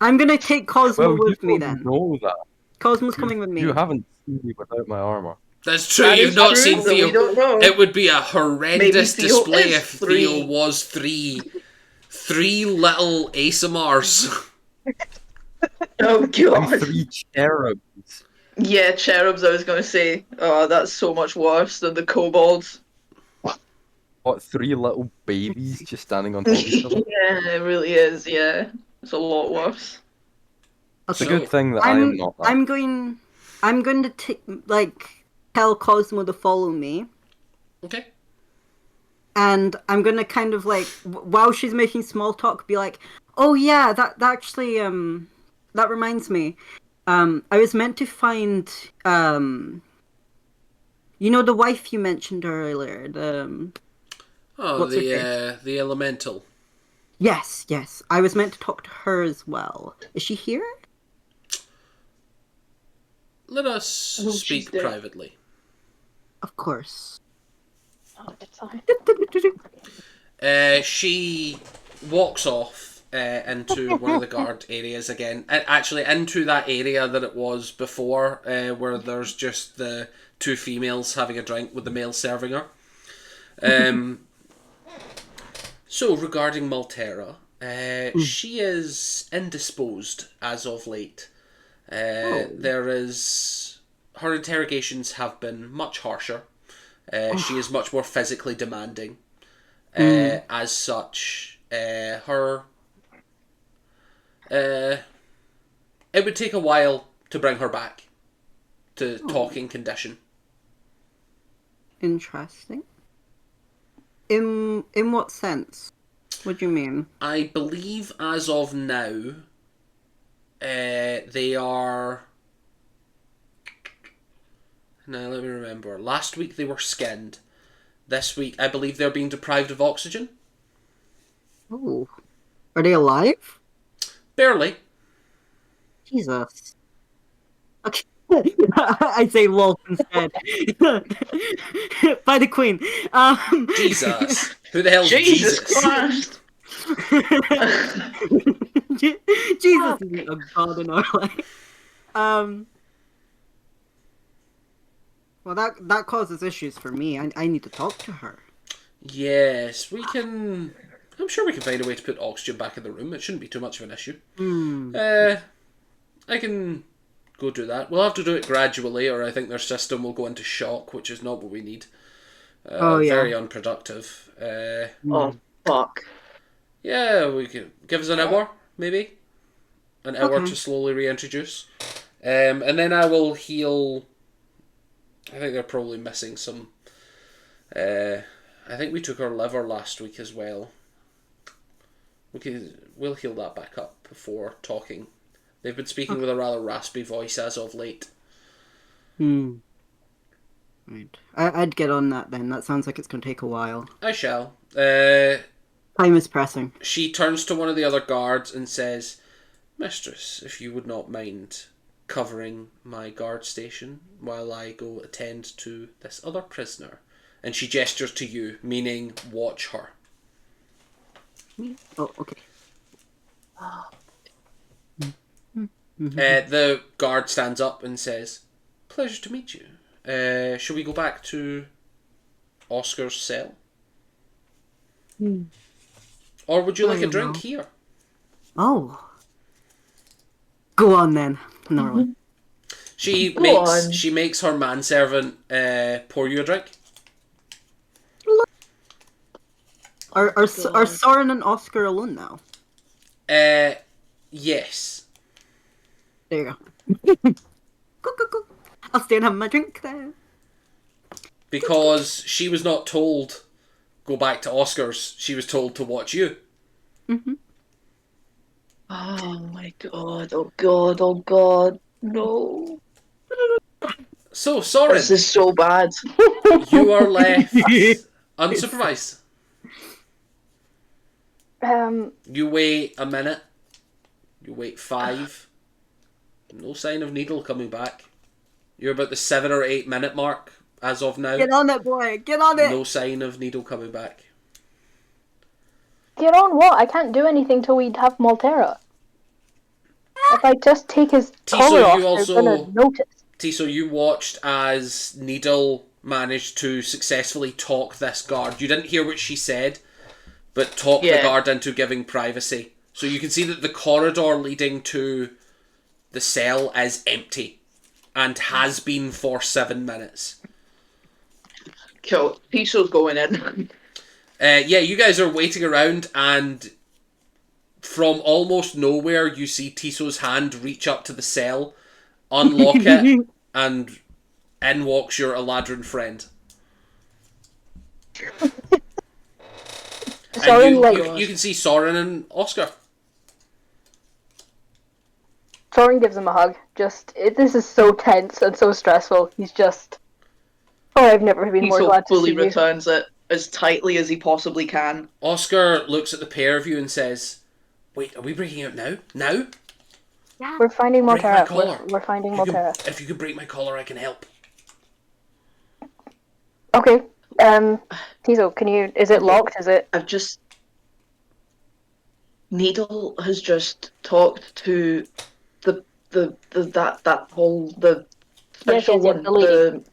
I'm gonna take Cosmo Well, you with me don't then. know that. Cosmo's coming with me. You haven't seen me without my armor. That's true, That you've is not true, seen so we Theo. don't know. It would be a horrendous Maybe Theo display is if 3. Theo was 3 little ASMRs. Oh I'm god. 3 cherubs. Yeah, cherubs, I was going to say. Oh, that's so much worse than the kobolds. What, 3 little babies just standing on top of each other? Yeah, it really is, yeah. It's a lot worse. It's a So, good thing that I am not that. I'm going to tell Cosmo to follow me, okay. and I'm gonna kind of while she's making small talk, be like, "Oh yeah, that actually that reminds me, I was meant to find you know the wife you mentioned earlier, Oh, what's her face? the elemental. Yes, I was meant to talk to her as well. Is she here? Let us she's speak dead. privately. Of course. Oh, it's fine. She walks off into one of the guard areas again. Actually, into that area that it was before, where there's just the 2 females having a drink with the male serving her. So, regarding Maltera, she is indisposed as of late. There is... Her interrogations have been much harsher. She is much more physically demanding. As such, her... it would take a while to bring her back to talking condition. Interesting. In what sense? What do you mean? I believe as of now, they are... Now, let me remember. Last week they were skinned. This week, I believe they're being deprived of oxygen. Oh. Are they alive? Barely. Jesus. Okay. I say lol instead. By the Queen. Jesus. Who the hell's Jesus Jesus? Christ! Jesus isn't a god in our life. Well, that causes issues for me. I need to talk to her. Yes, we can... I'm sure we can find a way to put oxygen back in the room. It shouldn't be too much of an issue. I can go do that. We'll have to do it gradually, or I think their system will go into shock, which is not what we need. Yeah. Very unproductive. Oh, fuck. Yeah, we can give us an hour, maybe. An hour to slowly reintroduce. And then I will heal... I think they're probably missing some... I think we took our liver last week as well. We'll heal that back up before talking. They've been speaking with a rather raspy voice as of late. Right. I'd get on that then. That sounds like it's going to take a while. I shall. Time is pressing. She turns to one of the other guards and says, "Mistress, if you would not mind covering my guard station while I go attend to this other prisoner." And she gestures to you, meaning watch her. Oh, okay. The guard stands up and says, "Pleasure to meet you. Shall we go back to Oscar's cell? Or would you like a drink here?" Oh. Go on then. No. She makes her manservant pour you a drink. Are Soren and Oscar alone now? Yes. There you go. Go. I'll stay and have my drink there. Because she was not told go back to Oscar's. She was told to watch you. Mm-hmm. Oh my god! Oh god! Oh god! No. So, Soren. This is so bad. You are left unsupervised. You wait a minute. You wait 5. No sign of Needle coming back. You're about the 7 or 8 minute mark as of now. Get on it, boy! Get on it! No sign of Needle coming back. Get on what? I can't do anything till we have Maltera. If I just take his collar off, they're gonna notice. Tiso, you watched as Needle managed to successfully talk this guard. You didn't hear what she said, but talk the guard into giving privacy. So you can see that the corridor leading to the cell is empty and has been for 7 minutes. Cool. Tiso's going in. Yeah, you guys are waiting around, and from almost nowhere, you see Tiso's hand reach up to the cell, unlock it, and in walks your Eladrin friend. Soren, you can see Soren and Oscar. Soren gives him a hug. This is so tense and so stressful. He's just... Oh, I've never been more glad to see you. Fully returns it as tightly as he possibly can. Oscar looks at the pair of you and says, "Wait, are we breaking out now? Now? Yeah. We're finding Maltera. We're finding Maltera. If you could break my collar, I can help." Okay. Tiso, can you... Is it locked? Is it... Needle has just talked to the special one. The lady.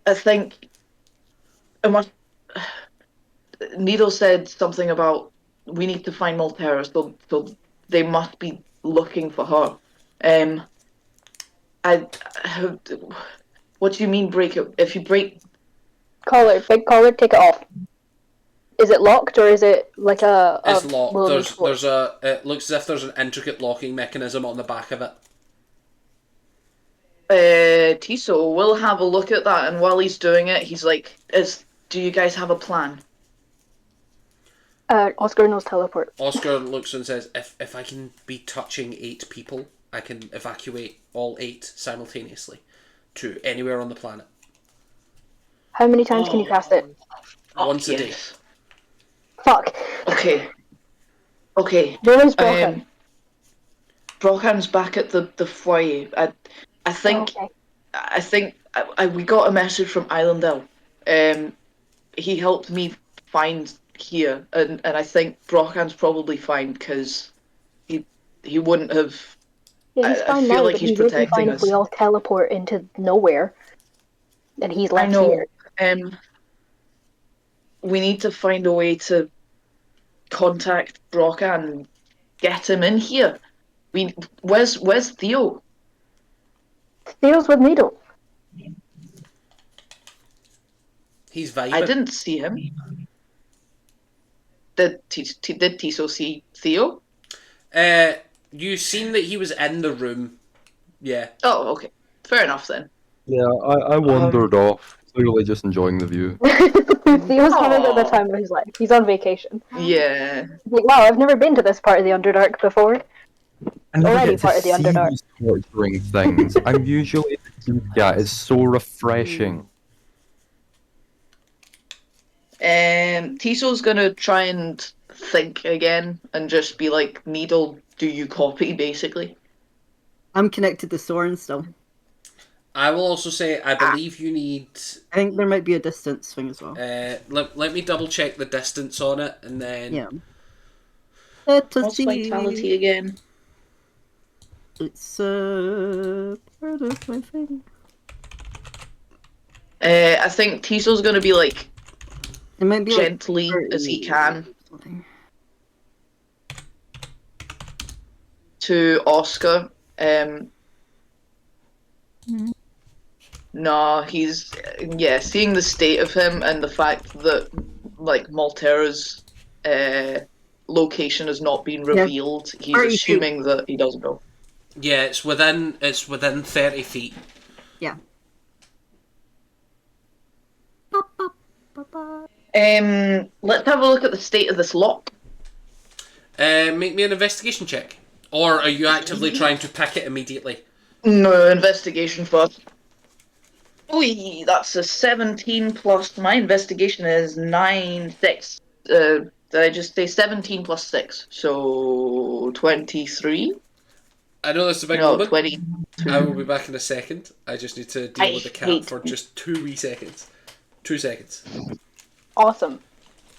I think Needle said something about we need to find Maltera, so they must be looking for her. What do you mean break it? If you break big collar, take it off. Is it locked or is it like a? It's locked. There's a. It looks as if there's an intricate locking mechanism on the back of it. Tiso will have a look at that, and while he's doing it, he's like, do you guys have a plan? Oscar knows teleport. Oscar looks and says, if I can be touching 8 people, I can evacuate all 8 simultaneously to anywhere on the planet. How many times can you cast it? Once a day. Fuck. Okay. Where is Brocken? Brocken's back at the foyer. I think we got a message from Islandel. He helped me find here, and I think Brocken's probably fine because he wouldn't have. Yeah, he's fine now, but he would be fine if we all teleport into nowhere, and he's left here. We need to find a way to contact Brocken and get him in here. Where's Theo? Theo's with Needle. He's vibing. I didn't see him. Did Tiso see Theo? You seen that he was in the room. Yeah. Oh, okay. Fair enough then. Yeah, I wandered off, clearly just enjoying the view. Theo's having at the time of his life. He's on vacation. Yeah. Like, wow, I've never been to this part of the Underdark before. Already part of the Underdark. These torturing things. I'm usually it's so refreshing. Tiso's gonna try and think again and just be like, Needle, do you copy, basically? I'm connected to Soren still. I will also say, I believe you need... I think there might be a distance thing as well. Let me double check the distance on it, and then... Yeah. What's vitality again? It's part of my thing. I think Tiso's gonna be like, it might be gently as he can to Oscar. No, he's seeing the state of him and the fact that like Maltera's location has not been revealed, he's 30 feet. assuming that he doesn't know. Yeah, it's within 30 feet. Yeah. Let's have a look at the state of this lock. Make me an investigation check. Or are you actively trying to pick it immediately? No, investigation first. Oi, that's a 17 plus. My investigation is 6. Did I just say 17 plus 6? So 23? I know that's a big No, moment. 22. I will be back in a second. I just need to deal with the cat for just 2 wee seconds. 2 seconds. Awesome.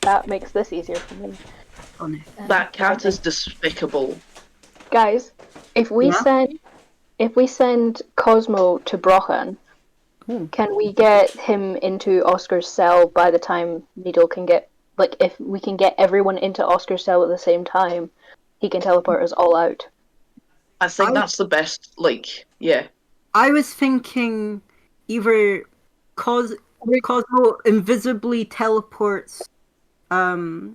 That makes this easier for me. That cat is despicable. Guys, if we send Cosmo to Brochen, can we get him into Oscar's cell by the time Needle can get, like, if we can get everyone into Oscar's cell at the same time, he can teleport us all out. I think that's the best, like, yeah. I was thinking either Cosmo invisibly teleports Maltera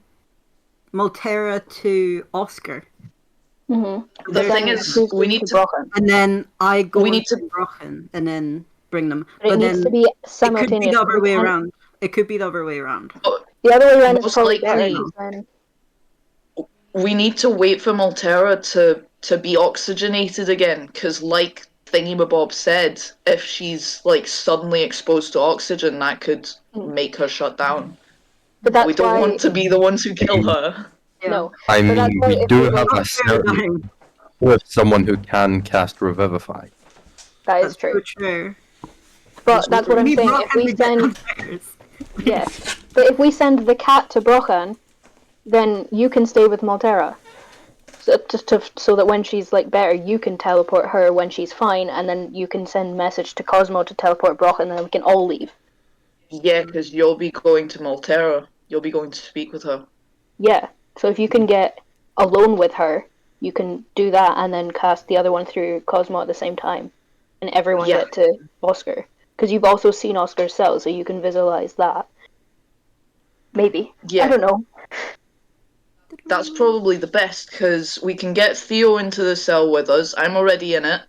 to Oscar. Mm-hmm. The thing is, we need to... Brochen. And then I go into Brochen and then bring them. But it needs to be simultaneous. It could be the other way around. It could be the other way around. The other way around is probably better. We need to wait for Maltera to be oxygenated again, because like Thingymabob said, if she's like suddenly exposed to oxygen, that could make her shut down. But that's we don't want to be the ones who kill her. Yeah. No. I mean, we do have a certain with someone who can cast Revivify. That is true. But that's what I'm saying. If we send, yes, but if we send the cat to Brochen, then you can stay with Maltera. So that when she's like better, you can teleport her when she's fine, and then you can send message to Cosmo to teleport Brochen, and then we can all leave. Yeah, because you'll be going to Maltera. You'll be going to speak with her. Yeah. So if you can get alone with her, you can do that and then cast the other one through Cosmo at the same time, and everyone get to Oscar. Because you've also seen Oscar's cell, so you can visualize that. Maybe. Yeah. I don't know. That's probably the best, because we can get Theo into the cell with us. I'm already in it.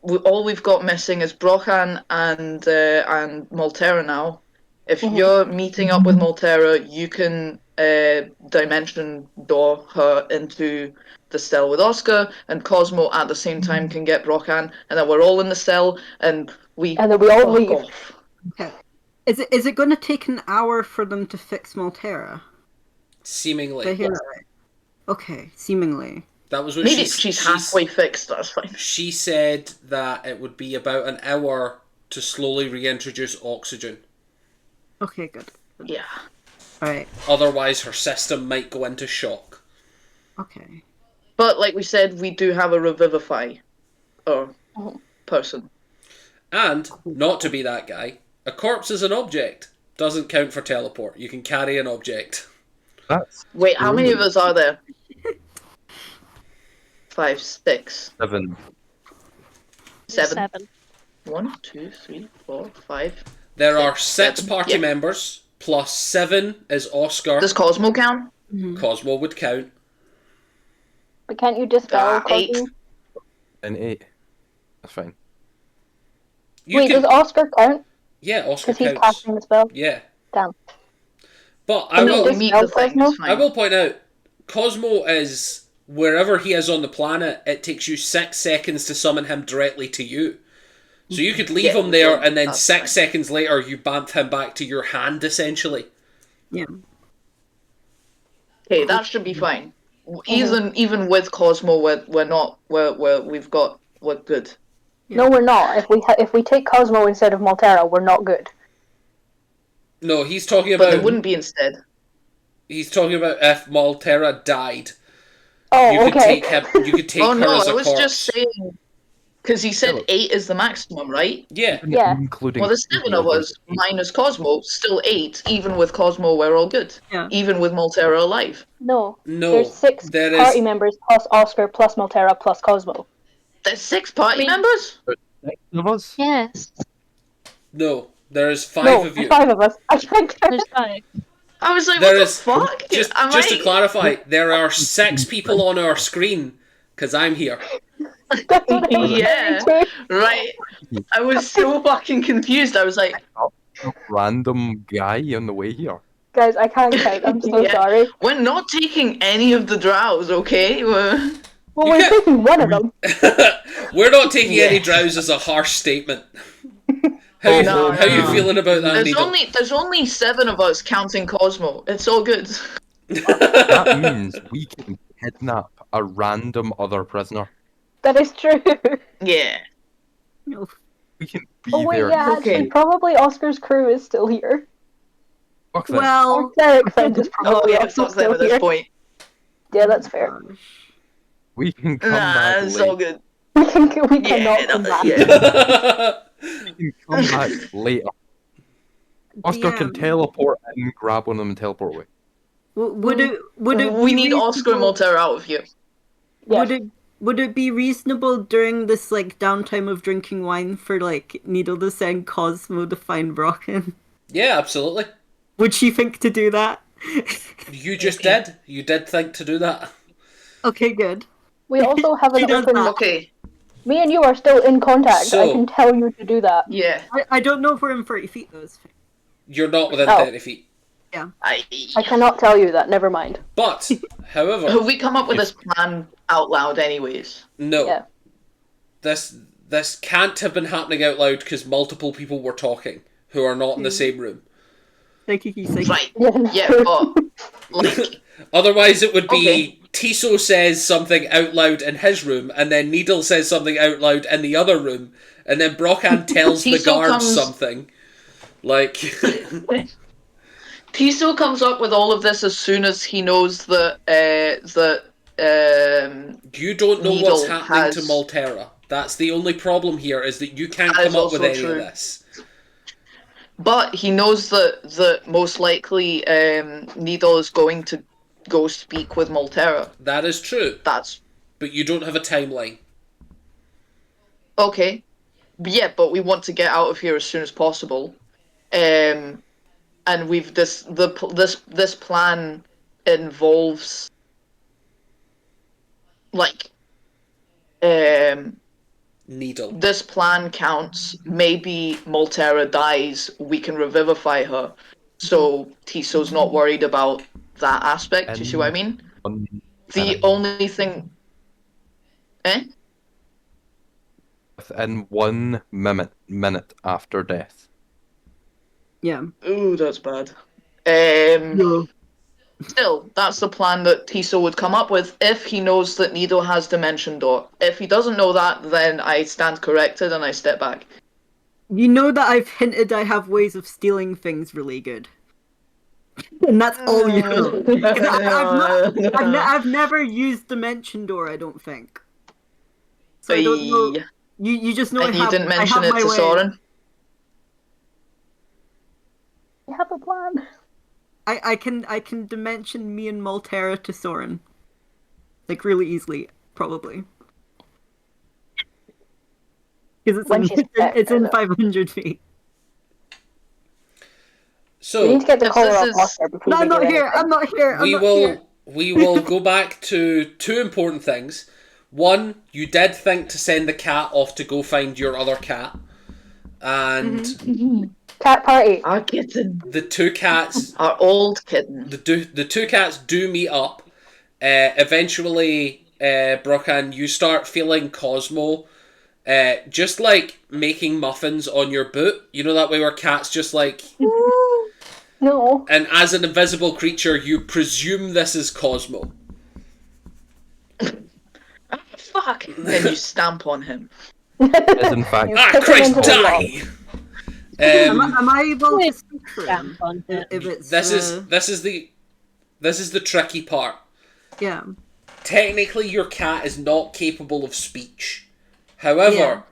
All we've got missing is Brochen and Maltera now. If you're meeting up with Maltera, you can dimension door her into the cell with Oscar, and Cosmo at the same time can get Brochen, and then we're all in the cell, and then we all leave. Off. Okay. Is it going to take an hour for them to fix Maltera? Seemingly. Okay, seemingly. That was what maybe she's halfway fixed. That's fine. She said that it would be about an hour to slowly reintroduce oxygen. Okay, good. Yeah. Alright. Otherwise, her system might go into shock. Okay. But like we said, we do have a Revivify person. And, not to be that guy, a corpse is an object. Doesn't count for teleport. You can carry an object. Wait, how many of us are there? 5, 6. 7. 7. 1, 2, 3, 4, 5. There are 6 party members, plus 7 is Oscar. Does Cosmo count? Cosmo would count. But can't you dispel 8? And 8. That's fine. Does Oscar count? Yeah, Oscar counts. Because he's casting the spell? Yeah. Damn. But I will point out, Cosmo is, wherever he is on the planet, it takes you 6 seconds to summon him directly to you. So you could leave him there, and then 6 seconds later, you bump him back to your hand, essentially. Yeah. Okay, that should be fine. Even with Cosmo, we're good. Yeah. No, we're not. If we take Cosmo instead of Maltera, we're not good. No, he's talking about... But it wouldn't be instead. He's talking about if Maltera died. Oh, you could take her as a corpse. I was just saying... Because he said 8 is the maximum, right? Yeah. Including well, the 7 of us minus Cosmo, still 8. Even with Cosmo, we're all good. Yeah. Even with Maltera alive. No. There's 6 party members plus Oscar plus Maltera plus Cosmo. There's 6 party members? of us? Yes, No, there's 5 No, of you. 5 of us. I can't count. there's 5. I was like, There what the is fuck? just to clarify, there are 6 people on our screen because I'm here. That's what I was Yeah, saying too. right. I was so fucking confused. I was like, A random guy on the way here. Guys, I can't count. I'm so Yeah. sorry. we're not taking any of the drows, okay? Well, You we're can't- taking one of them. We're not taking any Yeah. drows as a harsh statement. How No, you no. feeling about that, Needle? There's only 7 of us counting Cosmo. It's all good. That means we can kidnap a random other prisoner. That is true. Yeah. We can be Oh wait, there. yeah, Okay. actually, probably Oscar's crew is still here. Fuck this. Our Well, cleric friend is Oh probably yeah, also fuck them still at this here. point. Yeah, that's fair. We can come Nah, back it's late. all good. We Yeah, cannot come back. yeah. We can come back later. Oscar can teleport in, grab one of them, and teleport away. Would it We be need Oscar and reasonable- Maltera out of here. Yes. Would it be reasonable during this like downtime of drinking wine for like Needle to send Cosmo to find Brocken? Yeah, absolutely. Would she think to do that? You just did. You did think to do that. Okay, good. We also have She an does open. that. Okay. Me and you are still in contact. So- I can tell you to do that. Yeah. I don't know if we're in 30 feet though. You're not within Oh. 30 feet. I cannot tell you that. Never mind. But, however, Have we come up with this plan out loud anyways? no. Yeah. This can't have been happening out loud because multiple people were talking who are not in the same room. Psychic. Right. Yeah, Yeah, true. but like Otherwise, it would be Okay. Tiso says something out loud in his room, and then Needle says something out loud in the other room, and then Brochan tells the Tiso guards comes- something. Like, Tiso comes up with all of this as soon as he knows that you don't know Needle what's happening to has- Maltera. That's the only problem here, is that you can't That is come up with also any true. of this. but he knows that most likely Needle is going to go speak with Maltera. That is true, That's but you don't have a timeline. okay. Yeah, but we want to get out of here as soon as possible. And we've this plan involves like Needle. this plan counts. Maybe Maltera dies, we can revivify her. So Tiso's not worried about that aspect. Do you see what I mean? The only thing. Eh? Within 1 minute after death. Yeah. Ooh, that's bad. No. Still, that's the plan that Tiso would come up with if he knows that Needle has Dimension Door. If he doesn't know that, then I stand corrected and I step back. You know that I've hinted I have ways of stealing things really good. And that's all you know. 'Cause I've never used Dimension Door, I don't think. So I don't know. You just know And I you have, didn't I mention have it my to way. Soren? You have a plan. I can dimension me and Maltera to Soren. Like really easily, probably. Because When she's it's in better, 500 feet. So We need to get the If collar this off is- Oscar before No, we I'm not do here. anything. I'm not here. I'm we not will here. we will go back to 2 important things. One, you did think to send the cat off to go find your other cat, and Cat party. Our kitten. the 2 cats, Our old kitten. the 2 cats do meet up. Eventually, Brochan, you start feeling Cosmo, just like making muffins on your boot. You know that way where cats just like. No. And as an invisible creature, you presume this is Cosmo. Fuck! And you stamp on him. Is in fact. Ah, Put them Christ, into the lock. die! Am I able to speak for him? Stamp on it. If it's This is the tricky part. yeah. Technically, your cat is not capable of speech. However, Yeah.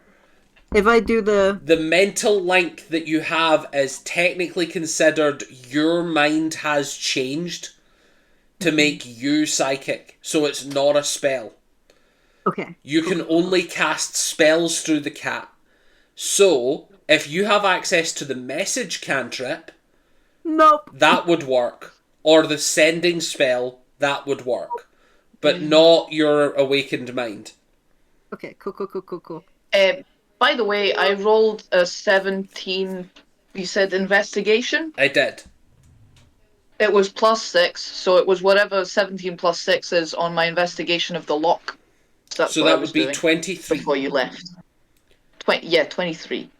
If I do the the mental link that you have is technically considered your mind has changed to make you psychic, so it's not a spell. okay. You can only cast spells through the cat. So, if you have access to the message cantrip, Nope. that would work. Or the sending spell, that would work. But not your awakened mind. Okay, cool. By the way, I rolled a 17. You said investigation? I did. It was +6, so it was whatever 17 plus 6 is on my investigation of the lock. So that's So what I that was would be doing 23. before you left. 23.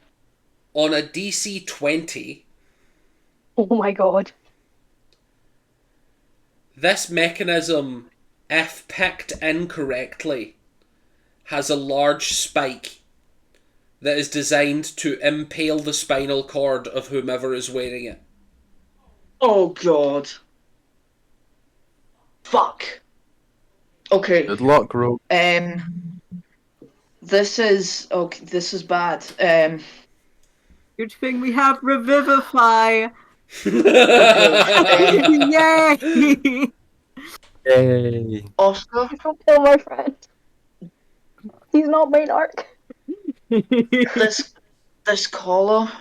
On a DC 20, Oh my god. this mechanism, if picked incorrectly, has a large spike that is designed to impale the spinal cord of whomever is wearing it. Oh god. Fuck. Okay. Good luck, Rogue. This is bad. Good thing we have Revivify. Okay. Yay! Yay. Oscar, Don't kill my friend. He's not main arc. this collar.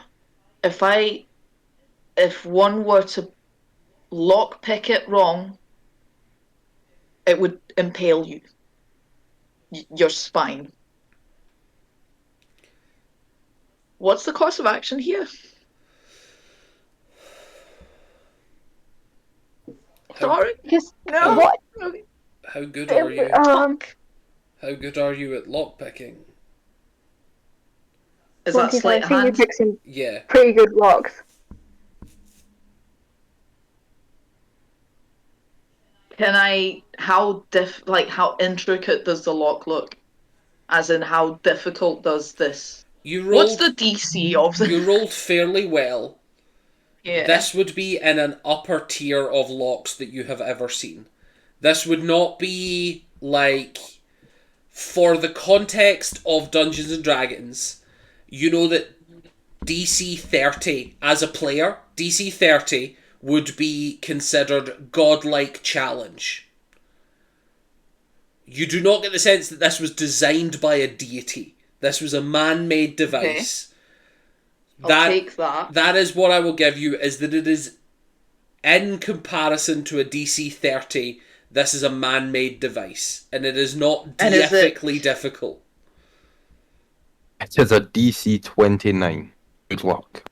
If one were to lockpick it wrong, it would impale you. Your spine. What's the course of action here? Sorry? Just No. what? How good are you? How good are you at lockpicking? Is that 25. sleight of Senior hand? picks some Yeah. pretty good locks. Can I? How intricate does the lock look? As in, how difficult does this? You rolled, What's the DC of this? You rolled fairly well. Yeah. This would be in an upper tier of locks that you have ever seen. This would not be like, for the context of Dungeons and Dragons, you know that DC 30 as a player, DC 30 would be considered godlike challenge. You do not get the sense that this was designed by a deity. This was a man-made device. Okay. I'll take that. That is what I will give you, is that it is, in comparison to a DC 30, this is a man-made device. And it is not deifically difficult. It is a DC 29. Good luck.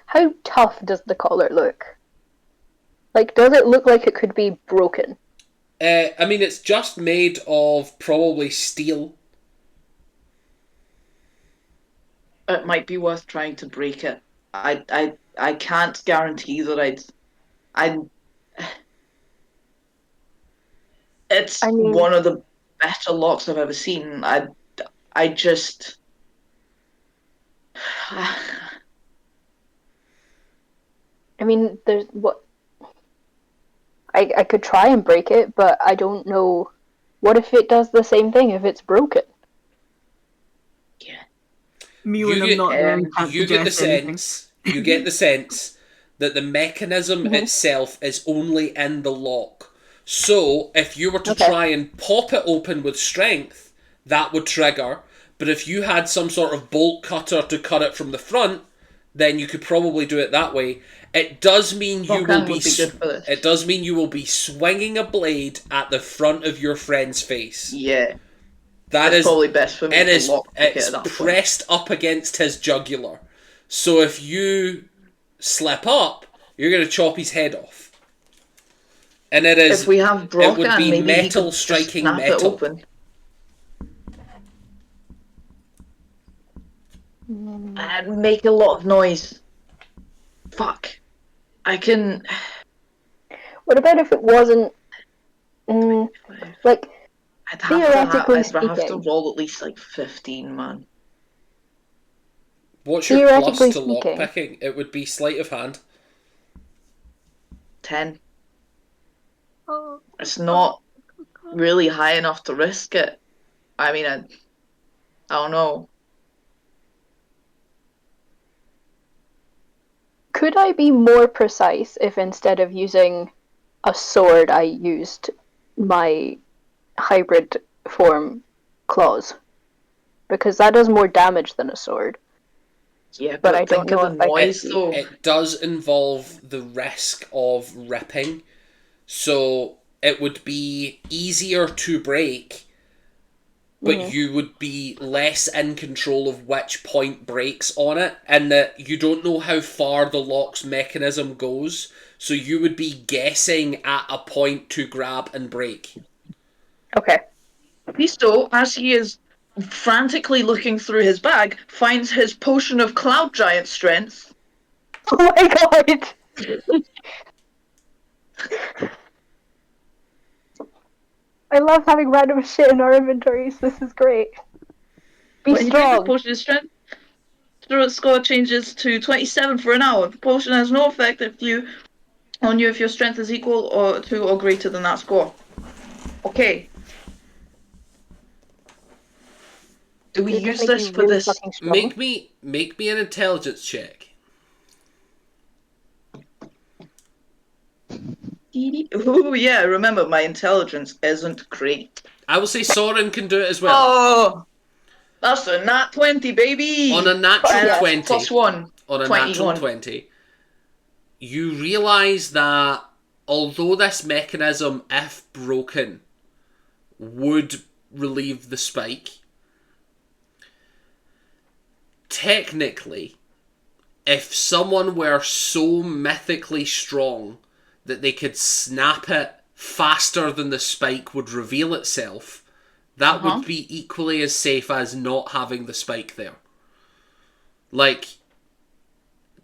How tough does the collar look? Like, does it look like it could be broken? I mean, it's just made of probably steel. It might be worth trying to break it. I can't guarantee that It's one of the better locks I've ever seen. I just. I mean, there's what. I could try and break it, but I don't know. What if it does the same thing if it's broken? Yeah. You get the sense that the mechanism itself is only in the lock. So, if you were to try and pop it open with strength, that would trigger. But if you had some sort of bolt cutter to cut it from the front, then you could probably do it that way. It does mean you will be. It does mean you will be swinging a blade at the front of your friend's face. Yeah. That is probably best for me. It's pressed up against his jugular. So if you slip up, you're going to chop his head off. And it is. If we have Brock, it would be metal striking metal. And make a lot of noise. Fuck. I can. What about if it wasn't like I'd theoretically have to roll at least like 15, man. What's your plus to lockpicking? It would be sleight of hand. 10. It's not really high enough to risk it. I mean, I don't know. Could I be more precise if instead of using a sword I used my hybrid form claws, because that does more damage than a sword. Yeah, but I don't think know of the if I noise can. though. It does involve the risk of ripping, so it would be easier to break, but you would be less in control of which point breaks on it, and that you don't know how far the lock's mechanism goes, so you would be guessing at a point to grab and break. Okay. Pisto, as he is frantically looking through his bag, finds his potion of cloud giant strength. Oh my god! I love having random shit in our inventories. This is great. Be When you drink this strong. potion of strength, throat score changes to 27 for an hour. The potion has no effect on you if your strength is equal or to or greater than that score. Okay. Do we Does it just use make this you for really this? fucking strong? Make me an intelligence check. Oh yeah, remember my intelligence isn't great. I will say Soren can do it as well. Oh, that's a nat 20, baby! On a natural Yeah. 20. Plus 1. On a 21. natural 20. You realise that although this mechanism, if broken, would relieve the spike, technically, if someone were so mythically strong that they could snap it faster than the spike would reveal itself, that would be equally as safe as not having the spike there. Like,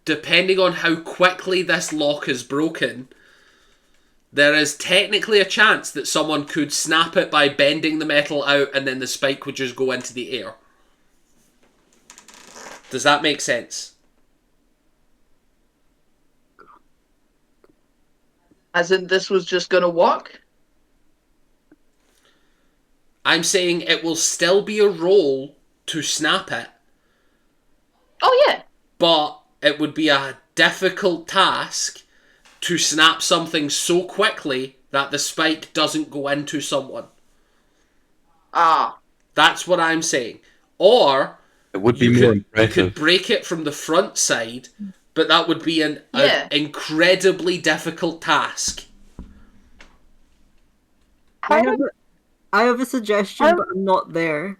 depending on how quickly this lock is broken, there is technically a chance that someone could snap it by bending the metal out and then the spike would just go into the air. Does that make sense? As in, this was just gonna work? I'm saying it will still be a roll to snap it. Oh yeah. But it would be a difficult task to snap something so quickly that the spike doesn't go into someone. Ah. That's what I'm saying. Or it would be more impressive. You could break it from the front side, but that would be an incredibly difficult task. I have a suggestion, but I'm not there.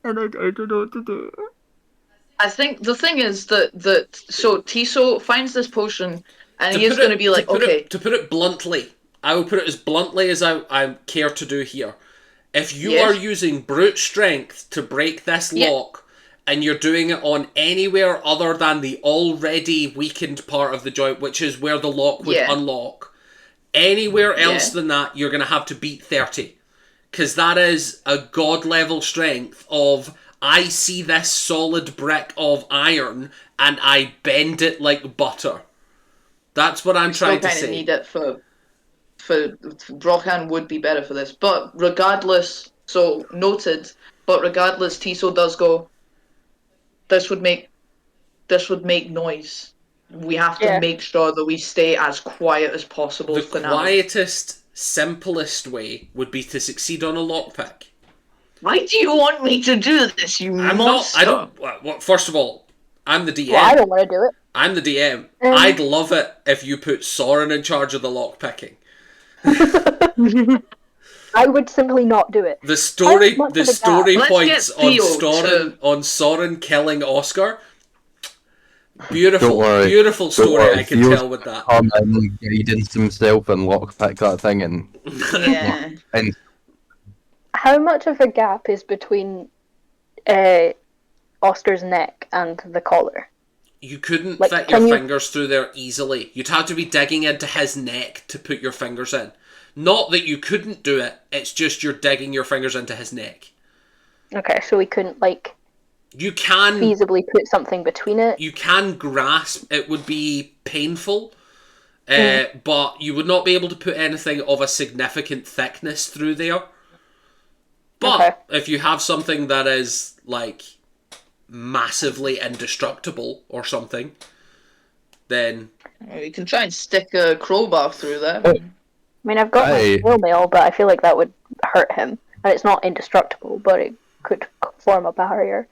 And I don't know what to do. I think the thing is that so Tiso finds this potion and he is going to be like, okay. To put it bluntly, I will put it as bluntly as I care to do here. If you are using brute strength to break this lock, and you're doing it on anywhere other than the already weakened part of the joint, which is where the lock would unlock, anywhere else than that, you're going to have to beat 30. Because that is a god level strength of, I see this solid brick of iron and I bend it like butter. That's what I'm trying to say. I still kind of need it for Brockhand would be better for this. But regardless, so noted, but regardless, Tiso does go, this would make noise. We have to make sure that we stay as quiet as possible for now. The quietest, simplest way would be to succeed on a lockpick. Why do you want me to do this, you monster? First of all, I'm the DM. Well, I don't want to do it. I'm the DM. I'd love it if you put Soren in charge of the lockpicking. I would simply not do it. The story points on Soren killing Oscar. Beautiful story I can tell with that. And guidance himself and lockpick that thing and and how much of a gap is between Oscar's neck and the collar? You couldn't fit your fingers through there easily. You'd have to be digging into his neck to put your fingers in. Not that you couldn't do it, it's just you're digging your fingers into his neck. Okay, so we couldn't, you can feasibly put something between it? You can grasp, it would be painful, but you would not be able to put anything of a significant thickness through there. But if you have something that is, massively indestructible or something, then you can try and stick a crowbar through there. I mean, I've got my snail mail, but I feel like that would hurt him. And it's not indestructible, but it could form a barrier.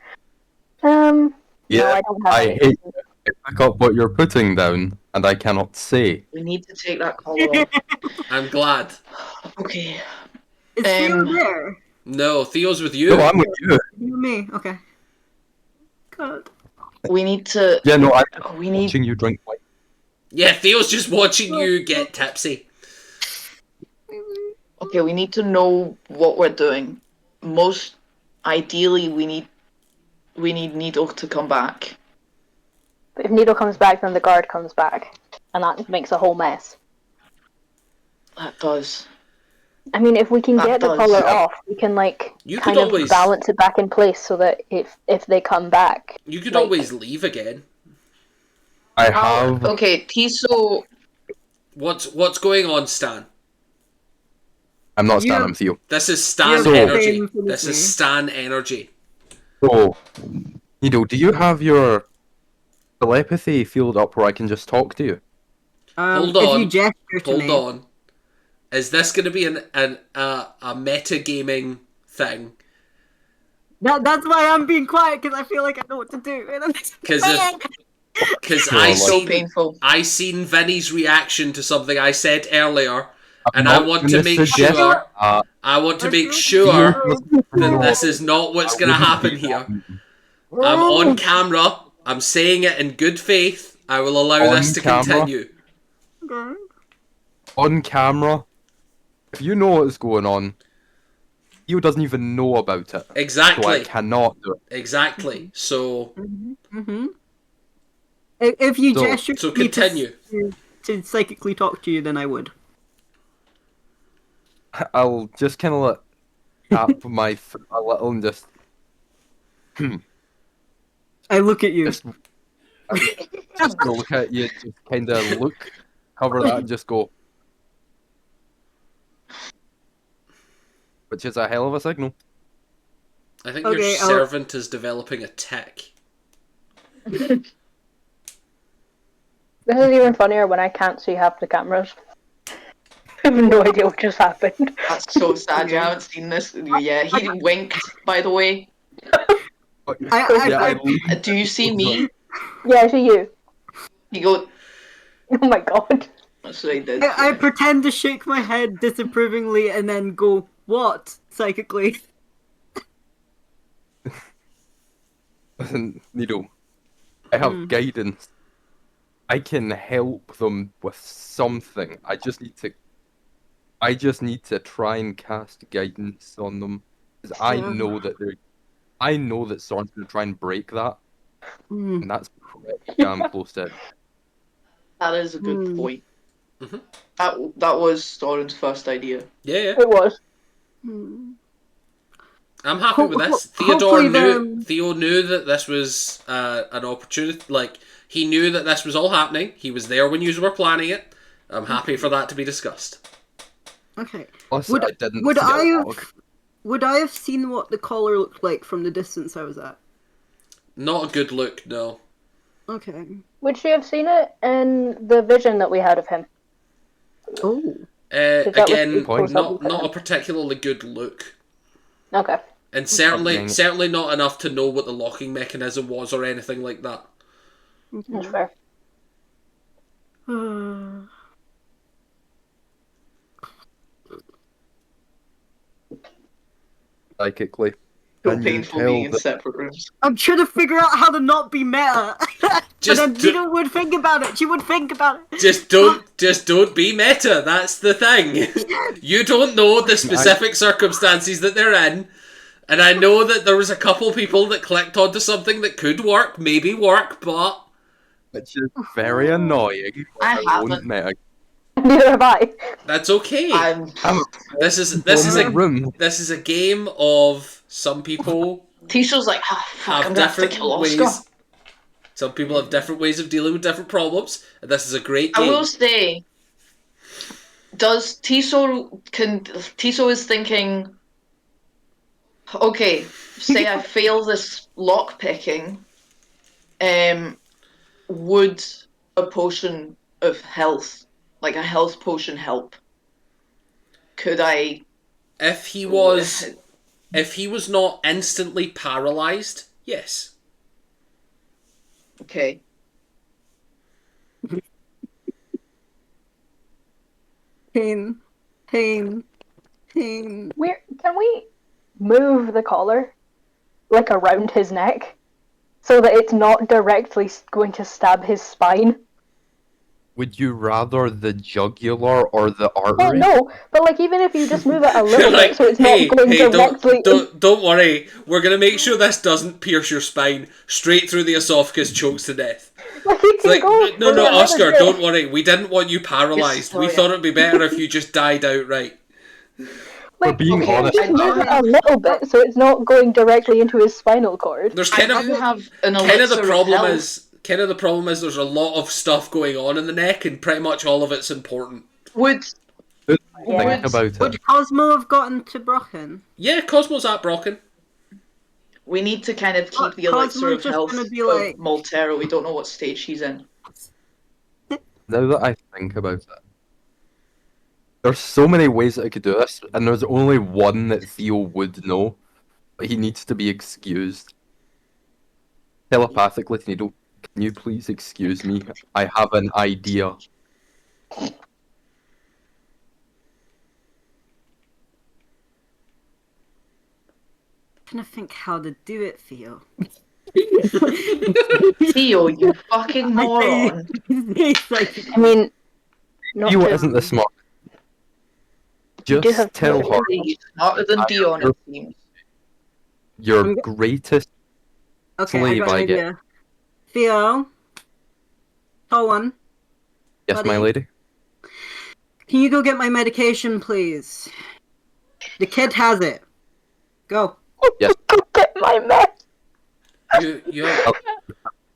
No, I don't have any. hate I pick up what you're putting down, and I cannot say. We need to take that collar off. I'm glad. Okay. Is Theo there? No, Theo's with you. No, I'm with you. You and me. Okay. God. We need to. Yeah, no, I'm We need. watching you drink wine. Yeah, Theo's just watching you get tipsy. Okay, we need to know what we're doing. Most ideally, we need Needle to come back. But if Needle comes back, then the guard comes back, and that makes a whole mess. That does. I mean, if we can get the collar off, we can kind of balance it back in place so that if they come back, you could always leave again. I have. Okay, Tiso. What's going on, Stan? I'm not Stan, I'm Theo. This is Stan energy. This is Stan energy. So, Needle, do you have your telepathy field up where I can just talk to you? Hold on. If you gesture to me. Hold on. Is this going to be a metagaming thing? That's why I'm being quiet, because I feel like I know what to do. Because I seen Vinny's reaction to something I said earlier, and I want to make sure. I want to make sure that this is not what's going to happen here. I'm on camera. I'm saying it in good faith. I will allow this to continue. On camera. If you know what's going on, you doesn't even know about it. Exactly. So I cannot do it. Exactly. So. If you gesture so continue to psychically talk to you, then I would. I'll just kind of tap my foot a little and just. I look at you. Just look at you, just kind of look, cover that, and just go. Which is a hell of a signal. I think your servant is developing a tick. This is even funnier when I can't see half the cameras. I have no idea what just happened. That's so sad. You haven't seen this. Yeah, he winked, by the way. Do you see me? Yeah, I see you. You go. Oh my god. That's what I did. I pretend to shake my head disapprovingly and then go, what? Psychically. Listen, Needle, I have guidance. I can help them with something. I just need to try and cast guidance on them. Because I know that Soren's going to try and break that. And that's pretty damn close to it. That is a good point. That was Soren's first idea. Yeah. It was. I'm happy with this. Theo knew that this was an opportunity. Like, he knew that this was all happening. He was there when you were planning it. I'm happy for that to be discussed. Okay. Plus, would I have seen what the collar looked like from the distance I was at? Not a good look, no. Okay. Would you have seen it in the vision that we had of him? Oh. Again, not a particularly good look. Okay. And certainly not enough to know what the locking mechanism was or anything like that. That's fair. Psychically. So painful being in separate rooms. I'm trying to figure out how to not be meta. Gina would think about it. She would think about it. Just don't be meta. That's the thing. You don't know the specific circumstances that they're in. And I know that there was a couple people that clicked onto something that could work, maybe work, but... Which is very annoying. I haven't. Neither have I. That's okay. This is a game of some people... Tisho's like, have different ways. Some people have different ways of dealing with different problems, and this is a great game. I will say, Tiso is thinking, okay, say I fail this lock picking, would a potion of health, like a health potion, help? could I? If he was not instantly paralyzed, yes. Okay. Pain. Pain. Pain. Can we move the collar, like, around his neck, so that it's not directly going to stab his spine? Would you rather the jugular or the Well, artery? no, but like even if you just move it a little You're like, bit, so it's not going directly. don't worry. We're gonna make sure this doesn't pierce your spine straight through the esophagus, chokes to death. Like, you It's can like, go no, for Oscar, another don't bit. worry. We didn't want you paralyzed. We thought it'd be better if you just died outright. Like, being you can honest, just move it a little bit, so it's not going directly into his spinal cord. There's I kind do of have an kind of elixir the of problem health. is the problem is there's a lot of stuff going on in the neck, and pretty much all of it's important. Would Think Yeah. about it. Would Cosmo have gotten to Brocken? Yeah, Cosmo's at Brocken. we need to kind of keep the Cosmo's elixir of just health gonna be of like- Maltero? We don't know what stage she's in. Now that I think about it, there's so many ways that I could do this, and there's only one that Theo would know, but he needs to be excused. Telepathically, Needle, can you please excuse me? I have an idea. Trying to think how to do it, Theo. Theo, you fucking moron! It's like, I mean, not Theo to- isn't the smart. You do Just have tell her He's smarter than Dion, it seems. your I'm greatest okay, I slave got an I get. idea. Theo, tall one, Yes, my buddy. lady. Can you go get my medication, please? The kid has it. Go. Yes. Go get my mess. You have,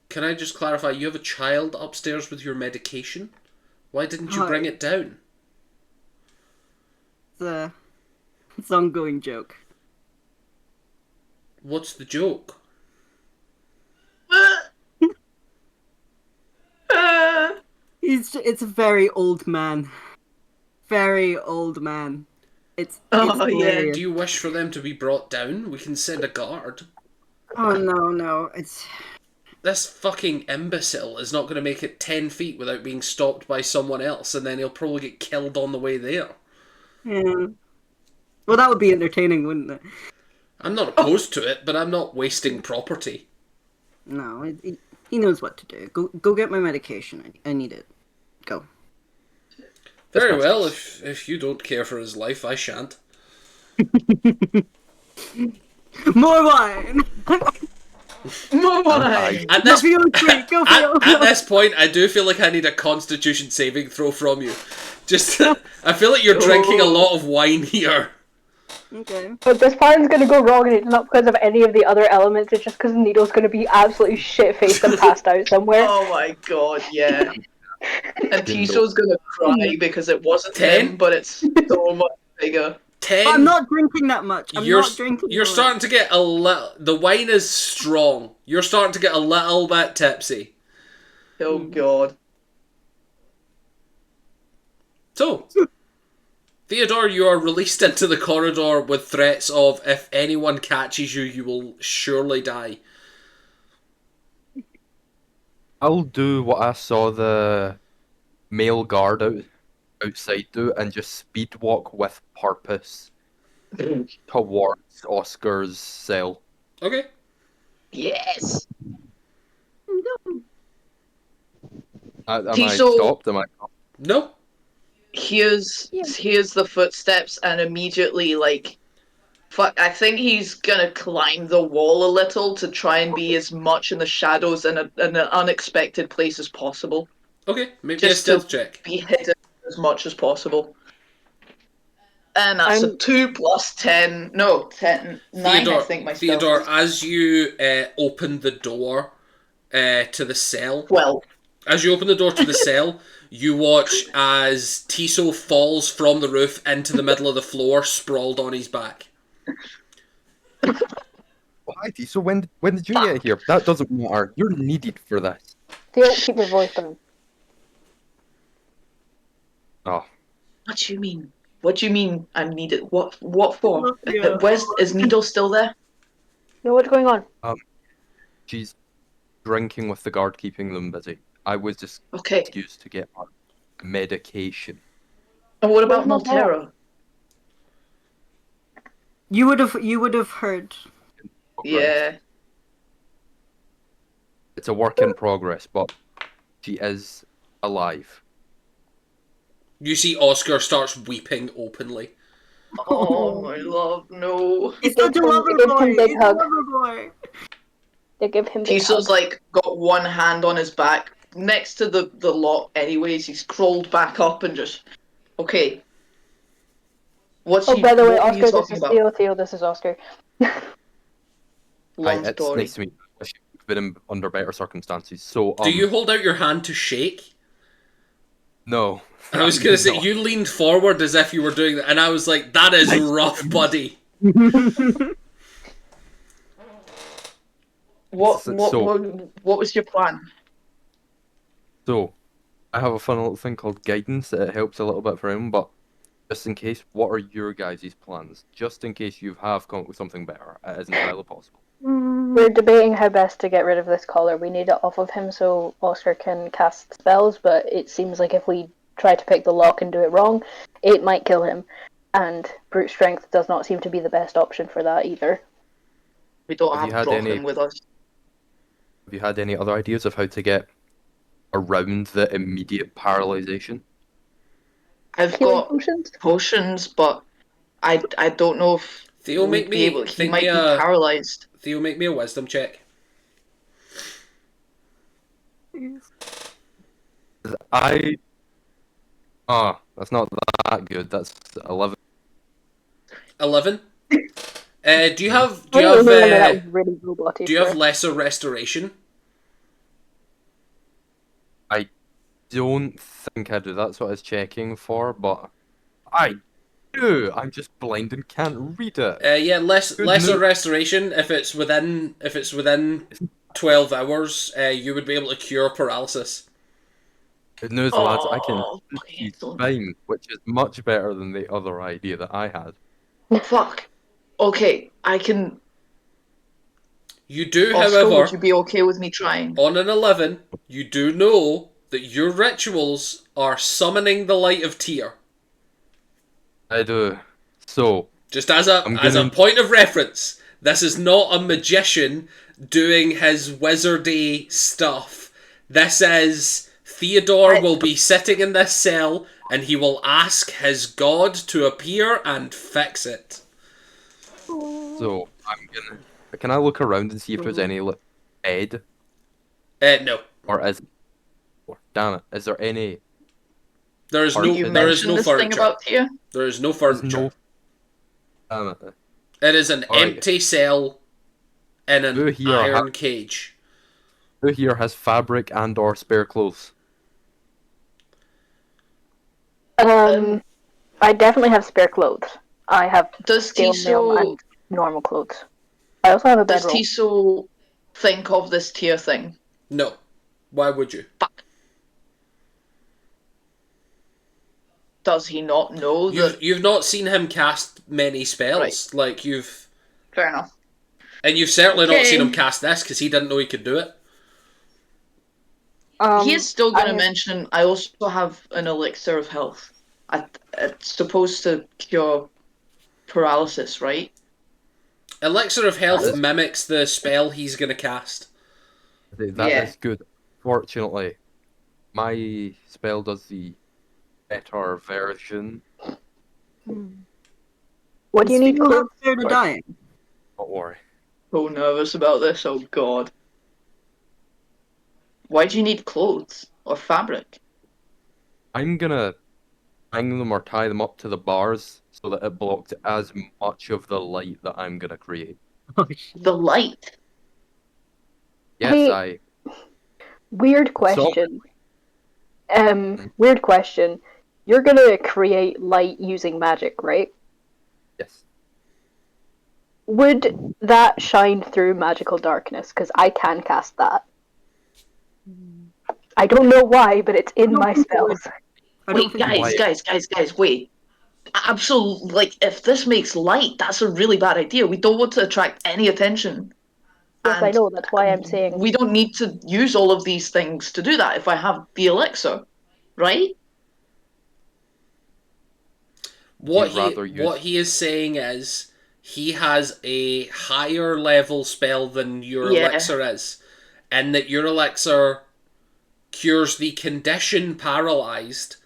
can I just clarify? You have a child upstairs with your medication. Why didn't you Hi. bring it down? It's an ongoing joke. What's the joke? It's a very old man. Very old man. It's Oh, yeah. hilarious. Do you wish for them to be brought down? We can send a guard. Oh no, it's This fucking imbecile is not going to make it 10 feet without being stopped by someone else, and then he'll probably get killed on the way there. yeah. Well, that would be entertaining, wouldn't it? I'm not opposed to it, but I'm not wasting property. No, he knows what to do. Go get my medication. I need it. Go. Very well, if you don't care for his life, I shan't. More wine. More wine! At Go this, feel free. Go feel. at this point, I do feel like I need a Constitution saving throw from you. Just, I feel like you're drinking a lot of wine here. Okay. But this plan's gonna go wrong, and it's not because of any of the other elements. It's just because Needle's gonna be absolutely shit-faced and passed out somewhere. Oh my god, yeah. And Tiso's gonna cry because it wasn't 10? him, but it's so much bigger. 10. I'm not drinking that much. You're not drinking. You're that starting to get a little. The wine is strong. You're starting to get a little bit tipsy. Oh god. So, Theodore, you are released into the corridor with threats of if anyone catches you, you will surely die. I'll do what I saw the male guard outside do and just speed walk with purpose towards Oscar's cell. Okay. Yes! Am I Tiso- stopped? Am I? No. Here's the footsteps, and immediately, like, fuck, I think he's gonna climb the wall a little to try and be as much in the shadows in an unexpected place as possible. Okay. Make me a Just stealth check. Be hidden as much as possible. And that's a 2 plus 10. No, 10. 9, I think, my stealth Theodore, is. as you open the door to the cell, Well, as you open the door to the cell, you watch as Tiso falls from the roof into the middle of the floor, sprawled on his back. Why? So when did you get here? That doesn't matter. You're needed for this. Theo, keep your voice down. Oh, what do you mean? What do you mean I need it? What for? Yeah. Is Needle still there? Yo, what's going on? She's drinking with the guard keeping them busy. I was just Okay. excused to get her medication. And what about Where's my Maltera? You would have heard. Yeah. It's a work in progress, but she is alive. You see Oscar starts weeping openly. Oh my love, no. He's such a lover Give boy. him big He's hug. a lover boy. They give him big Tiso's hugs. like got one hand on his back next to the lock anyways. He's crawled back up and just okay. What By the way, were you Oscar, this talking is about? Theo, this is Oscar. Hi, Long it's story. nice to meet you. We've been under better circumstances. So, Do you hold out your hand to shake? No. I was gonna say, No. you leaned forward as if you were doing that, and I was like, that is rough, buddy. What So- what was your plan? So, I have a fun little thing called guidance that helps a little bit for him, but just in case, what are your guys' plans? Just in case you have come up with something better, it is entirely possible. We're debating how best to get rid of this collar. We need it off of him so Oscar can cast spells, but it seems like if we try to pick the lock and do it wrong, it might kill him. And brute strength does not seem to be the best option for that either. We don't Have you have had any- Drothrin with us. Have you had any other ideas of how to get around the immediate paralyzation? I've Healing got potions? potions, but I don't know if Theo, we'd be able. He might be paralyzed. Theo, make me a wisdom check. That's not that good. That's 11. 11. Do you have that was really roboty do you have for- lesser restoration? I don't think I do. That's what I was checking for, but I do. I'm just blind and can't read it. Yeah, Good lesser move. restoration. If it's within 12 hours, you would be able to cure paralysis. Good news, lads. I can Oh, see excellent. fine, which is much better than the other idea that I had. Fuck. Okay, I can. You do, Oscar, however, would you be okay with me trying? on an 11, you do know that your rituals are summoning the light of Tyr. I do. So, Just as a point of reference, this is not a magician doing his wizardy stuff. This is Theodore will be sitting in this cell and he will ask his god to appear and fix it. So I'm gonna. Can I look around and see if there's any bed, No. or is? Or, damn it! Is there any? There is Or no. You There is mentioned no this thing furniture. about Tia? There is no There's furniture. no. Damn it! It is an Alright. empty cell in Who an here iron cage. Who here has fabric and/or spare clothes? I definitely have spare clothes. I have Does scale mail and normal clothes. I also have a Does bedroll. Tiso think of this Tia thing? No. Why would you? Fuck. Does he not know that? You've not seen him cast many spells. Right. Like you've Fair enough. And you've certainly not Okay. seen him cast this because he didn't know he could do it. He is still going to I- mention, I also have an elixir of health. It's supposed to cure paralysis, right? Elixir of Health Yes. mimics the spell he's going to cast. That is Yeah. good. Fortunately, my spell does the better version. What do you need People clothes? out there to dying? Don't worry. So nervous about this, oh god. Why do you need clothes or fabric? I'm gonna hang them or tie them up to the bars so that it blocks as much of the light that I'm gonna create. Oh, shit. The light. Yes, Hey. Weird question. Weird question. You're gonna create light using magic, right? yes. Would that shine through magical darkness? Because I can cast that. I don't know why, but it's in my spells. I don't Wait, think guys, Why- guys, wait. Absolutely. Like, if this makes light, that's a really bad idea. We don't want to attract any attention. Yes, I know. That's why I'm saying we don't need to use all of these things to do that if I have the elixir, right? What he is saying is he has a higher level spell than your elixir is, and that your elixir cures the condition paralyzed.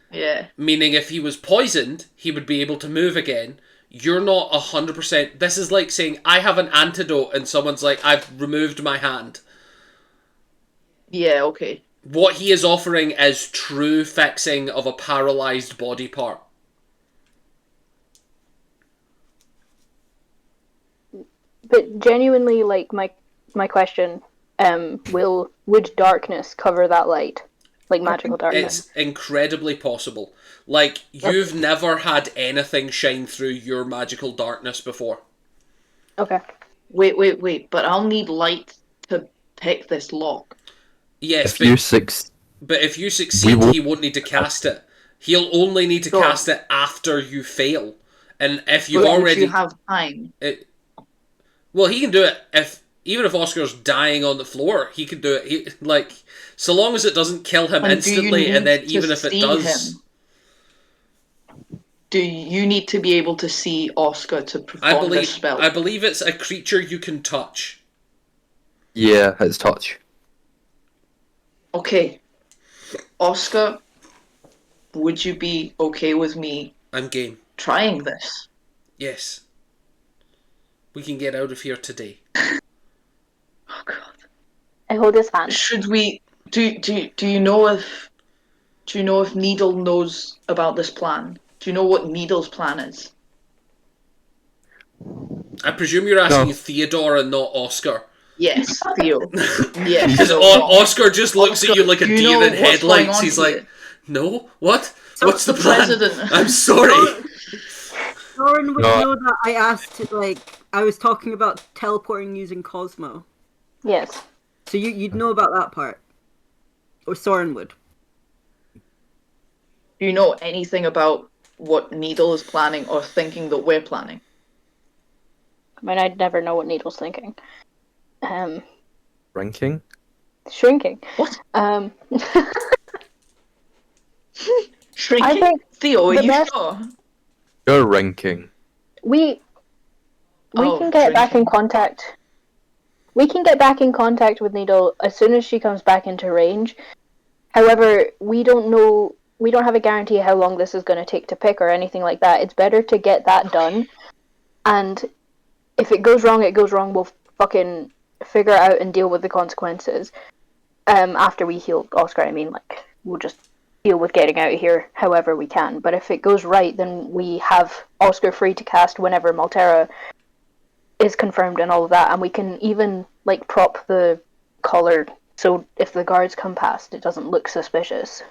Yeah. Meaning if he was poisoned, he would be able to move again. You're not 100%. This is like saying, I have an antidote, and someone's like, I've removed my hand. Yeah, okay. What he is offering is true fixing of a paralyzed body part. But genuinely, like, my question, would darkness cover that light? Like magical darkness? It's incredibly possible. Like, you've never had anything shine through your magical darkness before. Okay. Wait, but I'll need light to pick this lock. Yes, but if you succeed, he won't need to cast it. He'll only need to cast it after you fail. And if you've already... you have time. Well, he can do it even if Oscar's dying on the floor, he can do it. So long as it doesn't kill him instantly, and then even if it does... Do you need to be able to see Oscar to perform this spell? I believe it's a creature you can touch. Yeah, it's touch. Okay. Oscar, would you be okay with me... I'm game. ...trying this? Yes. We can get out of here today. Oh, God. I hold his hand. Should we... Do you know if... Do you know if Needle knows about this plan? Do you know what Needle's plan is? I presume you're asking Theodore and not Oscar. Yes, Theo. Yes. Because Oscar just looks at you like a deer in headlights. He's like, no? What? What's the plan? President. I'm sorry. Soren would know that I asked, I was talking about teleporting using Cosmo. Yes. So you'd know about that part. Or Soren would. Do you know anything about what Needle is planning or thinking that we're planning? I mean, I'd never know what Needle's thinking. Shrinking? Shrinking. What? Shrinking? I think Theo, are you sure? You're ranking. We can get back in contact. We can get back in contact with Needle as soon as she comes back into range. However, we don't have a guarantee how long this is going to take to pick or anything like that. It's better to get that done. And if it goes wrong, it goes wrong. We'll fucking figure it out and deal with the consequences. After we heal Oscar, we'll just deal with getting out of here however we can. But if it goes right, then we have Oscar free to cast whenever Maltera is confirmed and all of that. And we can even, prop the collar so if the guards come past, it doesn't look suspicious.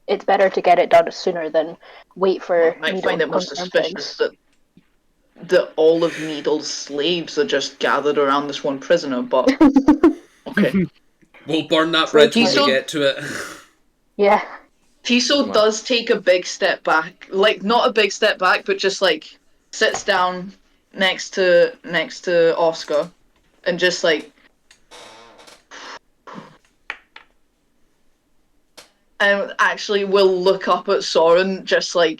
It's better to get it done sooner than wait for... I might find it more suspicious that all of Needle's slaves are just gathered around this one prisoner, but... Okay. We'll burn that bridge when we get to it. Yeah. Tiso does take a big step back. Not a big step back, but just, sits down next to Oscar and just, and actually will look up at Soren just I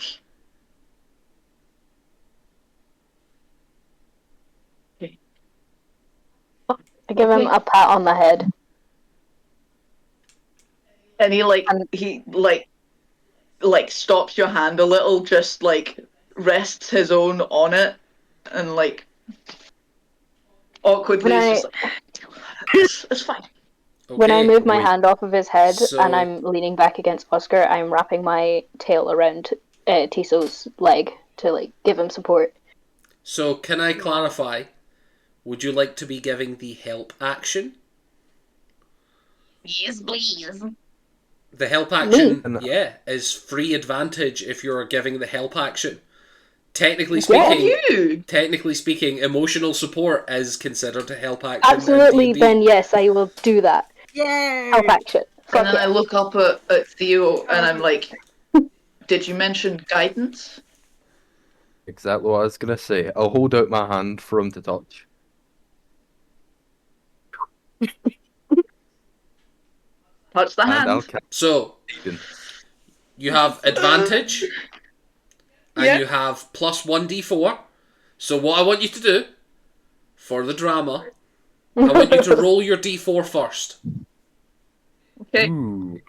give him a pat on the head. And he stops your hand a little, just rests his own on it and awkwardly it's fine. Okay, when I move my hand off of his head and I'm leaning back against Oscar, I'm wrapping my tail around Tiso's leg to give him support. So can I clarify? Would you like to be giving the help action? Yes, please. The help action, is free advantage if you're giving the help action. Technically speaking, emotional support is considered a help action. Absolutely, then yes, I will do that. Yay! Help action. And then I look up at Theo and I'm like, did you mention guidance? Exactly what I was gonna say. I'll hold out my hand for him to touch. Touch the And I'll hand. cast So, guidance. you have advantage, and Yeah. you have plus 1d4. So what I want you to do, for the drama, I want you to roll your d4 first. Okay. Ooh.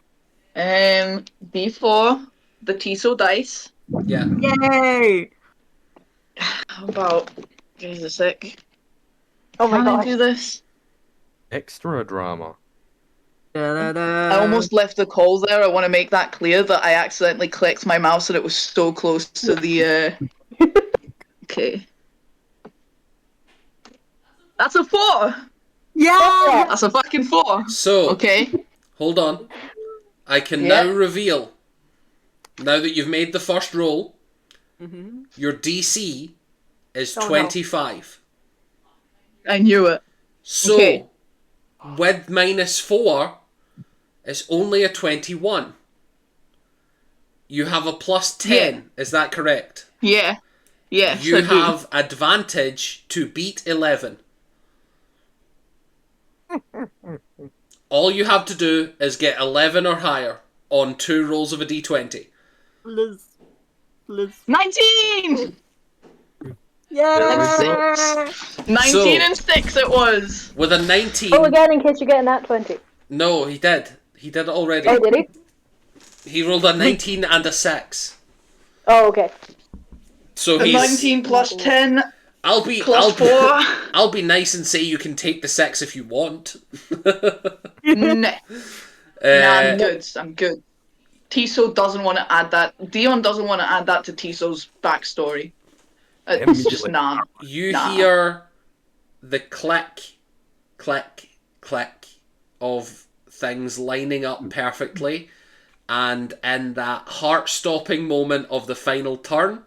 D4, the Tiso dice. Yeah. Yay! How about... Give us a sec. Oh my Can I gosh. do this? Extra drama. I almost left the call there. I want to make that clear that I accidentally clicked my mouse and it was so close to the... Okay. That's a 4! Yeah! That's a fucking 4! So, Okay. hold on. I can Yeah. now reveal, now that you've made the first roll, Mm-hmm. your DC is Oh, no. 25. I knew it. So, Okay. with -4, it's only a 21. You have a plus 10, is that correct? Yeah. Yes, You I do. have advantage to beat 11. All you have to do is get 11 or higher on 2 rolls of a d20. Liz. 19! Yeah! 19 and 6 it was. With a 19... Oh, again, in case you're getting that 20. No, he did. He did it already. Oh, did he? He rolled a 19 and a 6. Oh, okay. So The he's... 19 plus 10 I'll be plus 4. I'll be nice and say you can take the 6 if you want. Nah, I'm good. I'm good. Tiso doesn't want to add that. Dion doesn't want to add that to Tiso's backstory. It's just nah. You Nah. hear the click, click, click of things lining up perfectly, and in that heart-stopping moment of the final turn,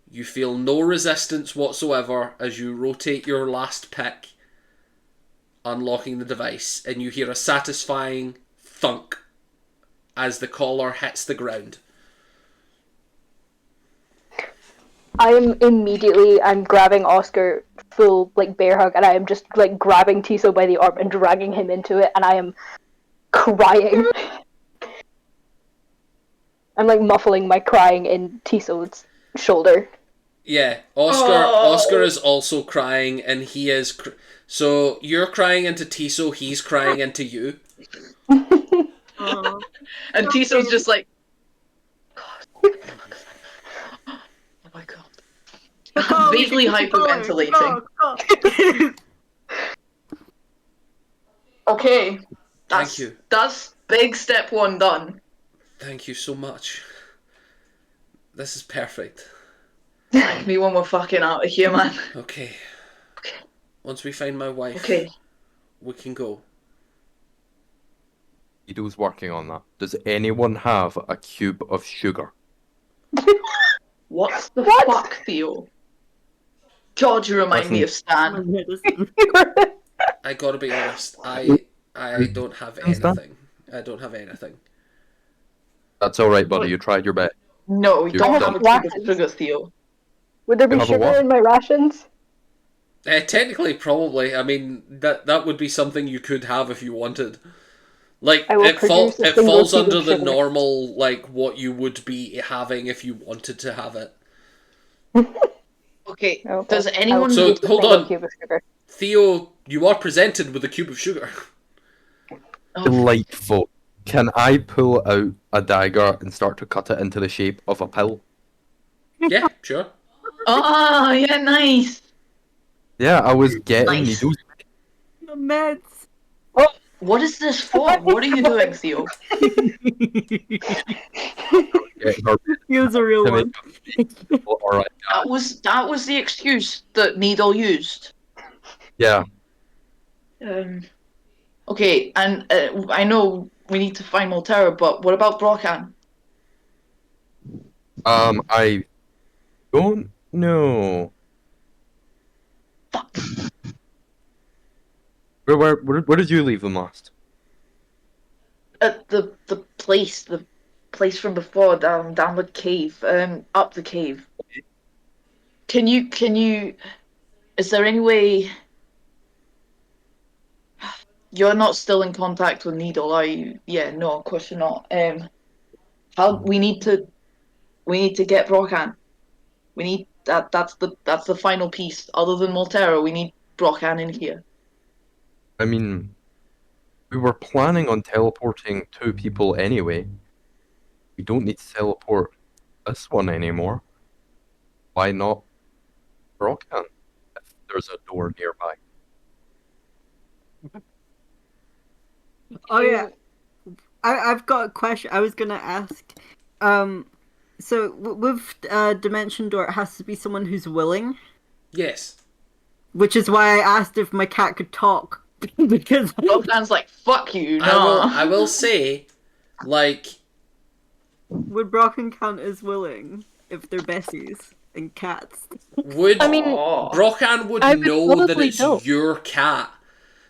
you feel no resistance whatsoever as you rotate your last pick, unlocking the device, and you hear a satisfying thunk as the collar hits the ground. I'm grabbing Oscar full, like, bear hug, and I am just, like, grabbing Tiso by the arm and dragging him into it, and I am crying. I'm, like, muffling my crying in Tiso's shoulder. Yeah, Oscar is also crying, and he is... So, you're crying into Tiso, he's crying into you. And Tiso's just like, God, oh my god. Vaguely hyperventilating. Okay. Thank you. That's big step 1 done. Thank you so much. This is perfect. Take me when we're fucking out of here, man. Okay. Once we find my wife, we can go. Guido's working on that. Does anyone have a cube of sugar? What the fuck, Theo? God, you remind me of Stan. I gotta be honest, I don't have anything. I don't have anything. That's alright, buddy. You tried your best. No, you don't have a cube of sugar, Theo. Would there be sugar in my rations? Technically, probably. I mean, that would be something you could have if you wanted. Like, I will it produce a it single falls cube under of the sugar. normal, like, what you would be having if you wanted to have it. Okay, Okay. does anyone... So, Use a hold single on. cube of sugar. Theo, you are presented with a cube of sugar. Delightful. Can I pull out a dagger and start to cut it into the shape of a pill? Yeah, sure. Oh, yeah, nice. Yeah, I was getting Nice. needles. The meds. What is this for? What are you doing, Theo? He was a real one. Alright. That was the excuse that Needle used. Yeah. Okay, and I know we need to find Molterra, but what about Brocan? I don't know. Fuck. Where did you leave them last? At the place, the place from before, down the cave, up the cave. Can you? Is there any way? You're not still in contact with Needle, are you? Yeah, no, of course you're not. How we need to get Brochan. We need that. That's the final piece. Other than Moltero, we need Brochan in here. I mean, we were planning on teleporting 2 people anyway. We don't need to teleport this one anymore. Why not Brochan if there's a door nearby? Oh yeah, I've got a question. I was gonna ask. So with Dimension Door, it has to be someone who's willing. Yes. Which is why I asked if my cat could talk. Because Brochan's like, fuck you, no. I will say, like, would Brocken count as willing if they're Bessies and cats? Brochan would know that it's your cat.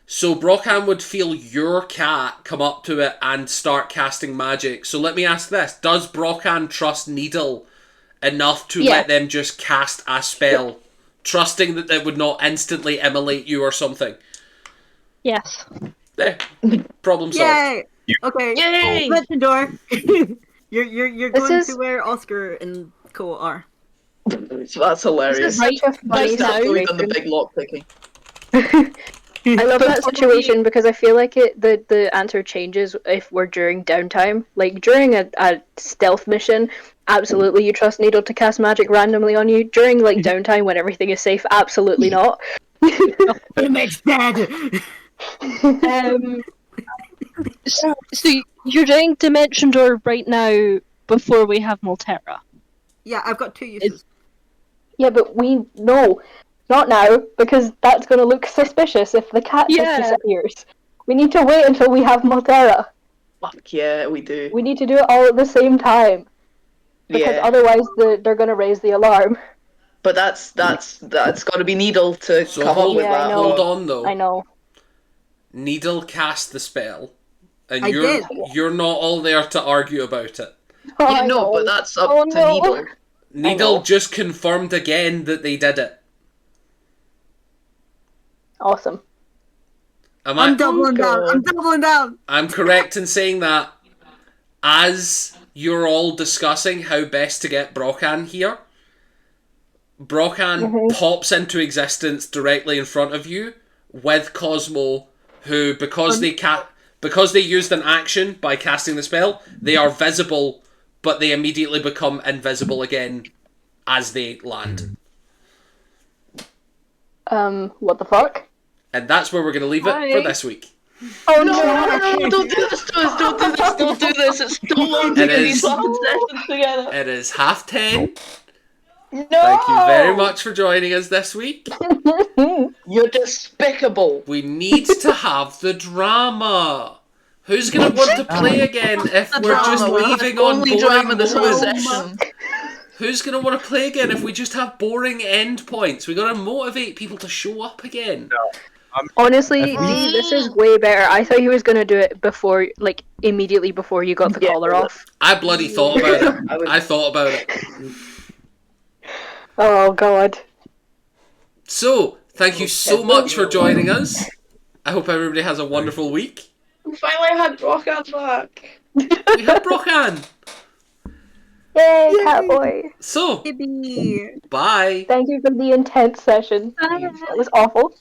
So Brochan would feel your cat come up to it and start casting magic. So let me ask this. Does Brochan trust Needle enough to let them just cast a spell? Trusting that they would not instantly immolate you or something? Yes. There. Problem solved. Yay! Okay. Yay! Dimension Door. You're going to where Oscar and Co are. That's hilarious. This is such a funny Doing the big lock picking. I love that situation because I feel like the answer changes if we're during downtime. Like during a stealth mission, absolutely you trust Needle to cast magic randomly on you. During like downtime when everything is safe, absolutely not. It makes dead. So you're doing Dimension Door right now before we have Moltera. Yeah, I've got 2 uses. Yeah, but no. Not now, because that's going to look suspicious if the cat just disappears. We need to wait until we have Moltera. Fuck yeah, we do. We need to do it all at the same time. Because otherwise they're going to raise the alarm. But that's got to be Needle to come up with that. Hold on, though. I know. Needle cast the spell. And did. You're not all there to argue about it. Yeah, no, but that's up to Needle. Needle just confirmed again that they did it. Awesome. I'm doubling down. I'm correct in saying that as you're all discussing how best to get Brochan here, Brochan pops into existence directly in front of you with Cosmo, who, because they used an action by casting the spell, they are visible, but they immediately become invisible again as they land. What the fuck? And that's where we're going to leave it for this week. Oh no, don't do this to us, don't do this, it's so long to get these sessions together. It is 10:30. No! Thank you very much for joining us this week. You're despicable. We need to have the drama. Who's going to want to play again if we're just leaving on boring moments? Who's going to want to play again if we just have boring end points? We got to motivate people to show up again. No. Honestly, this is way better. I thought he was going to do it before, like, immediately before you got the collar off. I bloody thought about it. I thought about it. Oh, God. So, thank you so much for joining us. I hope everybody has a wonderful week. We finally had Brochan back. We had Brochan. Yay, Catboy. So, Yippee. bye. Thank you for the intense session. That was awful.